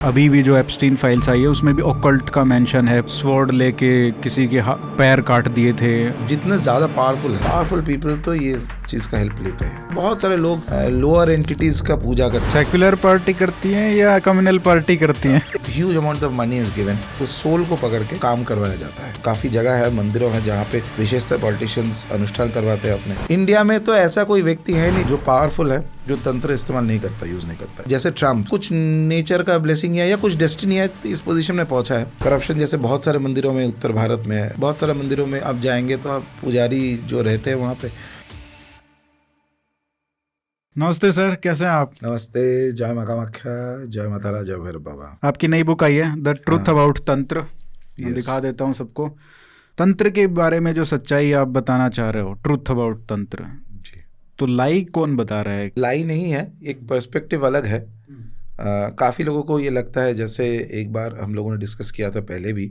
अभी भी जो एप्स्टीन फाइल्स आई है उसमें भी ऑकल्ट का मेंशन है। स्वॉर्ड लेके किसी के पैर काट दिए थे। जितने ज़्यादा पावरफुल पीपल तो ये चीज़ का हेल्प लेते हैं। बहुत सारे लोग लोअर एंटिटीज का पूजा करते हैं। सेक्युलर पार्टी करती हैं या कम्युनल पार्टी करती हैं। Huge amount of money is given, उस सोल को पकड़ के काम करवाया जाता है। काफी जगह है, मंदिरों है जहाँ पे विशेषतर पॉलिटिशियंस अनुष्ठान करवाते हैं अपने। इंडिया में तो ऐसा कोई व्यक्ति है नहीं जो पावरफुल है जो तंत्र इस्तेमाल नहीं करता, यूज नहीं करता। जैसे ट्रम्प, कुछ नेचर का ब्लेसिंग है या कुछ डेस्टिनी है, इस पोजीशन में पहुंचा है। करप्शन जैसे बहुत सारे मंदिरों में उत्तर भारत में है, बहुत सारे मंदिरों में आप जाएंगे तो आप पुजारी जो रहते हैं वहाँ पे। नमस्ते सर, कैसे हैं आप? नमस्ते, जय माँ कामाख्या, जय माता रा, जय भैरव बाबा। आपकी नई बुक आई है द ट्रूथ अबाउट तंत्र। मैं दिखा देता हूँ सबको। तंत्र के बारे में जो सच्चाई आप बताना चाह रहे हो, ट्रूथ अबाउट तंत्र, जी। तो लाई कौन बता रहा है? लाई नहीं है, एक पर्सपेक्टिव अलग है। काफ़ी लोगों को ये लगता है, जैसे एक बार हम लोगों ने डिस्कस किया था पहले भी,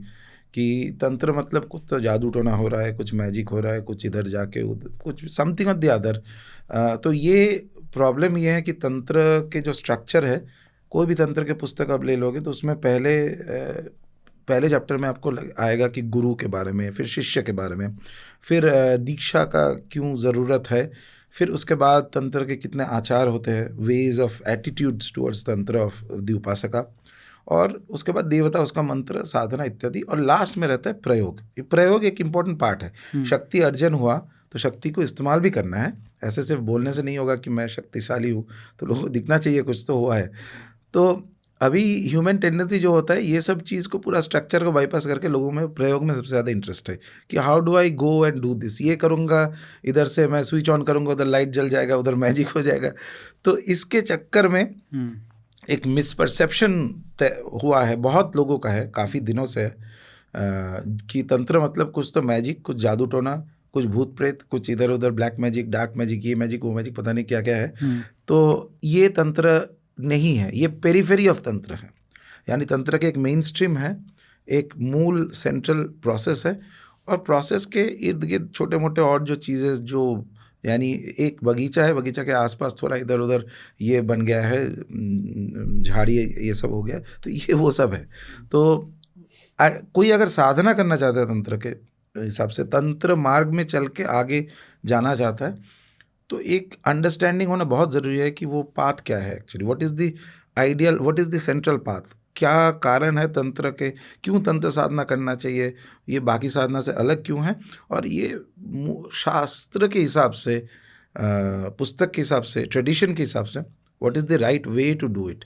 कि तंत्र मतलब कुछ तो जादू टोना हो रहा है, कुछ मैजिक हो रहा है, कुछ इधर जाके उधर कुछ समथिंग ऑफ द अदर। तो ये प्रॉब्लम ये है कि तंत्र के जो स्ट्रक्चर है, कोई भी तंत्र के पुस्तक आप ले लोगे तो उसमें पहले चैप्टर में आपको आएगा कि गुरु के बारे में, फिर शिष्य के बारे में, फिर दीक्षा का क्यों ज़रूरत है, फिर उसके बाद तंत्र के कितने आचार होते हैं, वेज ऑफ एटीट्यूड्स टुवर्ड्स तंत्र ऑफ द उपासका, और उसके बाद देवता, उसका मंत्र, साधना इत्यादि, और लास्ट में रहता है प्रयोग। ये प्रयोग एक इम्पॉर्टेंट पार्ट है। शक्ति अर्जन हुआ तो शक्ति को इस्तेमाल भी करना है, ऐसे सिर्फ बोलने से नहीं होगा कि मैं शक्तिशाली हूँ, तो लोगों को दिखना चाहिए कुछ तो हुआ है। तो अभी ह्यूमन टेंडेंसी जो होता है, ये सब चीज़ को पूरा स्ट्रक्चर को बाईपास करके लोगों में प्रयोग में सबसे ज़्यादा इंटरेस्ट है कि how do I go and do this. ये करूँगा, इधर से मैं स्विच ऑन करूँगा, उधर लाइट जल जाएगा, उधर मैजिक हो जाएगा। तो इसके चक्कर में एक मिसपरसेप्शन हुआ है, बहुत लोगों का है, काफ़ी दिनों से है, कि तंत्र मतलब कुछ तो मैजिक, कुछ जादू टोना, कुछ भूत प्रेत, कुछ इधर उधर ब्लैक मैजिक, डार्क मैजिक, ये मैजिक वो मैजिक, पता नहीं क्या क्या है। तो ये तंत्र नहीं है, ये पेरिफेरी ऑफ तंत्र है। यानी तंत्र के एक मेन स्ट्रीम है, एक मूल सेंट्रल प्रोसेस है, और प्रोसेस के इर्द गिर्द छोटे मोटे और जो चीज़ें, जो यानी एक बगीचा है, बगीचा के आसपास थोड़ा इधर उधर ये बन गया है, झाड़ी ये सब हो गया, तो ये वो सब है। तो कोई अगर साधना करना चाहता है तंत्र के हिसाब से, तंत्र मार्ग में चल के आगे जाना चाहता है, तो एक अंडरस्टैंडिंग होना बहुत ज़रूरी है कि वो पाथ क्या है actually, what is the ideal, what is the central path, क्या कारण है तंत्र के, क्यों तंत्र साधना करना चाहिए, ये बाकी साधना से अलग क्यों है, और ये शास्त्र के हिसाब से, पुस्तक के हिसाब से, ट्रेडिशन के हिसाब से what is the right way to do it.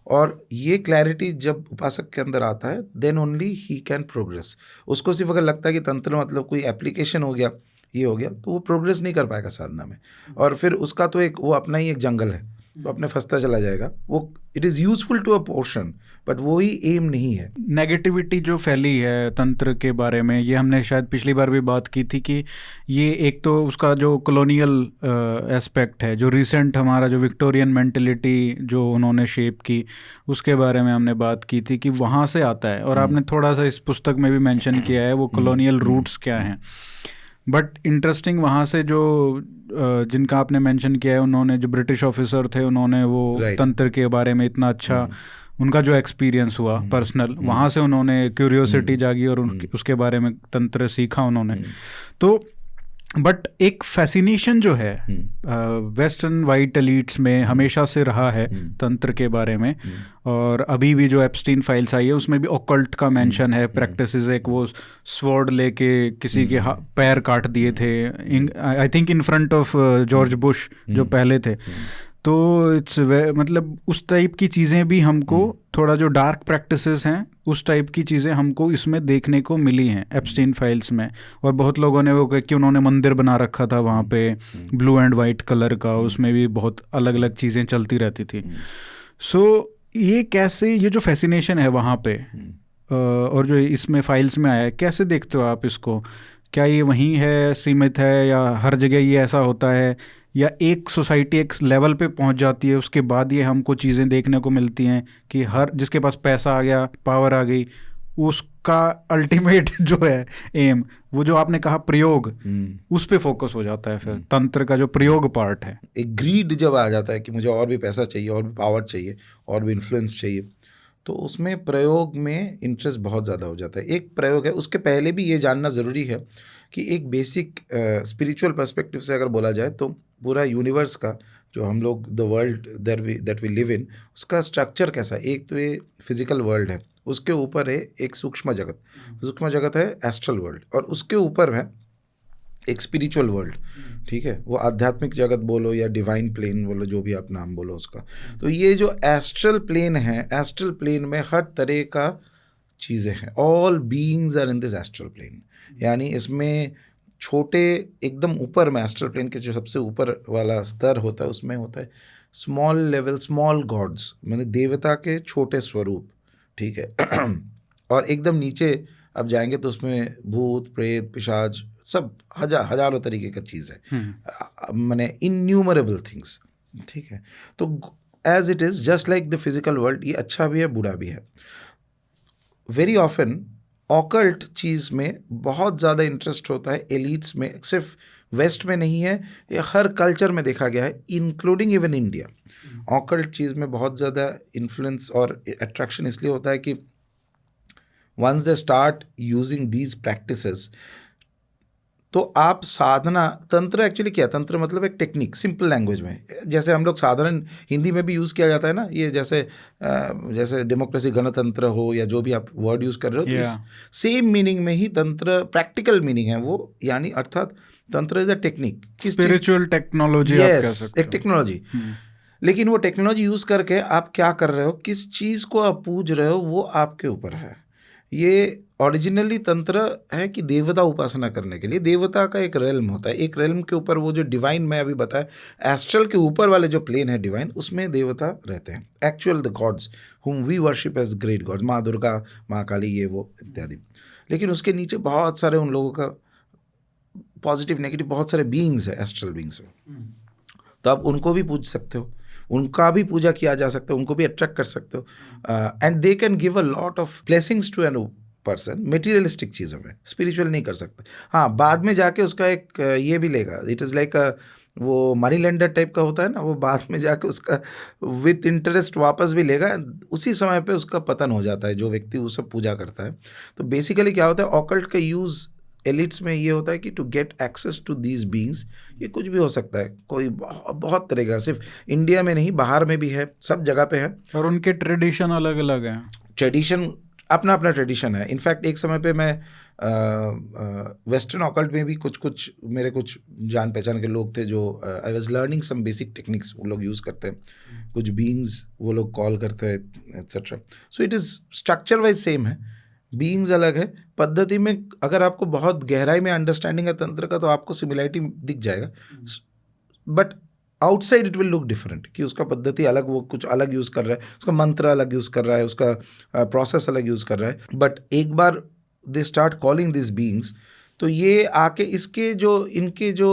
और ये क्लैरिटी जब उपासक के अंदर आता है, then only he can progress. उसको सिर्फ अगर लगता है कि तंत्र मतलब कोई एप्लीकेशन हो गया, ये हो गया, तो वो प्रोग्रेस नहीं कर पाएगा साधना में, और फिर उसका तो एक वो अपना ही एक जंगल है, तो अपने फंसता चला जाएगा। वो it is useful to a portion, but वो ही एम नहीं है। नेगेटिविटी जो फैली है तंत्र के बारे में, ये हमने शायद पिछली बार भी बात की थी कि ये एक तो उसका जो कॉलोनियल एस्पेक्ट है, जो रिसेंट हमारा जो विक्टोरियन मेंटेलिटी जो उन्होंने शेप की, उसके बारे में हमने बात की थी कि वहाँ से आता है, और आपने थोड़ा सा इस पुस्तक में भी मेंशन किया है वो कॉलोनियल रूट्स क्या हैं। बट इंटरेस्टिंग, वहाँ से जो जिनका आपने मेंशन किया है, उन्होंने जो ब्रिटिश ऑफिसर थे, उन्होंने वो तंत्र के बारे में इतना अच्छा उनका जो एक्सपीरियंस हुआ पर्सनल, वहाँ से उन्होंने क्यूरियोसिटी जागी और उसके बारे में तंत्र सीखा उन्होंने। तो बट एक फैसिनेशन जो है वेस्टर्न वाइट एलीट्स में हमेशा से रहा है तंत्र के बारे में, और अभी भी जो एप्स्टीन फाइल्स आई है उसमें भी ऑकल्ट का मेंशन है, प्रैक्टिसेस। एक वो स्वॉर्ड लेके किसी के पैर काट दिए थे, I think in front of George Bush जो पहले थे। तो इट्स मतलब उस टाइप की चीज़ें भी हमको, थोड़ा जो डार्क प्रैक्टिसेस हैं उस टाइप की चीज़ें हमको इसमें देखने को मिली हैं एप्स्टीन फाइल्स में। और बहुत लोगों ने वो कहा कि उन्होंने मंदिर बना रखा था वहाँ पे ब्लू एंड वाइट कलर का, उसमें भी बहुत अलग अलग चीज़ें चलती रहती थी। सो ये कैसे, ये जो फैसिनेशन है वहाँ पे और जो इसमें फाइल्स में आया है, कैसे देखते हो आप इसको? क्या ये वहीं है, सीमित है, या हर जगह ये ऐसा होता है, या एक सोसाइटी एक लेवल पे पहुंच जाती है उसके बाद ये हमको चीज़ें देखने को मिलती हैं कि हर जिसके पास पैसा आ गया, पावर आ गई, उसका अल्टीमेट जो है एम, वो जो आपने कहा प्रयोग, उस पे फोकस हो जाता है। फिर तंत्र का जो प्रयोग पार्ट है, एक ग्रीड जब आ जाता है कि मुझे और भी पैसा चाहिए, और भी पावर चाहिए, और भी इन्फ्लुएंस चाहिए, तो उसमें प्रयोग में इंटरेस्ट बहुत ज़्यादा हो जाता है। एक प्रयोग है, उसके पहले भी ये जानना ज़रूरी है कि एक बेसिक स्पिरिचुअल पर्सपेक्टिव से अगर बोला जाए तो पूरा यूनिवर्स का जो हम लोग the world that we live in, उसका स्ट्रक्चर कैसा है। एक तो ये फिजिकल वर्ल्ड है, उसके ऊपर है एक सूक्ष्म जगत है एस्ट्रल वर्ल्ड, और उसके ऊपर है एक स्पिरिचुअल वर्ल्ड, ठीक है, वो आध्यात्मिक जगत बोलो या डिवाइन प्लेन बोलो, जो भी आप नाम बोलो उसका। तो ये जो एस्ट्रल प्लेन है, एस्ट्रल प्लेन में हर तरह का चीज़ें हैं, all beings are in this astral plane. यानी इसमें छोटे एकदम ऊपर में एस्ट्रल प्लेन के जो सबसे ऊपर वाला स्तर होता है, उसमें होता है स्मॉल लेवल, स्मॉल गॉड्स, मतलब देवता के छोटे स्वरूप, ठीक है। और एकदम नीचे अब जाएंगे तो उसमें भूत प्रेत पिशाच सब हजारों तरीके का चीज़ है, माने इन्यूमरेबल थिंग्स, ठीक है। तो as it is just like the physical world, ये अच्छा भी है बुरा भी है। वेरी ऑफन ऑकल्ट चीज़ में बहुत ज़्यादा इंटरेस्ट होता है एलिट्स में, सिर्फ वेस्ट में नहीं है, ये हर कल्चर में देखा गया है, इंक्लूडिंग इवन इंडिया। ऑकल्ट चीज़ में बहुत ज़्यादा इन्फ्लुएंस और अट्रैक्शन इसलिए होता है कि once they start using these practices, तो आप साधना, तंत्र एक्चुअली क्या, तंत्र मतलब एक टेक्निक, सिंपल लैंग्वेज में, जैसे हम लोग साधारण हिंदी में भी यूज़ किया जाता है ना, ये जैसे डेमोक्रेसी गणतंत्र हो या जो भी आप वर्ड यूज़ कर रहे हो, तो सेम मीनिंग में ही तंत्र, प्रैक्टिकल मीनिंग है वो, यानी अर्थात तंत्र is a technique, spiritual technology, एक टेक्नोलॉजी। लेकिन वो टेक्नोलॉजी यूज़ करके आप क्या कर रहे हो, किस चीज़ को आप पूज रहे हो, वो आपके ऊपर है। ये ओरिजिनली तंत्र है कि देवता उपासना करने के लिए देवता का एक रेल्म होता है, एक रेल्म के ऊपर वो जो डिवाइन मैं अभी बताया, एस्ट्रल के ऊपर वाले जो प्लेन है डिवाइन, उसमें देवता रहते हैं, actual the gods whom we worship as great gods, माँ दुर्गा, माँ काली, ये वो इत्यादि। लेकिन उसके नीचे बहुत सारे उन लोगों का पॉजिटिव नेगेटिव बहुत सारे बीइंग्स है, एस्ट्रल बीइंग्स है। तो आप उनको भी पूज सकते हो, उनका भी पूजा किया जा सकता है, उनको भी अट्रैक्ट कर सकते हो, and they can give a lot of blessings to an person. Materialistic चीज़ों में स्पिरिचुअल नहीं कर सकता। हाँ, बाद में जाके उसका एक ये भी लेगा, इट इज़ लाइक वो मनी लेंडर टाइप का होता है ना, वो बाद में जाके उसका विथ इंटरेस्ट वापस भी लेगा, उसी समय पे उसका पतन हो जाता है जो व्यक्ति वो सब पूजा करता है। तो बेसिकली क्या होता है, ऑकल्ट का यूज़ एलिट्स में ये होता है कि to get access to these beings, ये कुछ भी हो सकता है, कोई बहुत तरह का, सिर्फ इंडिया में नहीं बाहर में भी है, सब जगह पे है। और उनके ट्रेडिशन अलग अलग हैं, ट्रेडिशन अपना अपना ट्रेडिशन है। इनफैक्ट एक समय पे मैं वेस्टर्न ऑकल्ट में भी कुछ मेरे कुछ जान पहचान के लोग थे जो I was learning some basic techniques, वो लोग यूज़ करते हैं, कुछ बीइंग्स वो लोग कॉल करते हैं etcetera. So it is structure wise same है, बीइंग्स अलग है, पद्धति में अगर आपको बहुत गहराई में अंडरस्टैंडिंग है तंत्र का तो आपको सिमिलैरिटी दिख जाएगा, but outside it will look different, कि उसका पद्धति अलग, वो कुछ अलग यूज़ कर रहा है, उसका मंत्र अलग यूज़ कर रहा है, उसका प्रोसेस अलग यूज़ कर रहा है। बट एक बार they start calling this beings, तो ये आके इसके जो इनके जो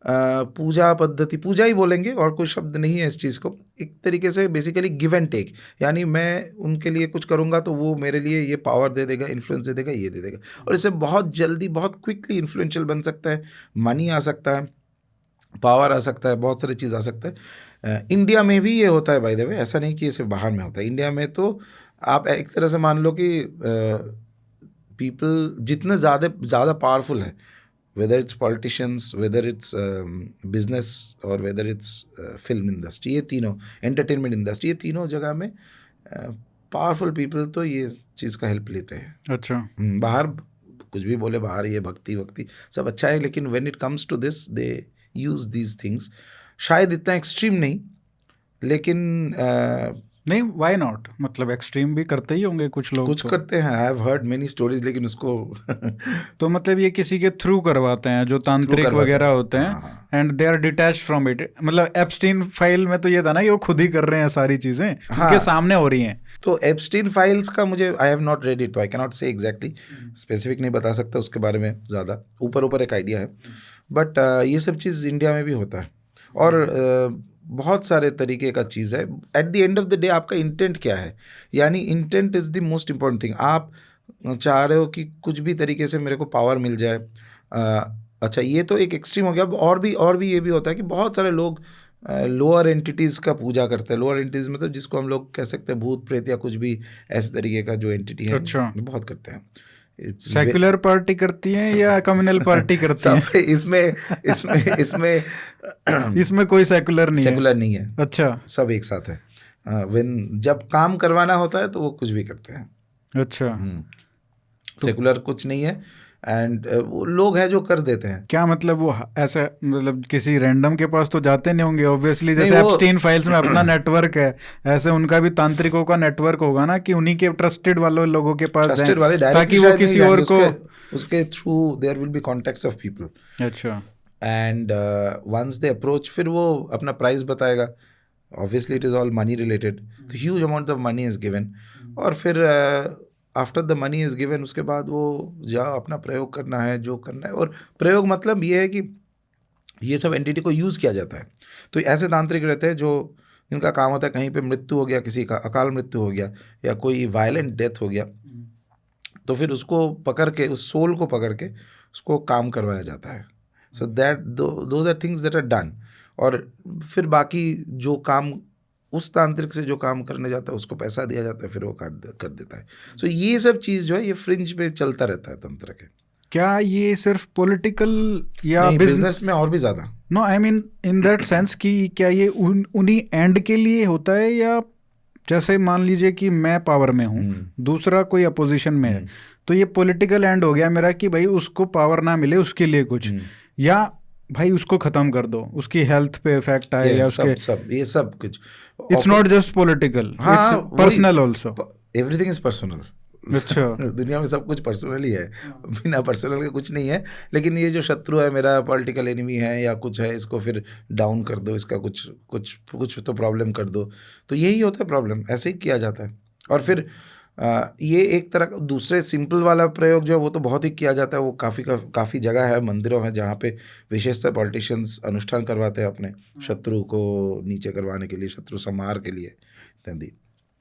पूजा पद्धति, पूजा ही बोलेंगे और कोई शब्द नहीं है इस चीज़ को, एक तरीके से बेसिकली गिव एंड टेक, यानी मैं उनके लिए कुछ करूँगा तो वो मेरे लिए ये पावर दे देगा, इन्फ्लुएंस दे देगा, ये दे देगा, और इससे बहुत जल्दी बहुत क्विकली इन्फ्लुएंशियल बन सकता है, मनी आ सकता है, पावर आ सकता है, बहुत सारी चीज़ आ सकता है। इंडिया में भी ये होता है बाय द वे, ऐसा नहीं कि ये सिर्फ बाहर में होता है। इंडिया में तो आप एक तरह से मान लो कि पीपल जितने ज़्यादा पावरफुल है, whether it's politicians, whether it's business और वेदर इट्स फिल्म इंडस्ट्री, ये तीनों, एंटरटेनमेंट इंडस्ट्री, ये तीनों जगह में पावरफुल पीपल तो ये चीज़ का हेल्प लेते हैं। अच्छा, बाहर कुछ भी बोले, बाहर ये भक्ति सब अच्छा है, लेकिन when it comes to this they use these things, शायद इतना एक्सट्रीम नहीं, लेकिन नहीं, व्हाई नॉट, मतलब एक्सट्रीम भी करते ही होंगे कुछ लोग, कुछ तो करते हैं, I have heard many stories, लेकिन उसको तो मतलब ये किसी के थ्रू करवाते हैं जो तांत्रिक वगैरह होते हैं, हाँ, and they are detached from it. मतलब एप्स्टीन फाइल में तो ये था ना कि वो खुद ही कर रहे हैं सारी चीज़ें, उनके सामने हो रही हैं। तो एप्स्टीन फाइल्स का मुझे, I have not read it, I can not से एग्जैक्टली स्पेसिफिक नहीं बता सकता उसके बारे में, ज़्यादा ऊपर एक आइडिया है, बट ये सब चीज़ इंडिया में भी होता है, और बहुत सारे तरीके का चीज़ है। At the end of the day आपका इंटेंट क्या है, यानी intent is the most important thing. आप चाह रहे हो कि कुछ भी तरीके से मेरे को पावर मिल जाए, अच्छा ये तो एक एक्सट्रीम हो गया। और भी ये भी होता है कि बहुत सारे लोग लोअर एंटिटीज़ का पूजा करते हैं। लोअर एंटिटीज़ मतलब जिसको हम लोग कह सकते हैं भूत प्रेत या कुछ भी ऐसे तरीके का जो एंटिटी है, अच्छा। बहुत करते हैं। सेक्युलर पार्टी करती हैं या कम्युनल पार्टी करती हैं? सब इसमें इसमें इसमें इसमें कोई सेक्युलर नहीं है। सेकुलर नहीं है, अच्छा सब एक साथ है। जब काम करवाना होता है तो वो कुछ भी करते हैं। अच्छा। सेकुलर कुछ नहीं है, एंड वो लोग हैं जो कर देते हैं। क्या मतलब वो ऐसे, मतलब किसी रैंडम के पास तो जाते नहीं होंगे ऑब्वियसली, जैसे नहीं, वो एप्स्टीन फाइल्स में अपना नेटवर्क है, ऐसे उनका भी तांत्रिकों का नेटवर्क होगा ना, कि उन्हीं के ट्रस्टेड वालों लोगों के पास जाएं, ट्रस्टेड वाले ताकि वो किसी और को उसके through there will be contacts of people, अच्छा एंड वंस दे अप्रोच, फिर वो अपना प्राइस बताएगा। Obviously it is all money related, तो huge amount of money is given, और फिर after the money is given उसके बाद वो जाओ अपना प्रयोग करना है जो करना है। और प्रयोग मतलब ये है कि ये सब एंटिटी को यूज़ किया जाता है। तो ऐसे तांत्रिक रहते हैं जो इनका काम होता है, कहीं पे मृत्यु हो गया, किसी का अकाल मृत्यु हो गया या कोई वायलेंट डेथ हो गया, तो फिर उसको पकड़ के, उस सोल को पकड़ के उसको काम करवाया जाता है। So that those are things that are done. और फिर बाकी जो काम उस तांत्रिक से जो काम करने जाता है उसको पैसा दिया जाता है, फिर वो कर देता है। सो ये सब चीज़ जो है ये फ्रिंज पे चलता रहता है तंत्र के। क्या ये सिर्फ पॉलिटिकल या बिजनेस में और भी ज़्यादा? No, I mean in that sense कि क्या ये उन्हीं एंड के लिए होता है, या जैसे मान लीजिए कि मैं पावर में हूँ, दूसरा कोई अपोजिशन में है, तो ये पॉलिटिकल एंड हो गया मेरा कि भाई उसको पावर ना मिले उसके लिए कुछ, या भाई उसको खत्म कर दो, उसकी हेल्थ पे इफेक्ट आए, या उसके ये सब कुछ। It's not just political, it's personal also, everything is personal. अच्छा दुनिया में सब कुछ पर्सनल ही है, बिना पर्सनल के कुछ नहीं है। लेकिन ये जो शत्रु है मेरा, पॉलिटिकल एनिमी है या कुछ है, इसको फिर डाउन कर दो, इसका कुछ तो प्रॉब्लम कर दो, तो यही होता है प्रॉब्लम, ऐसे ही किया जाता है। और फिर ये एक तरह का दूसरे सिंपल वाला प्रयोग जो है वो तो बहुत ही किया जाता है, वो काफ़ी जगह है, मंदिरों हैं जहाँ पे विशेषतर पॉलिटिशियंस अनुष्ठान करवाते हैं अपने शत्रु को नीचे करवाने के लिए, शत्रु संहार के लिए इत्यादि।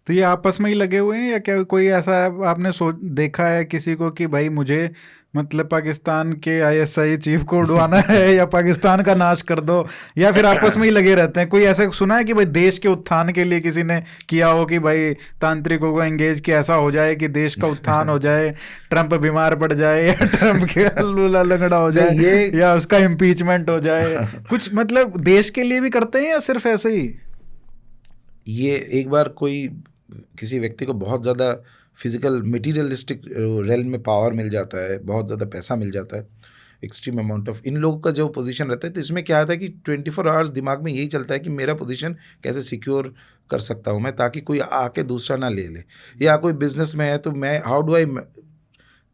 तो ये आपस में ही लगे हुए हैं, या क्या कोई ऐसा आपने देखा है किसी को कि भाई मुझे मतलब पाकिस्तान के ISI चीफ को उड़वाना है या पाकिस्तान का नाश कर दो, या फिर आपस में ही लगे रहते हैं? कोई ऐसा सुना है कि भाई देश के उत्थान के लिए किसी ने किया हो कि भाई तांत्रिकों को एंगेज किया, ऐसा हो जाए कि देश का उत्थान हो जाए, ट्रंप बीमार पड़ जाए, या ट्रंप के लूला लंगड़ा हो जाए, या उसका इम्पीचमेंट हो जाए, कुछ मतलब देश के लिए भी करते हैं या सिर्फ ऐसे ही? ये एक बार कोई किसी व्यक्ति को बहुत ज़्यादा फिजिकल मटेरियलिस्टिक रेल्म में पावर मिल जाता है, बहुत ज़्यादा पैसा मिल जाता है, एक्सट्रीम अमाउंट ऑफ, इन लोगों का जो पोजीशन रहता है, तो इसमें क्या आता है कि 24 आवर्स दिमाग में यही चलता है कि मेरा पोजीशन कैसे सिक्योर कर सकता हूँ मैं, ताकि कोई आके दूसरा ना ले ले। या कोई बिजनेस में है तो मैं how do I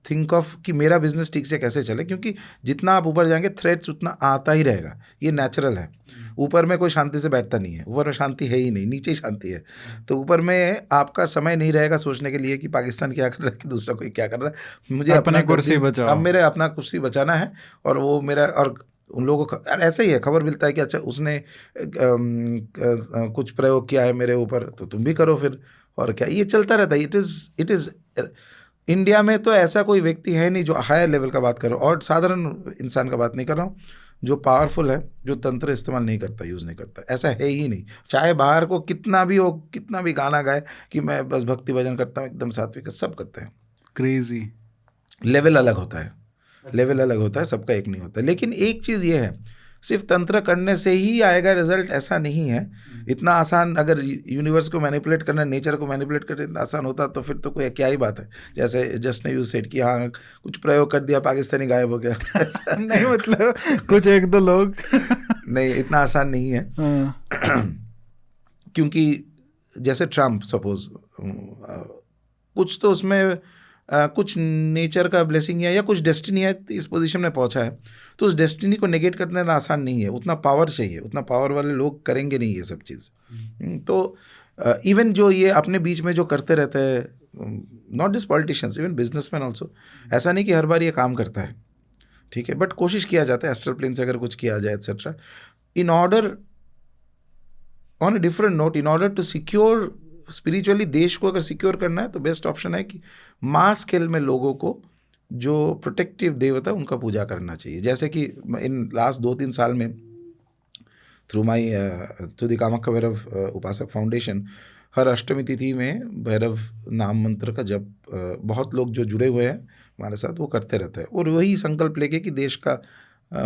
think of कि मेरा बिजनेस ठीक से कैसे चले, क्योंकि जितना आप ऊपर जाएंगे थ्रेट्स उतना आता ही रहेगा, ये नेचुरल है। ऊपर में कोई शांति से बैठता नहीं है, ऊपर में शांति है ही नहीं, नीचे ही शांति है। तो ऊपर में आपका समय नहीं रहेगा सोचने के लिए कि पाकिस्तान क्या कर रहा है, कि दूसरा कोई क्या कर रहा है, मुझे अपना कुर्सी बचाओ, अब मेरे अपना कुर्सी बचाना है। और वो मेरा, और उन लोगों को ऐसा ही है, खबर मिलता है कि अच्छा उसने कुछ प्रयोग किया है मेरे ऊपर, तो तुम भी करो फिर, और क्या, ये चलता रहता है। इट इज़ इंडिया में तो ऐसा कोई व्यक्ति है नहीं जो हायर लेवल का बात कर रहा हूँ, और साधारण इंसान का बात नहीं कर रहा हूँ, जो पावरफुल है, जो तंत्र इस्तेमाल नहीं करता, यूज़ नहीं करता, ऐसा है ही नहीं। चाहे बाहर को कितना भी हो, कितना भी गाना गाए कि मैं बस भक्ति भजन करता हूँ, एकदम सात्विक, सब करते हैं। क्रेजी। लेवल अलग होता है, लेवल अलग होता है, सबका एक नहीं होता। लेकिन एक चीज़ ये है, सिर्फ तंत्र करने से ही आएगा रिजल्ट, ऐसा नहीं है। इतना आसान, अगर यूनिवर्स को मैनिपुलेट करना, नेचर को मैनिपुलेट करना इतना आसान होता तो फिर तो कोई क्या ही बात है। जैसे जस्ट ने यू सेड कि हाँ कुछ प्रयोग कर दिया, पाकिस्तानी गायब हो गया, ऐसा नहीं, मतलब कुछ एक दो लोग नहीं, इतना आसान नहीं है। क्योंकि जैसे ट्रम्प सपोज, कुछ तो उसमें कुछ नेचर का ब्लेसिंग है या कुछ डेस्टिनी है, इस पोजीशन में पहुंचा है, तो उस डेस्टिनी को नेगेट करना आसान नहीं है। उतना पावर चाहिए, उतना पावर वाले लोग करेंगे नहीं ये सब चीज़। तो इवन जो ये अपने बीच में जो करते रहते हैं, not just politicians, even businessman also, ऐसा नहीं कि हर बार ये काम करता है, ठीक है, बट कोशिश किया जाता है एस्ट्रल प्लेन से अगर कुछ किया जाए etcetera, in order on a different note, in order to secure spiritually देश को अगर सिक्योर करना है तो बेस्ट ऑप्शन है कि मास स्केल में लोगों को जो प्रोटेक्टिव देवता उनका पूजा करना चाहिए। जैसे कि इन लास्ट 2-3 साल में थ्रू द कामाख्या भैरव उपासक फाउंडेशन हर अष्टमी तिथि में भैरव नाम मंत्र का जप बहुत लोग जो जुड़े हुए हैं हमारे साथ वो करते रहते हैं और वही संकल्प लेके कि देश का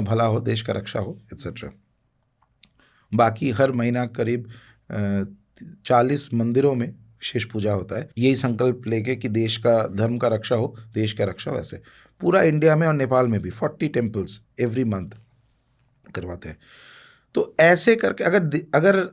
भला हो, देश का रक्षा हो, एट्सेट्रा। बाकी हर महीना करीब 40 मंदिरों में विशेष पूजा होता है, यही संकल्प लेके कि देश का धर्म का रक्षा हो, देश का रक्षा हो। ऐसे पूरा इंडिया में और नेपाल में भी 40 टेम्पल्स एवरी मंथ करवाते हैं। तो ऐसे करके अगर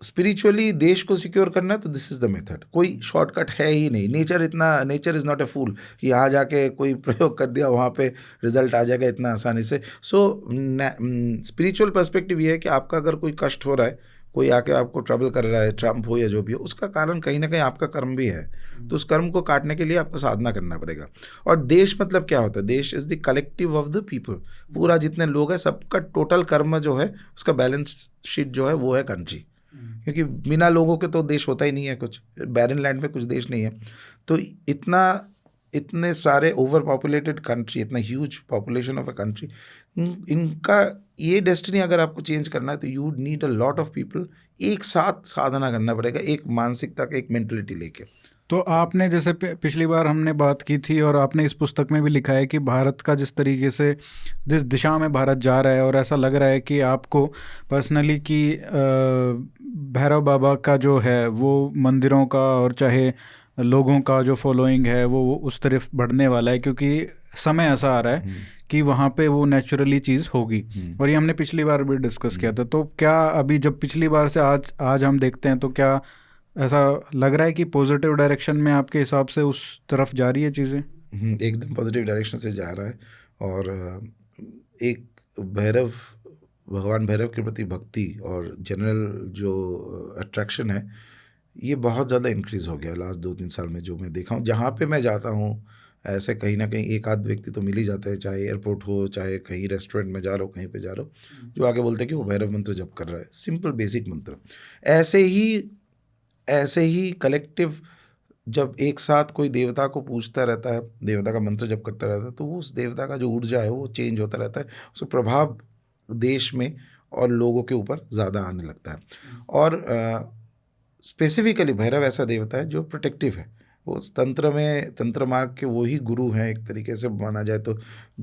स्पिरिचुअली देश को सिक्योर करना है तो दिस इज़ द मेथड। कोई शॉर्टकट है ही नहीं। नेचर इज़ नॉट ए फूल कि यहाँ जाके कोई प्रयोग कर दिया वहाँ पे रिजल्ट आ जाएगा इतना आसानी से। सो स्पिरिचुअल पर्सपेक्टिव ये है कि आपका अगर कोई कष्ट हो रहा है, कोई आके आपको ट्रबल कर रहा है, ट्रम्प हो या जो भी हो, उसका कारण कहीं ना कहीं आपका कर्म भी है। तो उस कर्म को काटने के लिए आपको साधना करना पड़ेगा। और देश मतलब क्या होता है? देश is the collective of the people. पूरा जितने लोग हैं सबका टोटल कर्म जो है उसका बैलेंस शीट जो है वो है कंट्री। क्योंकि बिना लोगों के तो देश होता ही नहीं है, कुछ बैरन लैंड में कुछ देश नहीं है। तो इतने सारे ओवर पॉपुलेटेड कंट्री, इतना huge population of a country, इनका ये डेस्टिनी अगर आपको चेंज करना है तो you need a lot of people. एक साथ साधना करना पड़ेगा, एक मानसिकता का, एक मेंटलिटी लेके। तो आपने जैसे पिछली बार हमने बात की थी और आपने इस पुस्तक में भी लिखा है कि भारत का जिस तरीके से जिस दिशा में भारत जा रहा है, और ऐसा लग रहा है कि आपको पर्सनली कि भैरव बाबा का जो है वो मंदिरों का और चाहे लोगों का जो फॉलोइंग है वो उस तरफ बढ़ने वाला है, क्योंकि समय ऐसा आ रहा है कि वहाँ पे वो नेचुरली चीज़ होगी। और ये हमने पिछली बार भी डिस्कस किया था। तो क्या अभी जब पिछली बार से आज हम देखते हैं तो क्या ऐसा लग रहा है कि पॉजिटिव डायरेक्शन में आपके हिसाब से उस तरफ जा रही है चीज़ें? एकदम पॉजिटिव डायरेक्शन से जा रहा है। और एक भगवान भैरव के प्रति भक्ति और जनरल जो अट्रैक्शन है ये बहुत ज़्यादा इंक्रीज़ हो गया लास्ट 2-3 साल में। जो मैं देखा हूँ, जहाँ पे मैं जाता हूँ ऐसे कहीं ना कहीं एक आध व्यक्ति तो मिल ही जाता है, चाहे एयरपोर्ट हो, चाहे कहीं रेस्टोरेंट में जा रहा हो, कहीं पे जा रहा हो, जो आके बोलते हैं कि वो भैरव मंत्र जप कर रहा है। सिंपल बेसिक मंत्र। ऐसे ही कलेक्टिव जब एक साथ कोई देवता को पूजता रहता है, देवता का मंत्र जप करता रहता है, तो उस देवता का जो ऊर्जा है वो चेंज होता रहता है, उसका प्रभाव देश में और लोगों के ऊपर ज़्यादा आने लगता है। और स्पेसिफिकली भैरव ऐसा देवता है जो प्रोटेक्टिव है। वो तंत्र मार्ग के वो ही गुरु हैं, एक तरीके से माना जाए तो।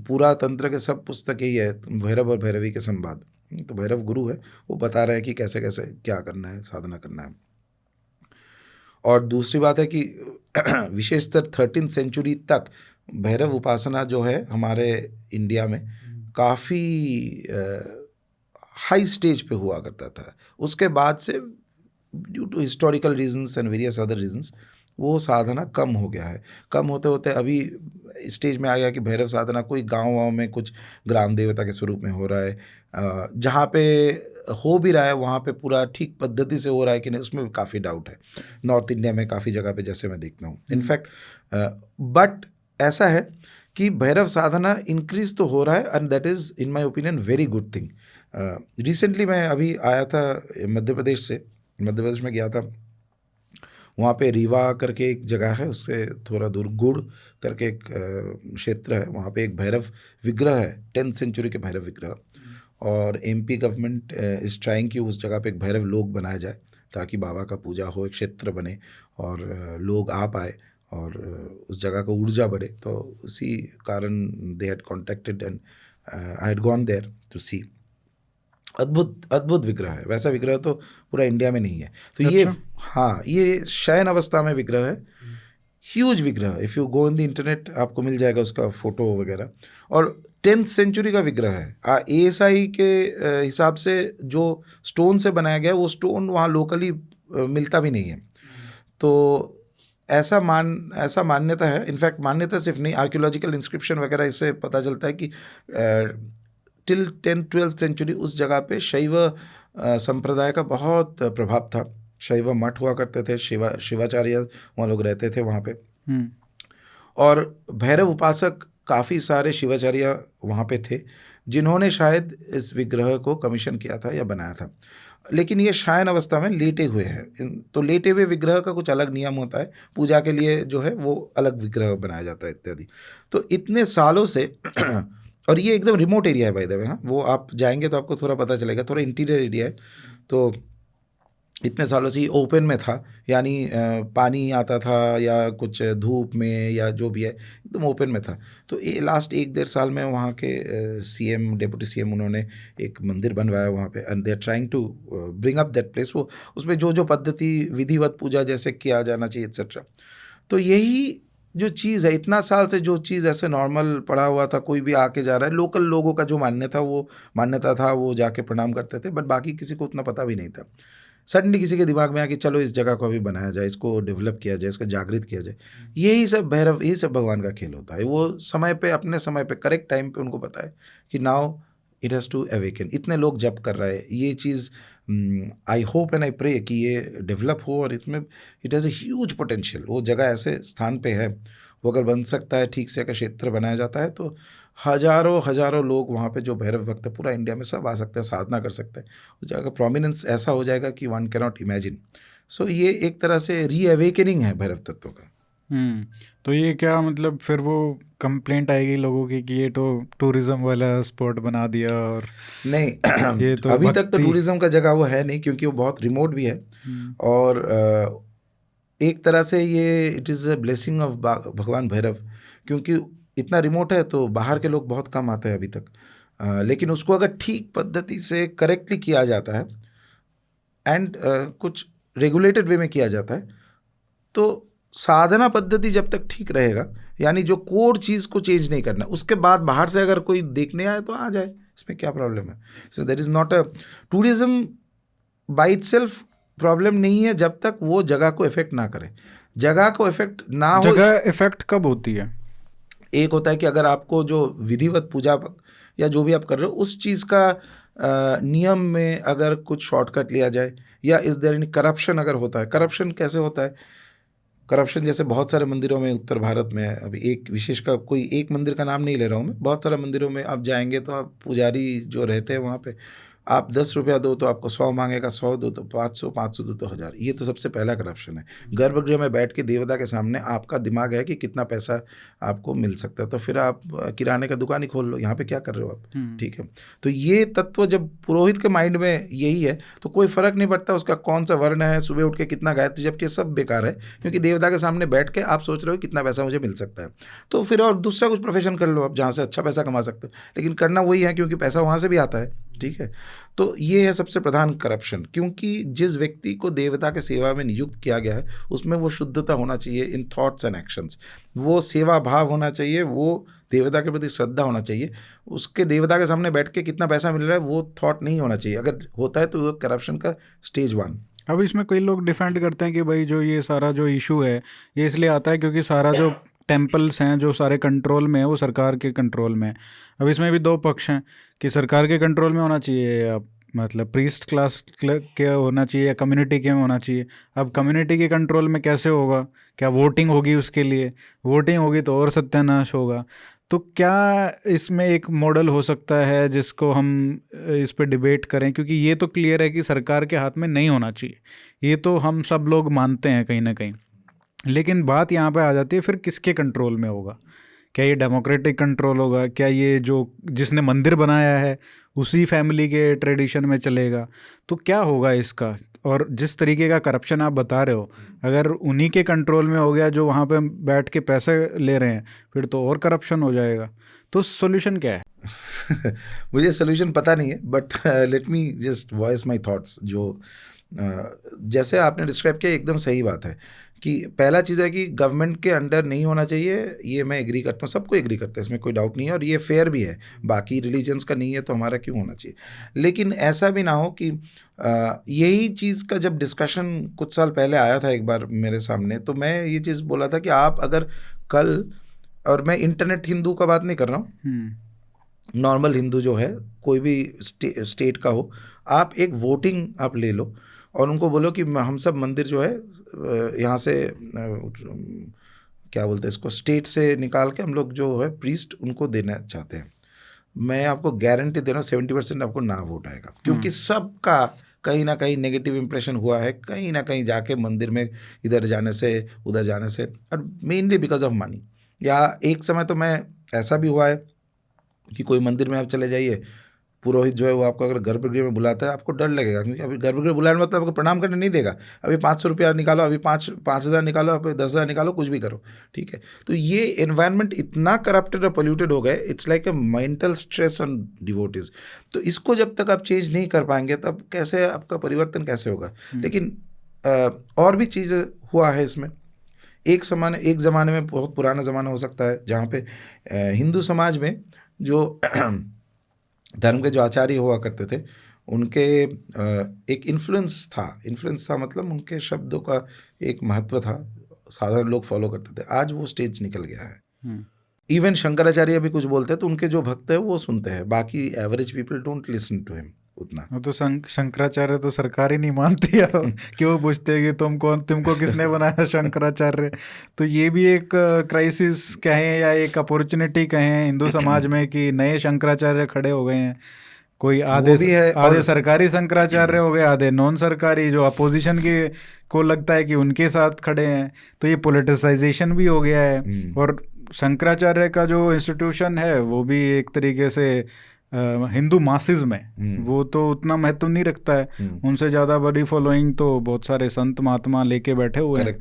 पूरा तंत्र के सब पुस्तक यही है, भैरव और भैरवी के संवाद। तो भैरव गुरु है, वो बता रहे हैं कि कैसे कैसे क्या करना है, साधना करना है। और दूसरी बात है कि विशेषतर 13th सेंचुरी तक भैरव उपासना जो है हमारे इंडिया में काफ़ी हाई स्टेज पे हुआ करता था। उसके बाद से due to historical reasons and various other reasons वो साधना कम हो गया है। कम होते होते अभी स्टेज में आ गया कि भैरव साधना कोई गाँव में कुछ ग्राम देवता के स्वरूप में हो रहा है। जहाँ पे हो भी रहा है वहाँ पे पूरा ठीक पद्धति से हो रहा है कि नहीं, उसमें काफ़ी डाउट है। नॉर्थ इंडिया में काफ़ी जगह पे जैसे मैं देखता हूँ इनफैक्ट। बट ऐसा है कि भैरव साधना इंक्रीज तो हो रहा है and that is in my opinion very good thing. Recently मैं अभी आया था मध्य प्रदेश में गया था। वहाँ पे रीवा करके एक जगह है, उससे थोड़ा दूर गुड़ करके एक क्षेत्र है। वहाँ पे एक भैरव विग्रह है, 10th सेंचुरी के भैरव विग्रह। और एमपी गवर्नमेंट इस ट्राइंग की उस जगह पे एक भैरव लोक बनाया जाए ताकि बाबा का पूजा हो, एक क्षेत्र बने और लोग आ पाए और उस जगह का ऊर्जा बढ़े। तो उसी कारण they had contacted and I had gone there to see. अद्भुत विग्रह है। वैसा विग्रह तो पूरा इंडिया में नहीं है। तो ये हाँ, ये शयन अवस्था में विग्रह है, ह्यूज विग्रह। If you go in the internet आपको मिल जाएगा उसका फोटो वगैरह। और 10th सेंचुरी का विग्रह है। ASI के हिसाब से जो स्टोन से बनाया गया है वो स्टोन वहाँ लोकली मिलता भी नहीं है। तो ऐसा मान्यता है। इनफैक्ट मान्यता सिर्फ नहीं, आर्कियोलॉजिकल इंस्क्रिप्शन वगैरह इससे पता चलता है कि टिल 10th-12th सेंचुरी उस जगह पे शैव संप्रदाय का बहुत प्रभाव था। शैव मठ हुआ करते थे, शिवाचार्य वहाँ लोग रहते थे वहाँ पे। और भैरव उपासक काफ़ी सारे शिवाचार्य वहाँ पे थे जिन्होंने शायद इस विग्रह को कमीशन किया था या बनाया था। लेकिन ये शयन अवस्था में लेटे हुए हैं। तो लेटे हुए विग्रह का कुछ अलग नियम होता है, पूजा के लिए जो है वो अलग विग्रह बनाया जाता है इत्यादि। तो इतने सालों से और ये एकदम रिमोट एरिया है बाय द वे। हाँ, वो आप जाएंगे तो आपको थोड़ा पता चलेगा, थोड़ा इंटीरियर एरिया है। तो इतने सालों से ये ओपन में था, यानी पानी आता था या कुछ धूप में या जो भी है, एकदम ओपन में था। तो ये लास्ट 1-1.5 साल में वहाँ के सीएम, डिप्टी सीएम, उन्होंने एक मंदिर बनवाया वहाँ पे, and they are trying to bring up that place. वो उसमें जो जो पद्धति, विधिवत पूजा जैसे किया जाना चाहिए एक्सेट्रा। तो यही जो चीज़ है, इतना साल से जो चीज़ ऐसे नॉर्मल पड़ा हुआ था, कोई भी आके जा रहा है, लोकल लोगों का जो मान्यता था वो जाके प्रणाम करते थे, बट बाकी किसी को उतना पता भी नहीं था। सडनली किसी के दिमाग में आया कि चलो इस जगह को अभी बनाया जाए, इसको डेवलप किया जाए, इसको जागृत किया जाए। यही सब भैरव, यही सब भगवान का खेल होता है। वो समय पे, अपने समय पे, करेक्ट टाइम पे उनको पता है कि now it has to awaken. इतने लोग जप कर रहे हैं, ये चीज़ I hope and I pray कि ये डेवलप हो, और इसमें it has a huge potential. वो जगह ऐसे स्थान पे है, वो अगर बन सकता है, ठीक से अगर क्षेत्र बनाया जाता है, तो हजारों हजारों लोग वहाँ पे जो भैरव भक्त है पूरा इंडिया में सब आ सकते हैं, साधना कर सकते हैं। उस जगह का प्रोमिनेंस ऐसा हो जाएगा कि वन कैन नॉट इमेजिन। सो ये एक तरह से री अवेकनिंग है भैरव तत्वों का। तो ये क्या मतलब फिर वो कंप्लेंट आएगी लोगों की कि ये तो टूरिज्म वाला स्पॉट बना दिया, और नहीं ये तो अभी तक तो भक्ति। टूरिज्म का जगह वो है नहीं, क्योंकि वो बहुत रिमोट भी है। हम्म, और एक तरह से ये it is a blessing of भगवान भैरव, क्योंकि इतना रिमोट है तो बाहर के लोग बहुत कम आते हैं अभी तक। लेकिन उसको अगर ठीक पद्धति से करेक्टली किया जाता है, एंड कुछ रेगुलेटेड वे में किया जाता है, तो साधना पद्धति जब तक ठीक रहेगा, यानी जो कोर चीज़ को चेंज नहीं करना, उसके बाद बाहर से अगर कोई देखने आए तो आ जाए, इसमें क्या प्रॉब्लम है। So there is not a tourism by itself problem नहीं है, जब तक वो जगह को इफेक्ट ना करे। जगह को इफेक्ट ना हो, जगह इफेक्ट कब होती है? एक होता है कि अगर आपको जो विधिवत पूजा या जो भी आप कर रहे हो उस चीज़ का नियम में अगर कुछ शॉर्टकट लिया जाए, या इस देयर एनी करप्शन अगर होता है। करप्शन कैसे होता है? करप्शन जैसे बहुत सारे मंदिरों में उत्तर भारत में है। अभी एक विशेष का, कोई एक मंदिर का नाम नहीं ले रहा हूँ मैं, बहुत सारे मंदिरों में आप जाएंगे तो आप पुजारी जो रहते हैं वहाँ पे, आप 10 रुपया दो तो आपको 100 मांगेगा, 100 दो तो 500, 500 दो तो 1000। ये तो सबसे पहला करप्शन है। गर्भगृह में बैठ के देवता के सामने आपका दिमाग है कि कितना पैसा आपको मिल सकता है, तो फिर आप किराने का दुकान ही खोल लो, यहाँ पे क्या कर रहे हो आप? ठीक है। तो ये तत्व जब पुरोहित के माइंड में यही है, तो कोई फर्क नहीं पड़ता उसका कौन सा वर्ण है, सुबह उठ के कितना गायत्री, जबकि सब बेकार है, क्योंकि देवता के सामने बैठ के आप सोच रहे हो कितना पैसा मुझे मिल सकता है। तो फिर और दूसरा कुछ प्रोफेशन कर लो आप, जहाँ से अच्छा पैसा कमा सकते हो, लेकिन करना वही है क्योंकि पैसा वहाँ से भी आता है। ठीक है। तो ये है सबसे प्रधान करप्शन, क्योंकि जिस व्यक्ति को देवता के सेवा में नियुक्त किया गया है उसमें वो शुद्धता होना चाहिए इन थॉट्स एंड एक्शंस, वो सेवा भाव होना चाहिए, वो देवता के प्रति श्रद्धा होना चाहिए। उसके देवता के सामने बैठ के कितना पैसा मिल रहा है वो थॉट नहीं होना चाहिए। अगर होता है तो वो करप्शन का स्टेज 1। अब इसमें कई लोग डिफेंड करते हैं कि भाई जो ये सारा जो इशू है ये इसलिए आता है क्योंकि सारा जो टेम्पल्स हैं जो सारे कंट्रोल में है वो सरकार के कंट्रोल में है। अब इसमें भी दो पक्ष हैं कि सरकार के कंट्रोल में होना चाहिए या मतलब प्रीस्ट क्लास के होना चाहिए या कम्युनिटी के में होना चाहिए। अब कम्युनिटी के कंट्रोल में कैसे होगा? क्या वोटिंग होगी उसके लिए? वोटिंग होगी तो और सत्यानाश होगा। तो क्या इसमें एक मॉडल हो सकता है जिसको हम इस पे डिबेट करें? क्योंकि ये तो क्लियर है कि सरकार के हाथ में नहीं होना चाहिए, ये तो हम सब लोग मानते हैं कहीं ना कहीं। लेकिन बात यहाँ पे आ जाती है फिर किसके कंट्रोल में होगा? क्या ये डेमोक्रेटिक कंट्रोल होगा? क्या ये जो जिसने मंदिर बनाया है उसी फैमिली के ट्रेडिशन में चलेगा? तो क्या होगा इसका? और जिस तरीके का करप्शन आप बता रहे हो, अगर उन्हीं के कंट्रोल में हो गया जो वहाँ पे बैठ के पैसे ले रहे हैं, फिर तो और करप्शन हो जाएगा। तो सॉल्यूशन क्या है? मुझे सोल्यूशन पता नहीं है, but let me just voice my thoughts. जो जैसे आपने डिस्क्राइब किया एकदम सही बात है कि पहला चीज़ है कि गवर्नमेंट के अंडर नहीं होना चाहिए, ये मैं एग्री करता हूँ, सबको एग्री करता है, इसमें कोई डाउट नहीं है, और ये फेयर भी है। बाकी रिलीजन्स का नहीं है तो हमारा क्यों होना चाहिए? लेकिन ऐसा भी ना हो कि यही चीज़ का जब डिस्कशन कुछ साल पहले आया था एक बार मेरे सामने, तो मैं ये चीज़ बोला था कि आप अगर कल, और मैं इंटरनेट हिंदू का बात नहीं कर रहा हूँ, नॉर्मल हिंदू जो है, कोई भी स्टेट का हो, आप एक वोटिंग आप ले लो और उनको बोलो कि हम सब मंदिर जो है यहाँ से क्या बोलते हैं इसको, स्टेट से निकाल के हम लोग जो है प्रीस्ट उनको देना चाहते हैं। मैं आपको गारंटी दे रहा हूँ 70% आपको ना वोट आएगा, क्योंकि सबका कहीं ना कहीं नेगेटिव इंप्रेशन हुआ है, कहीं ना कहीं जाके मंदिर में इधर जाने से उधर जाने से, और मेनली बिकॉज ऑफ मनी। या एक समय तो मैं ऐसा भी हुआ है कि कोई मंदिर में आप चले जाइए, पुरोहित जो है वो आपको अगर गर्भगृह में बुलाता है आपको डर लगेगा, क्योंकि अभी गर्भगृह बुलाने मतलब आपको प्रणाम करने नहीं देगा। अभी 500 रुपया निकालो, अभी 5,000 निकालो, अभी 10,000 निकालो, कुछ भी करो, ठीक है। तो ये एनवायरनमेंट इतना करप्टेड और पोल्यूटेड हो गए, it's like a mental stress on devotees. तो इसको जब तक आप चेंज नहीं कर पाएंगे तब कैसे आपका परिवर्तन कैसे होगा। लेकिन और भी चीज़ें हुआ है इसमें। एक ज़माने में, बहुत पुराना ज़माना हो सकता है, जहाँ पे हिंदू समाज में जो धर्म के जो आचार्य हुआ करते थे उनके एक इन्फ्लुएंस था, मतलब उनके शब्दों का एक महत्व था, साधारण लोग फॉलो करते थे। आज वो स्टेज निकल गया है। इवन शंकराचार्य भी कुछ बोलते हैं तो उनके जो भक्त है वो सुनते हैं, बाकी average people don't listen to him उतना। वो तो शंकराचार्य तो सरकार ही नहीं मानती है कि वो पूछते हैं कि तुमको किसने बनाया शंकराचार्य। तो ये भी एक क्राइसिस कहें या एक अपॉर्चुनिटी कहें हिंदू समाज में कि नए शंकराचार्य खड़े हो गए हैं। कोई आधे सरकारी शंकराचार्य हो गए, आधे नॉन सरकारी जो अपोजिशन के को लगता है कि उनके साथ खड़े हैं। तो ये पोलिटिसाइजेशन भी हो गया है। और शंकराचार्य का जो इंस्टीट्यूशन है वो भी एक तरीके से हिंदू मासेस में वो तो उतना महत्व नहीं रखता है। उनसे ज़्यादा बड़ी फॉलोइंग तो बहुत सारे संत महात्मा लेके बैठे हुए हैं।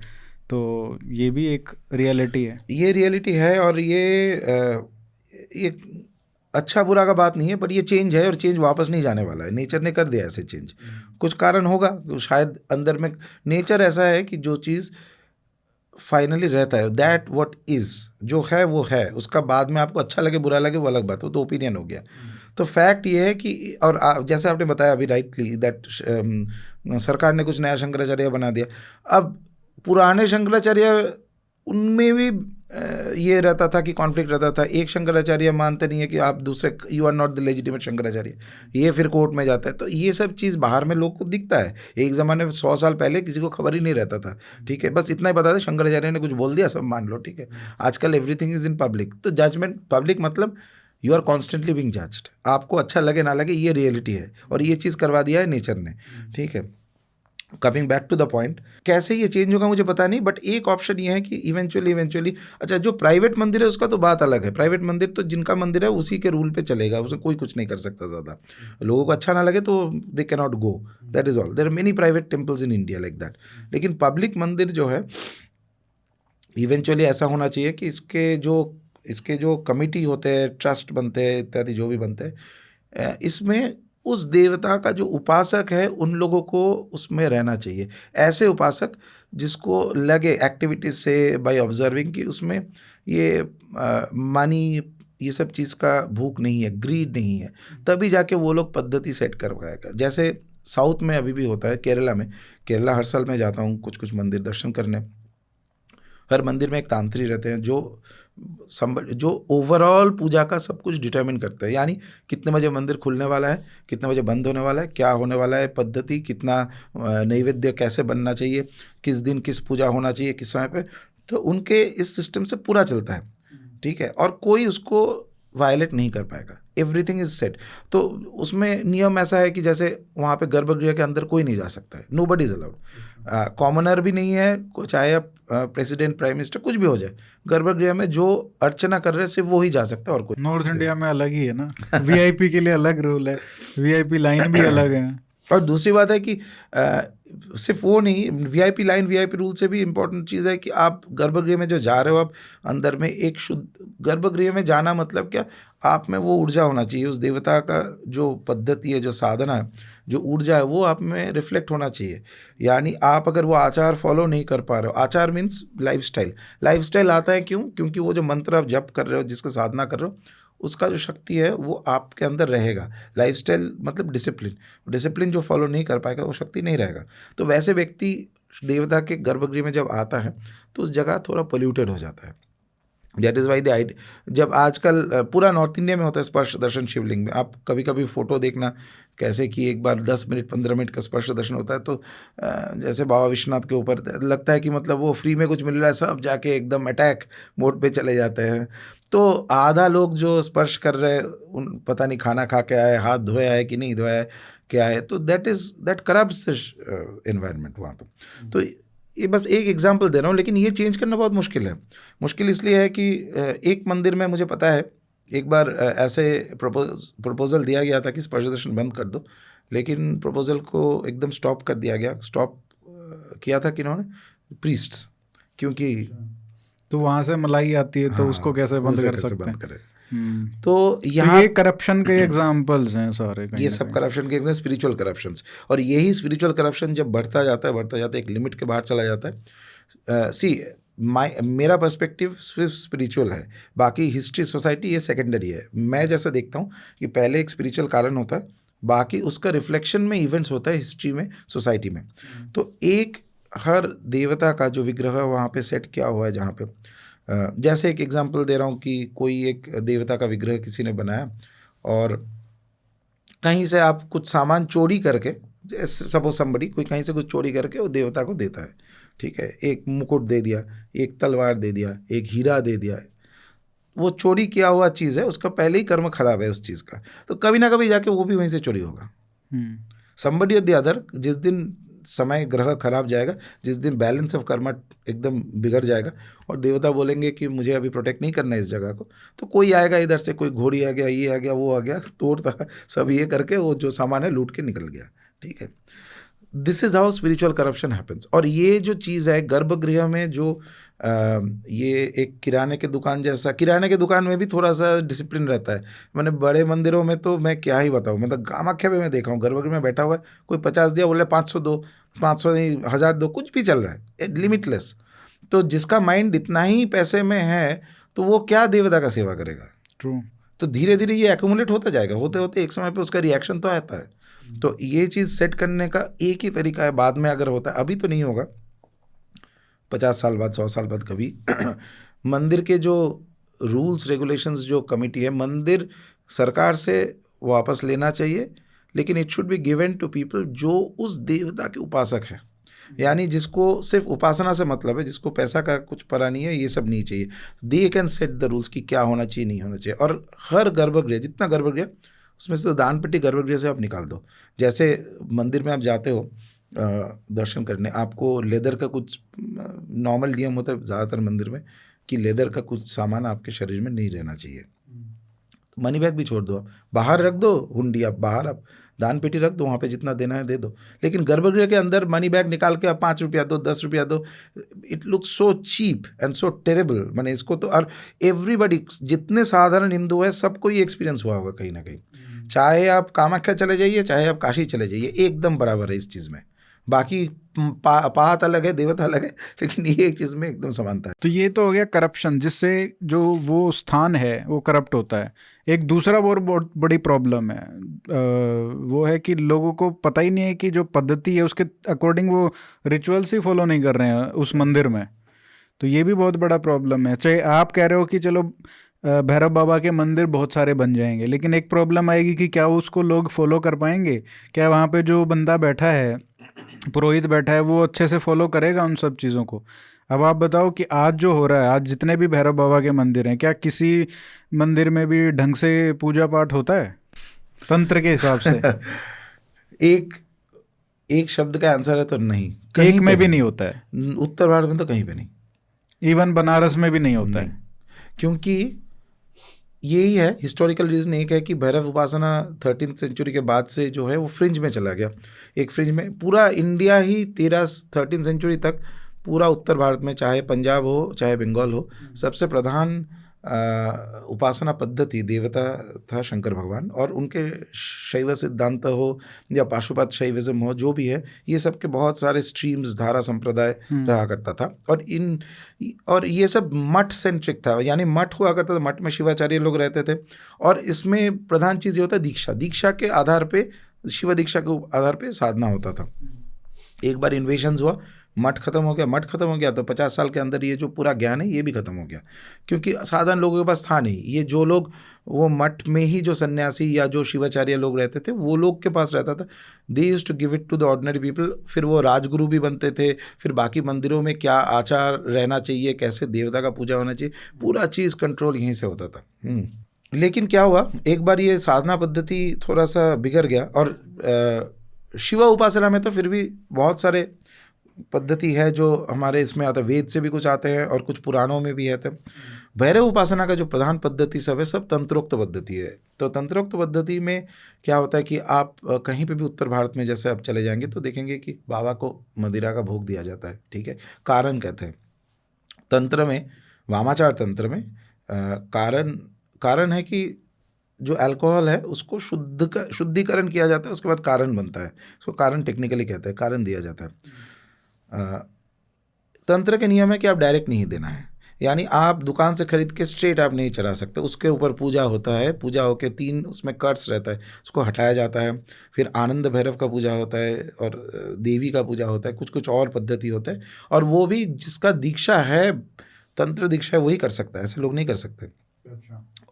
तो ये भी एक रियलिटी है। ये रियलिटी है और ये अच्छा बुरा का बात नहीं है, पर ये चेंज है और चेंज वापस नहीं जाने वाला है। नेचर ने कर दिया ऐसे चेंज। कुछ कारण होगा, शायद अंदर में नेचर ऐसा है कि जो चीज़ फाइनली रहता है, दैट व्हाट इज़, जो है वो है। उसका बाद में आपको अच्छा लगे बुरा लगे वो अलग बात, वो तो ओपिनियन हो गया। तो फैक्ट ये है कि, और जैसे आपने बताया अभी राइटली दैट सरकार ने कुछ नया शंकराचार्य बना दिया। अब पुराने शंकराचार्य उनमें भी ये रहता था कि कॉन्फ्लिक्ट रहता था। एक शंकराचार्य मानते नहीं है कि आप दूसरे, you are not the legitimate Shankaracharya, ये फिर कोर्ट में जाता है। तो ये सब चीज़ बाहर में लोग को दिखता है। एक ज़माने में 100 साल पहले किसी को खबर ही नहीं रहता था, ठीक है, बस इतना ही पता था शंकराचार्य ने कुछ बोल दिया सब मान लो, ठीक है। आजकल एवरीथिंग इज़ इन पब्लिक। तो जजमेंट पब्लिक मतलब you are constantly being judged, आपको अच्छा लगे ना लगे, ये रियलिटी है। और ये चीज़ करवा दिया है नेचर ने, ठीक है। Coming back to the point, कैसे ये चेंज होगा मुझे पता नहीं, बट एक ऑप्शन ये है कि इवेंचुअली अच्छा, जो प्राइवेट मंदिर है उसका तो बात अलग है। प्राइवेट मंदिर तो जिनका मंदिर है उसी के रूल पे चलेगा, उसमें कोई कुछ नहीं कर सकता ज़्यादा। लोगों को अच्छा ना लगे तो they can not go, that is all. There are many private temples in India like that. लेकिन पब्लिक मंदिर जो है इवेंचुअली ऐसा होना चाहिए कि इसके जो कमिटी होते हैं, ट्रस्ट बनते हैं इत्यादि जो भी बनते हैं, इसमें उस देवता का जो उपासक है उन लोगों को उसमें रहना चाहिए। ऐसे उपासक जिसको लगे एक्टिविटीज से बाय ऑब्जर्विंग कि उसमें ये मनी, ये सब चीज़ का भूख नहीं है, ग्रीड नहीं है, तभी जाके वो लोग पद्धति सेट कर पाएगा। जैसे साउथ में अभी भी होता है, केरला हर साल मैं जाता हूँ कुछ मंदिर दर्शन करने। हर मंदिर में एक तांत्री रहते हैं जो ओवरऑल पूजा का सब कुछ डिटरमिन करते हैं। यानी कितने बजे मंदिर खुलने वाला है, कितने बजे बंद होने वाला है, क्या होने वाला है, पद्धति, कितना नैवेद्य कैसे बनना चाहिए, किस दिन किस पूजा होना चाहिए, किस समय पे। तो उनके इस सिस्टम से पूरा चलता है, ठीक है। और कोई उसको वायलेट नहीं कर पाएगा, एवरीथिंग इज सेट। तो उसमें नियम ऐसा है कि जैसे वहाँ पे गर्भगृह के अंदर कोई नहीं जा सकता है, nobody is allowed. Commoner भी नहीं है, चाहे प्रेसिडेंट, प्राइम मिनिस्टर, कुछ भी हो जाए, गर्भगृह में जो अर्चना कर रहे हैं सिर्फ वो ही जा सकता है और कोई। नॉर्थ इंडिया में अलग ही है ना, वीआईपी के लिए अलग रूल है, वीआईपी लाइन भी अलग है। और दूसरी बात है कि सिर्फ वो नहीं, वीआईपी लाइन, वीआईपी रूल से भी इम्पोर्टेंट चीज़ है कि आप गर्भगृह में जो जा रहे हो, आप अंदर में एक शुद्ध, गर्भगृह में जाना मतलब क्या, आप में वो ऊर्जा होना चाहिए, उस देवता का जो पद्धति है, जो साधना है, जो ऊर्जा है, वो आप में रिफ्लेक्ट होना चाहिए। यानी आप अगर वो आचार फॉलो नहीं कर पा रहे हो, आचार मीन्स लाइफस्टाइल आता है क्यों? क्योंकि वो जो मंत्र आप जप कर रहे हो, जिसका साधना कर रहे हो, उसका जो शक्ति है वो आपके अंदर रहेगा। लाइफस्टाइल मतलब डिसिप्लिन जो फॉलो नहीं कर पाएगा वो शक्ति नहीं रहेगा। तो वैसे व्यक्ति देवता के गर्भगृह में जब आता है तो उस जगह थोड़ा पोल्यूटेड हो जाता है। That is why the idea, जब आजकल पूरा नॉर्थ इंडिया में होता है स्पर्श दर्शन शिवलिंग में, आप कभी कभी फ़ोटो देखना कैसे कि एक बार 10 मिनट 15 मिनट का स्पर्श दर्शन होता है। तो जैसे बाबा विश्वनाथ के ऊपर लगता है कि मतलब वो फ्री में कुछ मिल रहा है, सब जाके एकदम अटैक मोड पे चले जाते हैं। तो आधा लोग जो स्पर्श कर रहे हैं उन पता नहीं खाना खा के आए, हाथ धोया है कि नहीं धोया है, क्या है। तो दैट करप्ट्स एनवायरनमेंट वहाँ पर। तो ये बस एक एग्जांपल दे रहा हूँ, लेकिन ये चेंज करना बहुत मुश्किल है। मुश्किल इसलिए है कि एक मंदिर में मुझे पता है एक बार ऐसे प्रपोजल दिया गया था कि स्पर्श दर्शन बंद कर दो, लेकिन प्रपोजल को एकदम स्टॉप कर दिया गया। स्टॉप किया था किन्होंने? प्रीस्ट्स, क्योंकि तो वहां से मलाई आती है, तो हाँ, उसको कैसे बंद उसे कर कैसे सकते बंद हैं? करें? तो तो यहाँ ये करप्शन के एग्जाम्पल्स हैं सारे, कहीं ये ना सब कहीं। करप्शन के स्पिरिचुअल करप्शंस, और यही स्पिरिचुअल करप्शन जब बढ़ता जाता है एक लिमिट के बाहर चला जाता है। मेरा पर्सपेक्टिव सिर्फ स्पिरिचुअल है, बाकी हिस्ट्री सोसाइटी ये सेकेंडरी है। मैं जैसा देखता हूँ कि पहले एक स्पिरिचुअल कारण होता है, बाकी उसका रिफ्लेक्शन में इवेंट्स होता है हिस्ट्री में, सोसाइटी में। तो एक हर देवता का जो विग्रह है वहाँ पे सेट किया हुआ है, जहाँ पे जैसे एक एग्जांपल दे रहा हूँ कि कोई एक देवता का विग्रह किसी ने बनाया और कहीं से आप कुछ सामान चोरी करके, सपोज समबडी कोई कहीं से कुछ चोरी करके वो देवता को देता है, ठीक है, एक मुकुट दे दिया, एक तलवार दे दिया, एक हीरा दे दिया। वो चोरी किया हुआ चीज़ है, उसका पहले ही कर्म खराब है उस चीज़ का, तो कभी ना कभी जाके वो भी वहीं से चोरी होगा। समबडी द अदर, जिस दिन समय ग्रह खराब जाएगा, जिस दिन बैलेंस ऑफ कर्मा एकदम बिगड़ जाएगा और देवता बोलेंगे कि मुझे अभी प्रोटेक्ट नहीं करना है इस जगह को, तो कोई आएगा इधर से, कोई घोड़ी आ गया, ये आ गया, वो आ गया, तोड़ता सब ये करके वो जो सामान है लूट के निकल गया। ठीक है, this is how spiritual corruption happens. और ये जो चीज़ है गर्भगृह में, जो ये एक किराने के दुकान जैसा, किराने के दुकान में भी थोड़ा सा डिसिप्लिन रहता है। मैंने बड़े मंदिरों में तो मैं क्या ही बताऊँ, मतलब कामाख्या में मैं देखा हूँ, गर्भगृह में बैठा हुआ है, कोई 50 दिया, बोले 500 दो, 500 नहीं 1000 दो, कुछ भी चल रहा है, लिमिटलेस। तो जिसका माइंड इतना ही पैसे में है, तो वो क्या देवता का सेवा करेगा? ट्रू। तो धीरे धीरे ये एक्यूमुलेट होता जाएगा, होते होते एक समय पे उसका रिएक्शन तो आता है। तो ये चीज़ सेट करने का एक ही तरीका है, बाद में अगर होता है, अभी तो नहीं होगा, 50 साल बाद, 100 साल बाद कभी मंदिर के जो रूल्स रेगुलेशंस, जो कमिटी है, मंदिर सरकार से वापस लेना चाहिए, लेकिन it should be given to people जो उस देवता के उपासक है, यानी जिसको सिर्फ उपासना से मतलब है, जिसको पैसा का कुछ परा नहीं है, ये सब नहीं चाहिए। They can set the rules कि क्या होना चाहिए, नहीं होना चाहिए। और हर गर्भगृह, जितना गर्भगृह, उसमें से तो दान पेटी गर्भगृह से आप निकाल दो। जैसे मंदिर में आप जाते हो दर्शन करने, आपको लेदर का कुछ नॉर्मल नियम होता है ज़्यादातर मंदिर में कि लेदर का कुछ सामान आपके शरीर में नहीं रहना चाहिए। तो मनी बैग भी छोड़ दो, आप बाहर रख दो, हुंडी आप बाहर, आप दान पेटी रख दो, वहाँ पे जितना देना है दे दो। लेकिन गर्भगृह के अंदर मनी बैग निकाल के आप 5 रुपया दो, 10 रुपया दो, it looks so cheap and so terrible. मैंने इसको तो, और एवरीबडी, जितने साधारण हिंदू है, सबको ये एक्सपीरियंस हुआ होगा कहीं ना कहीं। चाहे आप कामाख्या चले जाइए, चाहे आप काशी चले जाइए, एकदम बराबर है इस चीज़ में। बाकी पात अलग है, देवता अलग है, लेकिन ये एक चीज़ में एकदम समानता है। तो ये तो हो गया करप्शन, जिससे जो वो स्थान है वो करप्ट होता है। एक दूसरा बहुत बड़ी प्रॉब्लम है, वो है कि लोगों को पता ही नहीं है कि जो पद्धति है उसके अकॉर्डिंग वो रिचुअल्स ही फॉलो नहीं कर रहे हैं उस मंदिर में। तो ये भी बहुत बड़ा प्रॉब्लम है। चाहे आप कह रहे हो कि चलो भैरव बाबा के मंदिर बहुत सारे बन जाएंगे, लेकिन एक प्रॉब्लम आएगी कि क्या उसको लोग फॉलो कर पाएंगे? क्या वहाँ पे जो बंदा बैठा है, पुरोहित बैठा है, वो अच्छे से फॉलो करेगा उन सब चीज़ों को? अब आप बताओ कि आज जो हो रहा है, आज जितने भी भैरव बाबा के मंदिर हैं, क्या किसी मंदिर में भी ढंग से पूजा पाठ होता है तंत्र के हिसाब से? एक शब्द का आंसर है तो नहीं, एक में भी नहीं होता है। उत्तर भारत में तो कहीं पे नहीं, इवन बनारस में भी नहीं होता है। क्योंकि यही है हिस्टोरिकल रीज़न। एक है कि भैरव उपासना 13th सेंचुरी के बाद से जो है वो फ्रिंज में चला गया। एक फ्रिंज में पूरा इंडिया ही 13th सेंचुरी तक, पूरा उत्तर भारत में, चाहे पंजाब हो चाहे बंगाल हो, सबसे प्रधान उपासना पद्धति देवता था शंकर भगवान। और उनके शैव सिद्धांत हो या पाशुपत शैविज्म हो, जो भी है, ये सब के बहुत सारे स्ट्रीम्स, धारा संप्रदाय रहा करता था। और ये सब मठ सेंट्रिक था, यानी मठ हुआ करता था, मठ में शिवाचार्य लोग रहते थे। और इसमें प्रधान चीज़ ये होता है दीक्षा, दीक्षा के आधार पे, शिव दीक्षा के आधार पे साधना होता था। एक बार इन्वेशंस हुआ, मठ खत्म हो गया, तो 50 साल के अंदर ये जो पूरा ज्ञान है ये भी खत्म हो गया, क्योंकि साधारण लोगों के पास था नहीं। ये जो लोग वो मठ में ही, जो सन्यासी या जो शिवाचार्य लोग रहते थे, वो लोग के पास रहता था। They used to give it to the ordinary people. फिर वो राजगुरु भी बनते थे, फिर बाकी मंदिरों में क्या आचार रहना चाहिए, कैसे देवता का पूजा होना चाहिए, पूरा चीज़ कंट्रोल यहीं से होता था। लेकिन क्या हुआ, एक बार ये साधना पद्धति थोड़ा सा बिगड़ गया। और शिवा उपासना में तो फिर भी बहुत सारे पद्धति है जो हमारे इसमें आता है, वेद से भी कुछ आते हैं और कुछ पुराणों में भी है। तो भैरव उपासना का जो प्रधान पद्धति सब है, सब तंत्रोक्त पद्धति है। तो तंत्रोक्त पद्धति में क्या होता है कि आप कहीं पे भी उत्तर भारत में जैसे आप चले जाएंगे तो देखेंगे कि बाबा को मदिरा का भोग दिया जाता है, ठीक है। कारण कहते हैं तंत्र में, वामाचार तंत्र में कारण है कि जो अल्कोहल है उसको शुद्धिकरण किया जाता है, उसके बाद कारण बनता है, उसको कारण टेक्निकली कहते हैं, कारण दिया जाता है। तंत्र के नियम है कि आप डायरेक्ट नहीं देना है, यानी आप दुकान से खरीद के स्ट्रेट आप नहीं चढ़ा सकते, उसके ऊपर पूजा होता है, पूजा होके 3 उसमें कट्स रहता है, उसको हटाया जाता है, फिर आनंद भैरव का पूजा होता है और देवी का पूजा होता है, कुछ और पद्धति होता है, और वो भी जिसका दीक्षा है, तंत्र दीक्षा है, वही कर सकता है, ऐसे लोग नहीं कर सकते।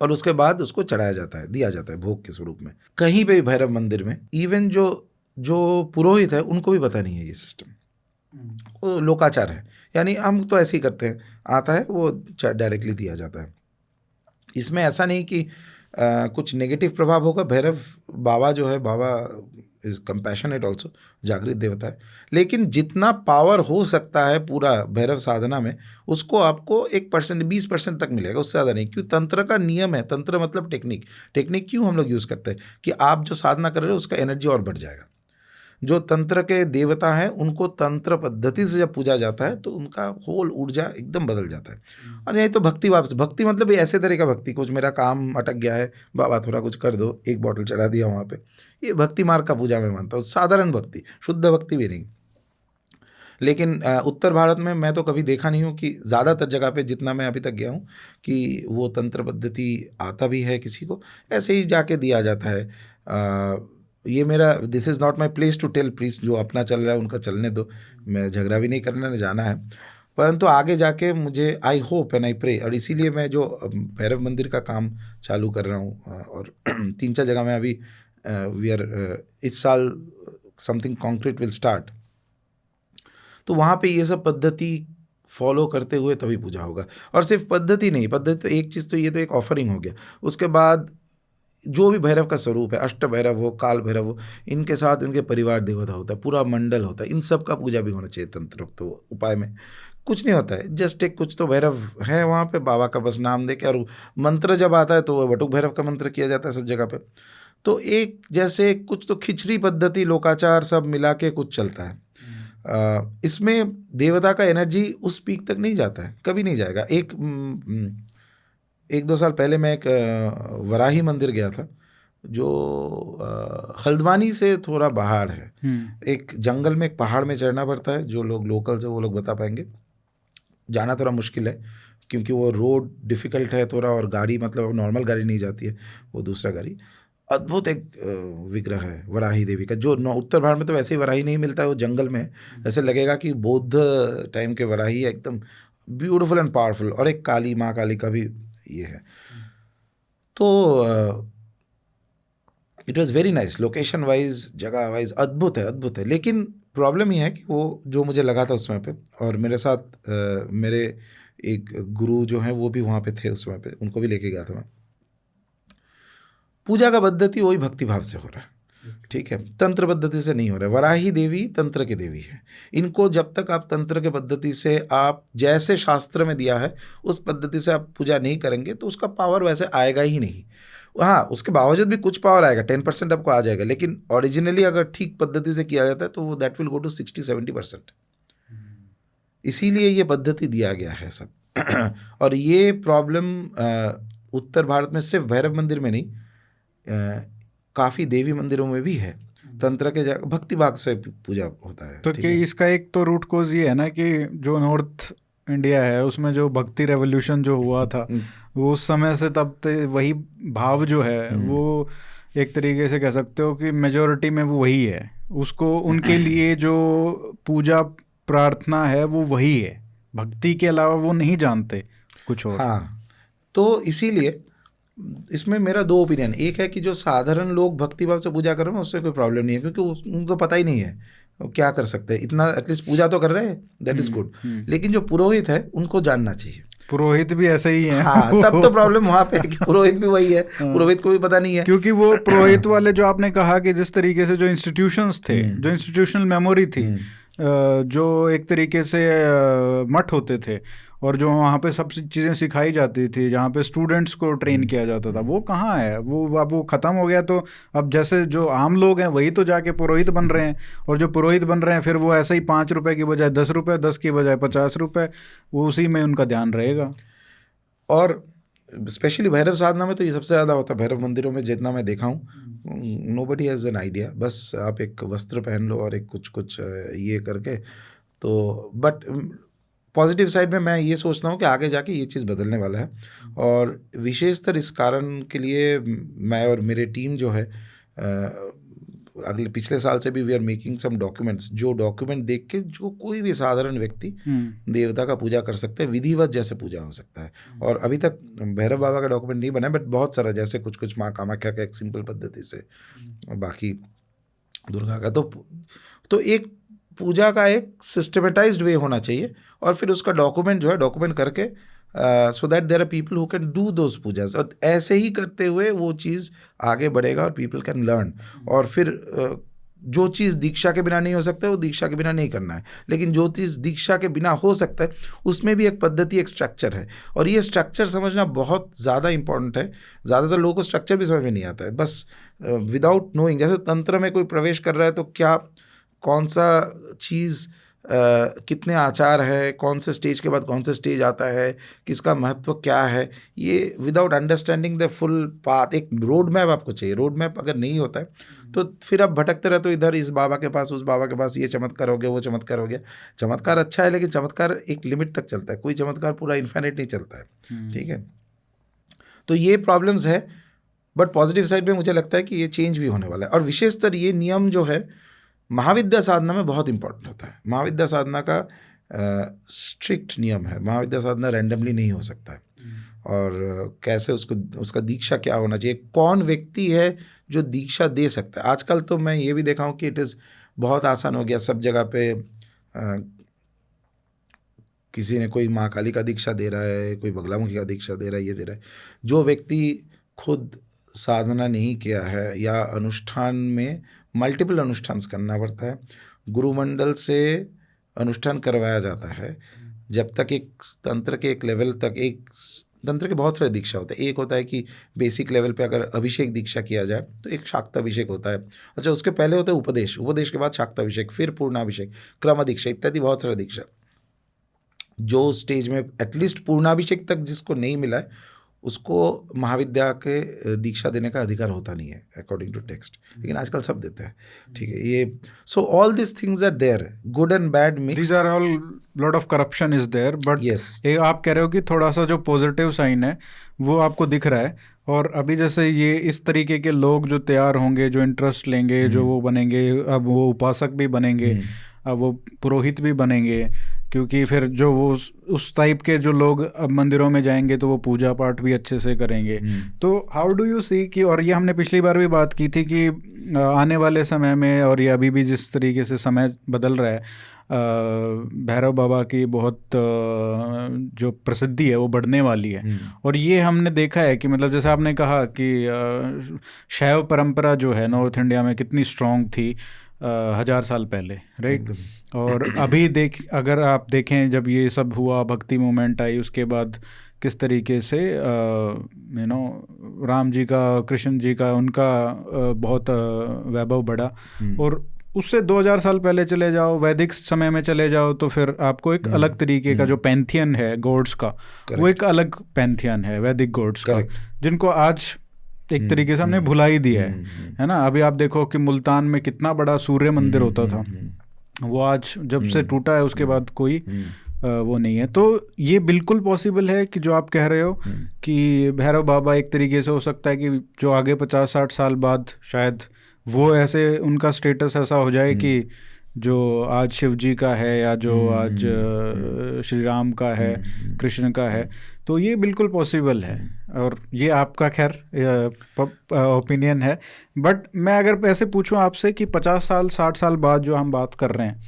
और उसके बाद उसको चढ़ाया जाता है, दिया जाता है भोग के स्वरूप में। कहीं पे भी भैरव मंदिर में इवन जो पुरोहित है उनको भी पता नहीं है ये सिस्टम, वो लोकाचार है, यानी हम तो ऐसे ही करते हैं, आता है वो डायरेक्टली दिया जाता है। इसमें ऐसा नहीं कि कुछ नेगेटिव प्रभाव होगा। भैरव बाबा जो है, बाबा इज कंपैशनेट ऑल्सो, जागृत देवता है, लेकिन जितना पावर हो सकता है पूरा भैरव साधना में, उसको आपको 1% 20% तक मिलेगा, उससे ज़्यादा नहीं। क्यों? तंत्र का नियम है, तंत्र मतलब टेक्निक क्यों हम लोग यूज़ करते हैं कि आप जो साधना कर रहे हो उसका एनर्जी और बढ़ जाएगा। जो तंत्र के देवता हैं उनको तंत्र पद्धति से जब पूजा जाता है तो उनका होल ऊर्जा एकदम बदल जाता है। और नहीं तो भक्ति भाव से, भक्ति मतलब ऐसे तरह का भक्ति, कुछ मेरा काम अटक गया है, बाबा थोड़ा कुछ कर दो, 1 बॉटल चढ़ा दिया वहाँ पे, ये भक्ति मार्ग का पूजा मैं मानता हूँ, साधारण भक्ति, शुद्ध भक्ति भी नहीं। लेकिन उत्तर भारत में मैं तो कभी देखा नहीं हूँ कि ज़्यादातर जगह पे जितना मैं अभी तक गया हूँ कि वो तंत्र पद्धति आता भी है किसी को, ऐसे ही जाके दिया जाता है। ये मेरा this is not my place to tell, please जो अपना चल रहा है उनका चलने दो, मैं झगड़ा भी नहीं करना, नहीं जाना है। परंतु आगे जाके मुझे I hope and I pray, और इसीलिए मैं जो भैरव मंदिर का काम चालू कर रहा हूँ और 3-4 जगह में अभी इस साल समथिंग कॉन्क्रीट विल स्टार्ट, तो वहाँ पे ये सब पद्धति फॉलो करते हुए तभी पूजा होगा। और सिर्फ पद्धति नहीं, पद्धति तो एक चीज़, तो ये तो एक ऑफरिंग हो गया, उसके बाद जो भी भैरव का स्वरूप है, अष्ट भैरव हो, काल भैरव हो, इनके साथ इनके परिवार देवता होता है, पूरा मंडल होता है, इन सब का पूजा भी होना चाहिए तंत्रोक्त तो उपाय में। कुछ नहीं होता है, जस्ट एक कुछ तो भैरव है वहाँ पे, बाबा का बस नाम दे के, और मंत्र जब आता है तो वटुक भैरव का मंत्र किया जाता है सब जगह पे। तो एक जैसे कुछ तो खिचड़ी पद्धति, लोकाचार सब मिला के कुछ चलता है। इसमें देवता का एनर्जी उस पीक तक नहीं जाता है, कभी नहीं जाएगा। 1-2 साल पहले मैं एक वराही मंदिर गया था जो हल्द्वानी से थोड़ा बाहर है, एक जंगल में, एक पहाड़ में चढ़ना पड़ता है, जो लोग लोकल्स है वो लोग बता पाएंगे। जाना थोड़ा मुश्किल है क्योंकि वो रोड डिफ़िकल्ट है थोड़ा, और गाड़ी मतलब नॉर्मल गाड़ी नहीं जाती है, वो दूसरा गाड़ी। अद्भुत एक विग्रह है वराही देवी का, जो उत्तर भारत में तो वैसे ही वराही नहीं मिलता है, वो जंगल में ऐसे लगेगा कि बौद्ध टाइम के वराही है, एकदम ब्यूटीफुल एंड पावरफुल। और एक काली, माँ काली का भी ये है। तो it was very nice, location wise, जगह वाइज अद्भुत है। लेकिन प्रॉब्लम ये है कि वो जो मुझे लगा था उस समय पे, और मेरे साथ मेरे एक गुरु जो हैं वो भी वहाँ पे थे उस समय पे, उनको भी लेके गया था मैं। पूजा का पद्धति वही भक्ति भाव से हो रहा है, ठीक है, तंत्र पद्धति से नहीं हो रहा है। वराही देवी तंत्र की देवी है, इनको जब तक आप तंत्र के पद्धति से, आप जैसे शास्त्र में दिया है उस पद्धति से आप पूजा नहीं करेंगे तो उसका पावर वैसे आएगा ही नहीं। हाँ, उसके बावजूद भी कुछ पावर आएगा, 10% आपको आ जाएगा, लेकिन ओरिजिनली अगर ठीक पद्धति से किया जाता है तो वो दैट विल गो टू 60-70%। इसीलिए ये पद्धति दिया गया है सब। और ये प्रॉब्लम उत्तर भारत में सिर्फ भैरव मंदिर में नहीं, काफ़ी देवी मंदिरों में भी है, तंत्र के भक्ति भाग से पूजा होता है। तो कि इसका एक तो रूट कोज ये है ना कि जो नॉर्थ इंडिया है उसमें जो भक्ति रेवोल्यूशन जो हुआ था वो उस समय से तब तक वही भाव जो है वो एक तरीके से कह सकते हो कि मेजॉरिटी में वो वही है, उसको उनके लिए जो पूजा प्रार्थना है वो वही है, भक्ति के अलावा वो नहीं जानते कुछ और। हाँ, तो इसीलिए इसमें मेरा 2 ओपिनियन, एक है कि जो साधारण लोग भक्ति भाव से पूजा कर रहे हैं उससे कोई प्रॉब्लम नहीं है, क्योंकि उनको पता ही नहीं है क्या कर सकते हैं, इतना एटलीस्ट पूजा तो कर रहे हैं, दैट इज गुड। लेकिन जो पुरोहित है उनको जानना चाहिए, पुरोहित भी ऐसे ही हैं। हाँ, तब तो प्रॉब्लम वहाँ पे कि पुरोहित भी वही है, पुरोहित को भी पता नहीं है, क्योंकि वो पुरोहित वाले जो आपने कहा कि जिस तरीके से जो इंस्टीट्यूशंस थे, जो इंस्टीट्यूशनल मेमोरी थी, जो एक तरीके से मठ होते थे और जो वहाँ पे सब चीज़ें सिखाई जाती थी, जहाँ पे स्टूडेंट्स को ट्रेन किया जाता था, वो कहाँ है? वो अब वो ख़त्म हो गया। तो अब जैसे जो आम लोग हैं वही तो जाके पुरोहित बन रहे हैं, और जो पुरोहित बन रहे हैं फिर वो ऐसे ही 5 रुपए की बजाय 10 रुपए, 10 की बजाय 50 रुपए, वो उसी में उनका ध्यान रहेगा। और स्पेशली भैरव साधना में तो ये सबसे ज़्यादा होता है। भैरव मंदिरों में जितना मैं देखा हूँ, नोबडी हैज़ एन आइडिया, बस आप एक वस्त्र पहन लो और एक कुछ ये करके तो। बट पॉजिटिव साइड में मैं ये सोचता हूँ कि आगे जाके ये चीज़ बदलने वाला है, और विशेषतर इस कारण के लिए मैं और मेरी टीम जो है अगले पिछले साल से भी we are making some documents, जो डॉक्यूमेंट देख के जो कोई भी साधारण व्यक्ति देवता का पूजा कर सकता है, विधिवत जैसे पूजा हो सकता है। और अभी तक भैरव बाबा का डॉक्यूमेंट नहीं बना है, बट बहुत सारा, जैसे कुछ माँ कामाख्या का एक सिंपल पद्धति से, बाकी दुर्गा का तो एक पूजा का एक सिस्टमेटाइज्ड वे होना चाहिए, और फिर उसका डॉक्यूमेंट जो है डॉक्यूमेंट करके so that there are people who can do those pujas, और ऐसे ही करते हुए वो चीज़ आगे बढ़ेगा और पीपल कैन लर्न। और फिर जो चीज़ दीक्षा के बिना नहीं हो सकता है वो दीक्षा के बिना नहीं करना है, लेकिन जो चीज़ दीक्षा के बिना हो सकता है उसमें भी एक पद्धति, एक स्ट्रक्चर है, और ये स्ट्रक्चर समझना बहुत ज़्यादा इंपॉर्टेंट है। ज़्यादातर लोगों को स्ट्रक्चर भी समझ में नहीं आता है, बस विदाउट नोइंग। जैसे तंत्र में कोई प्रवेश कर रहा है तो क्या, कौन सा चीज़ कितने आचार है, कौन से स्टेज के बाद कौन से स्टेज आता है, किसका महत्व क्या है, ये without understanding the full path, एक रोड मैप आपको चाहिए। रोड मैप अगर नहीं होता है तो फिर आप भटकते रहते हो, इधर इस बाबा के पास, उस बाबा के पास, ये चमत्कार हो गया, वो चमत्कार हो गया। चमत्कार अच्छा है, लेकिन चमत्कार एक लिमिट तक चलता है, कोई चमत्कार पूरा इन्फिनिट नहीं चलता है, ठीक है। तो ये प्रॉब्लम्स है, बट पॉजिटिव साइड में मुझे लगता है कि ये चेंज भी होने वाला है। और विशेषतर ये नियम जो है महाविद्या साधना में बहुत इंपॉर्टेंट होता है। महाविद्या साधना का स्ट्रिक्ट नियम है, महाविद्या साधना रैंडमली नहीं हो सकता है। और कैसे उसका दीक्षा क्या होना चाहिए, कौन व्यक्ति है जो दीक्षा दे सकता है। आजकल तो मैं ये भी देखा हूँ कि इट इज़ बहुत आसान हो गया, सब जगह पे किसी ने कोई माँ काली का दीक्षा दे रहा है, कोई बगलामुखी का दीक्षा दे रहा है, ये दे रहा है। जो व्यक्ति खुद साधना नहीं किया है, या अनुष्ठान में मल्टीपल अनुष्ठान करना पड़ता है, गुरुमंडल से अनुष्ठान करवाया जाता है, जब तक एक तंत्र के एक लेवल तक, एक तंत्र के बहुत सारे दीक्षा होते हैं। एक होता है कि बेसिक लेवल पे अगर अभिषेक दीक्षा किया जाए तो एक शाक्ताभिषेक होता है। अच्छा, उसके पहले होता है उपदेश, उपदेश के बाद शाक्ताभिषेक, फिर पूर्णाभिषेक, क्रम दीक्षा इत्यादि बहुत सारा दीक्षा। जो स्टेज में एटलीस्ट पूर्णाभिषेक तक जिसको नहीं मिला है उसको महाविद्या के दीक्षा देने का अधिकार होता नहीं है अकॉर्डिंग टू टेक्स्ट, लेकिन आजकल सब देते हैं, ठीक है। ये so all this things are there, good and bad mix, these are all, lot of corruption is there, but ये आप कह रहे हो कि थोड़ा सा जो पॉजिटिव साइन है वो आपको दिख रहा है। और अभी जैसे ये इस तरीके के लोग जो तैयार होंगे, जो इंटरेस्ट लेंगे, जो वो बनेंगे, अब वो उपासक भी बनेंगे, अब वो पुरोहित भी बनेंगे, क्योंकि फिर जो वो उस टाइप के जो लोग अब मंदिरों में जाएंगे तो वो पूजा पाठ भी अच्छे से करेंगे। तो हाउ डू यू सी कि, और ये हमने पिछली बार भी बात की थी कि आने वाले समय में, और ये अभी भी जिस तरीके से समय बदल रहा है, भैरव बाबा की बहुत जो प्रसिद्धि है वो बढ़ने वाली है। और ये हमने देखा है कि मतलब जैसे आपने कहा कि शैव परंपरा जो है नॉर्थ इंडिया में कितनी स्ट्रॉन्ग थी 1000 साल पहले, राइट। और अभी अगर आप देखें, जब ये सब हुआ, भक्ति मूवमेंट आई, उसके बाद किस तरीके से राम जी का, कृष्ण जी का, उनका बहुत वैभव बढ़ा। और उससे 2000 साल पहले चले जाओ, वैदिक समय में चले जाओ, तो फिर आपको एक अलग तरीके का जो पैंथियन है गॉड्स का, वो एक अलग पैंथियन है वैदिक गॉड्स का, जिनको आज एक तरीके से हमने भुला ही दिया है ना। अभी आप देखो कि मुल्तान में कितना बड़ा सूर्य मंदिर होता था, वो आज जब से टूटा है उसके बाद कोई वो नहीं है। तो ये बिल्कुल पॉसिबल है कि जो आप कह रहे हो कि भैरव बाबा एक तरीके से हो सकता है कि जो आगे 50-60 साल बाद शायद वो ऐसे, उनका स्टेटस ऐसा हो जाए कि जो आज शिव जी का है, या जो आज श्री राम का है, कृष्ण का है। तो ये बिल्कुल पॉसिबल है, और ये आपका खैर ओपिनियन है। बट मैं अगर ऐसे पूछूं आपसे कि 50 साल 60 साल बाद जो हम बात कर रहे हैं,